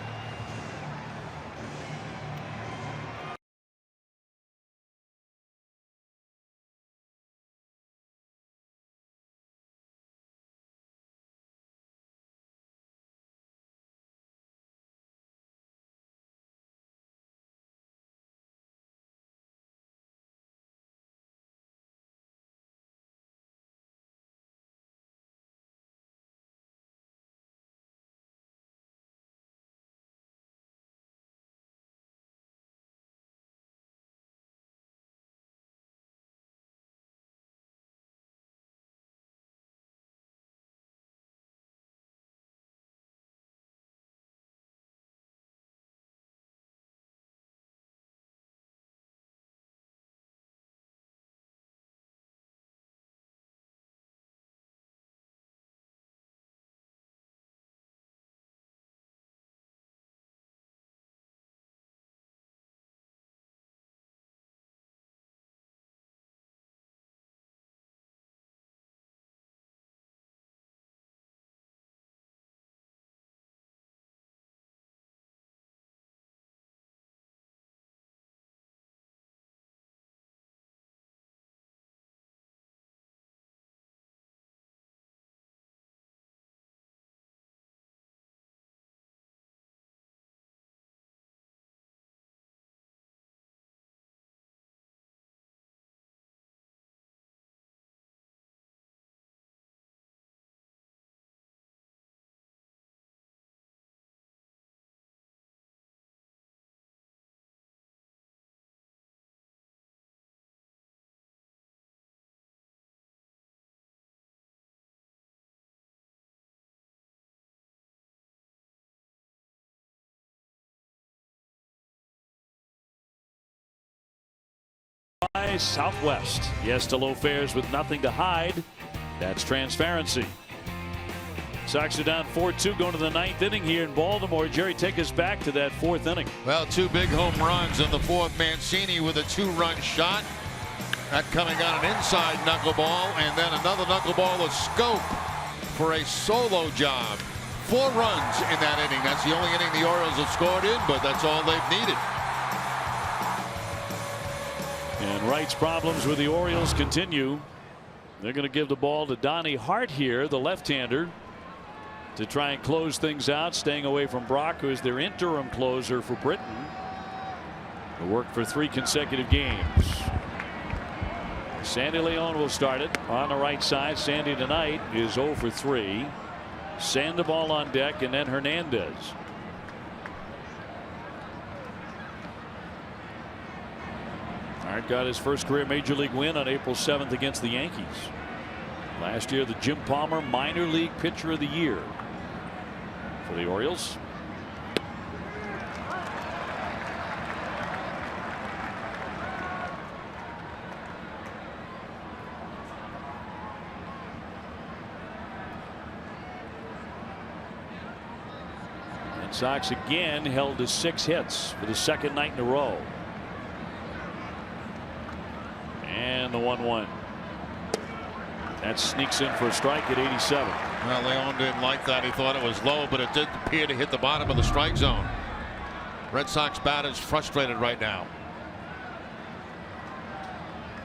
S1: by Southwest. Yes to low fares with nothing to hide. That's transparency. Sox are down 4-2 going to the 9th inning here in Baltimore. Jerry, take us back to that 4th inning.
S2: Well, 2 big home runs in the 4th. Mancini with a 2-run shot. That coming on an inside knuckleball, and then another knuckleball of Scope for a solo job. 4 runs in that inning. That's the only inning the Orioles have scored in, but that's all they've needed.
S1: And Wright's problems with the Orioles continue. They're going to give the ball to Donnie Hart here, the left-hander, to try and close things out, staying away from Brock, who is their interim closer for Britain. They worked for 3 consecutive games. Sandy Leon will start it on the right side. Sandy tonight is 0 for 3. Sandoval on deck, and then Hernandez. Hart got his first career major league win on April 7th against the Yankees. Last year, the Jim Palmer minor league pitcher of the year for the Orioles. And Sox again held to 6 hits for the 2nd night in a row. And the 1-1. That sneaks in for a strike at 87.
S2: Well, Leon didn't like that. He thought it was low, but it did appear to hit the bottom of the strike zone. Red Sox batters frustrated right now.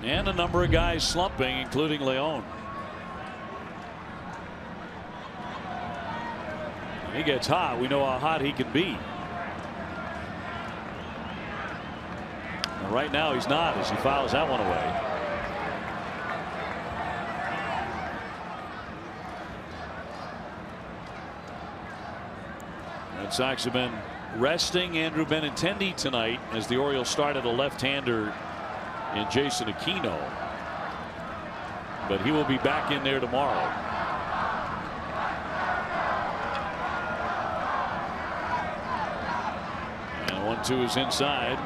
S1: And a number of guys slumping, including Leon. When he gets hot, we know how hot he can be. And right now he's not, as he fouls that one away. Red Sox have been resting Andrew Benintendi tonight as the Orioles started a left-hander in Jason Aquino. But he will be back in there tomorrow. And 1-2 is inside.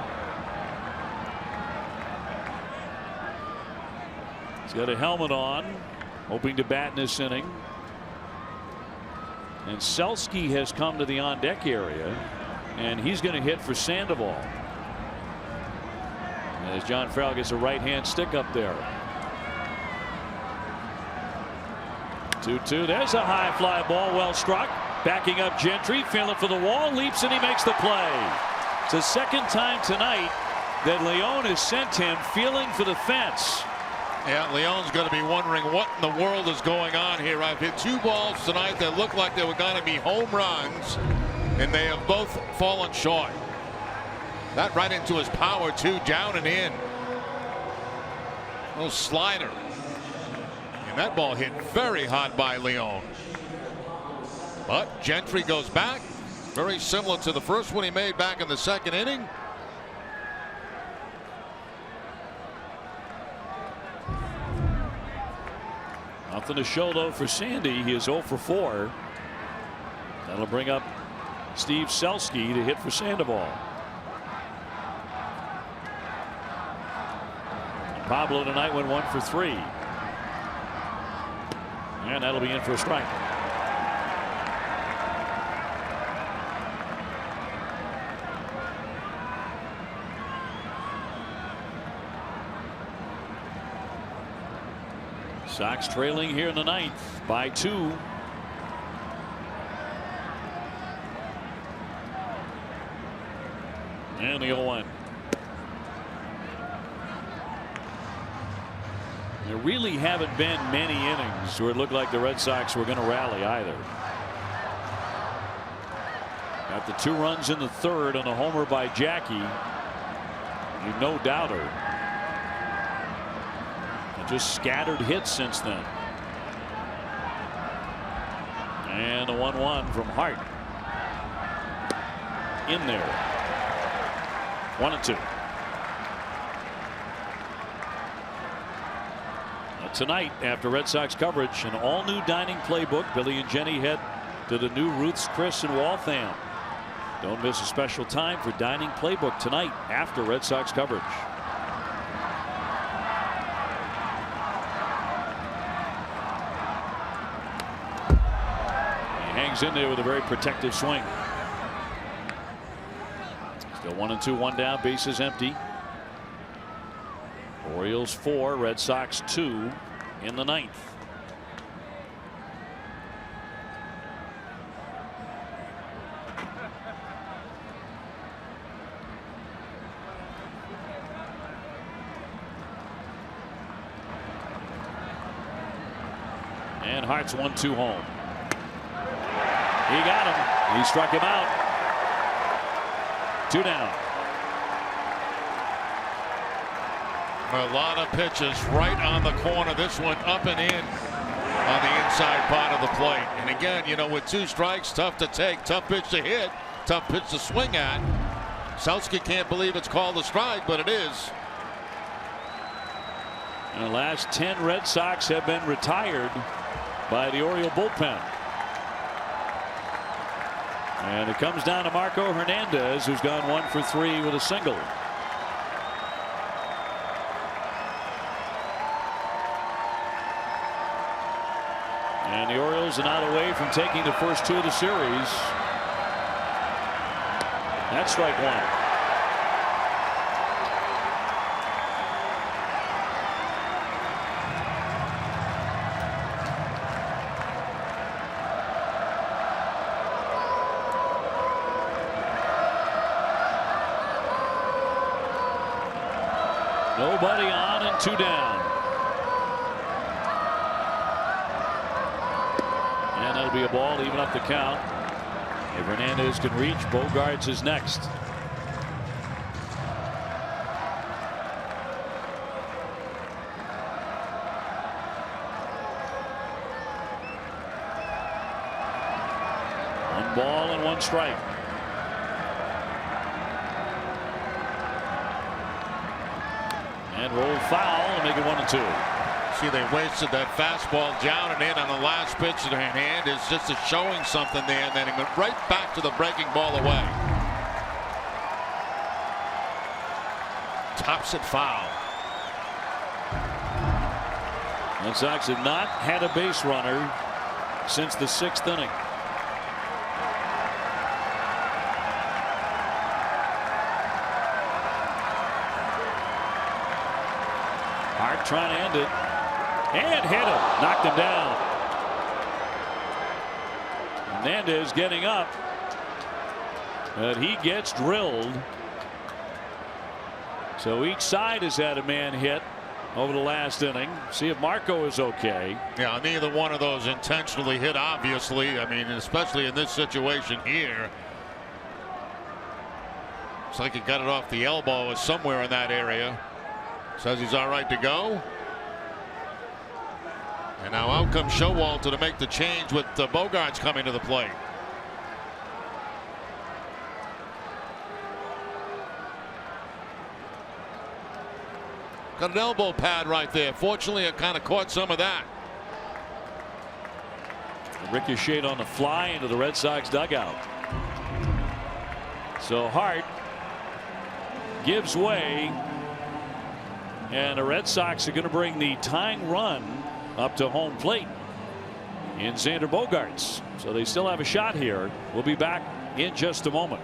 S1: He's got a helmet on, hoping to bat in this inning. And Selsky has come to the on-deck area, and he's going to hit for Sandoval. As John Farrell gets a right-hand stick up there. 2-2. There's a high fly ball, well struck. Backing up Gentry, feeling for the wall, leaps, and he makes the play. It's the 2nd time tonight that Leon has sent him feeling for the fence.
S2: Yeah, Leon's going to be wondering what in the world is going on here. I've hit 2 balls tonight that looked like they were going to be home runs, and they have both fallen short. That right into his power, too, down and in. Little slider. And that ball hit very hard by Leon. But Gentry goes back. Very similar to the first one he made back in the 2nd inning.
S1: Nothing to show, though, for Sandy. He is 0 for 4. That'll bring up Steve Selsky to hit for Sandoval. Pablo tonight went 1 for 3. And that'll be in for a strike. Sox trailing here in the 9th by 2. And the 0-1. There really haven't been many innings where it looked like the Red Sox were going to rally either. Got the 2 runs in the 3rd on a homer by Jackie. You no doubter. Just scattered hits since then. And a 1-1 from Hart. In there. 1-2. Tonight, after Red Sox coverage, an all-new dining playbook. Billy and Jenny head to the new Ruth's Chris in Waltham. Don't miss a special time for dining playbook tonight after Red Sox coverage. hangs in there with a very protective swing. Still 1-2, 1 down, bases empty. Orioles 4, Red Sox 2 in the 9th. And Hart's 1-2 home. He got him. He struck him out. 2 down.
S2: A lot of pitches right on the corner. This one up and in on the inside part of the plate. And again, you know, with 2 strikes, tough to take, tough pitch to hit, tough pitch to swing at. Selski can't believe it's called a strike, but it is.
S1: And the last 10 Red Sox have been retired by the Oriole bullpen. And it comes down to Marco Hernandez, who's gone 1 for 3 with a single. And the Orioles are not away from taking the first 2 of the series. That's strike 1. Nobody on and 2 down. And that'll be a ball, even up the count. If Hernandez can reach, Bogaerts is next. One ball and 1 strike. And roll foul and make it 1-2.
S2: See, they wasted that fastball down and in on the last pitch in their hand. It's just showing something there, and then it went right back to the breaking ball away. Tops it foul.
S1: Red Sox have not had a base runner since the 6th inning. Hart trying to end it. And hit him. Knocked him down. Hernandez getting up. But he gets drilled. So each side has had a man hit over the last inning. See if Marco is okay.
S2: Yeah, neither one of those intentionally hit, obviously. I mean, especially in this situation here. Looks like he got it off the elbow or somewhere in that area. Says he's all right to go. And now out comes Showalter to make the change with Bogaerts coming to the plate. Got an elbow pad right there. Fortunately, it kind of caught some of that.
S1: Ricocheted on the fly into the Red Sox dugout. So Hart gives way. And the Red Sox are going to bring the tying run up to home plate in Xander Bogaerts. So they still have a shot here. We'll be back in just a moment.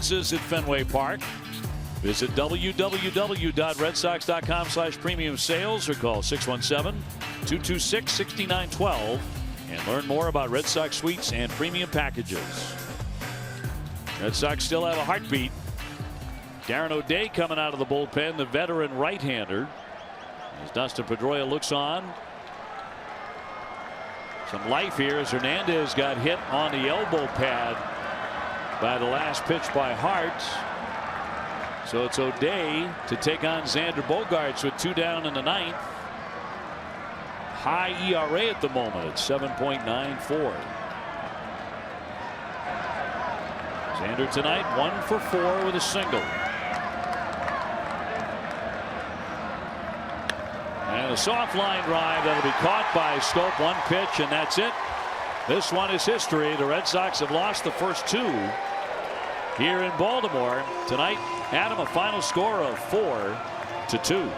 S1: appearances at Fenway Park. Visit www.redsox.com/premium sales or call 617-226-6912 and learn more about Red Sox suites and premium packages. Red Sox still have a heartbeat. Darren O'Day coming out of the bullpen, the veteran right-hander. As Dustin Pedroia looks on. Some life here as Hernandez got hit on the elbow pad by the last pitch by Hart. So it's O'Day to take on Xander Bogaerts with 2 down in the 9th. High ERA at the moment at 7.94. Xander tonight 1 for 4 with a single. And a soft line drive that'll be caught by Schoop. 1 pitch and that's it. This one is history. The Red Sox have lost the first 2 here in Baltimore tonight. Adam, a final score of 4-2.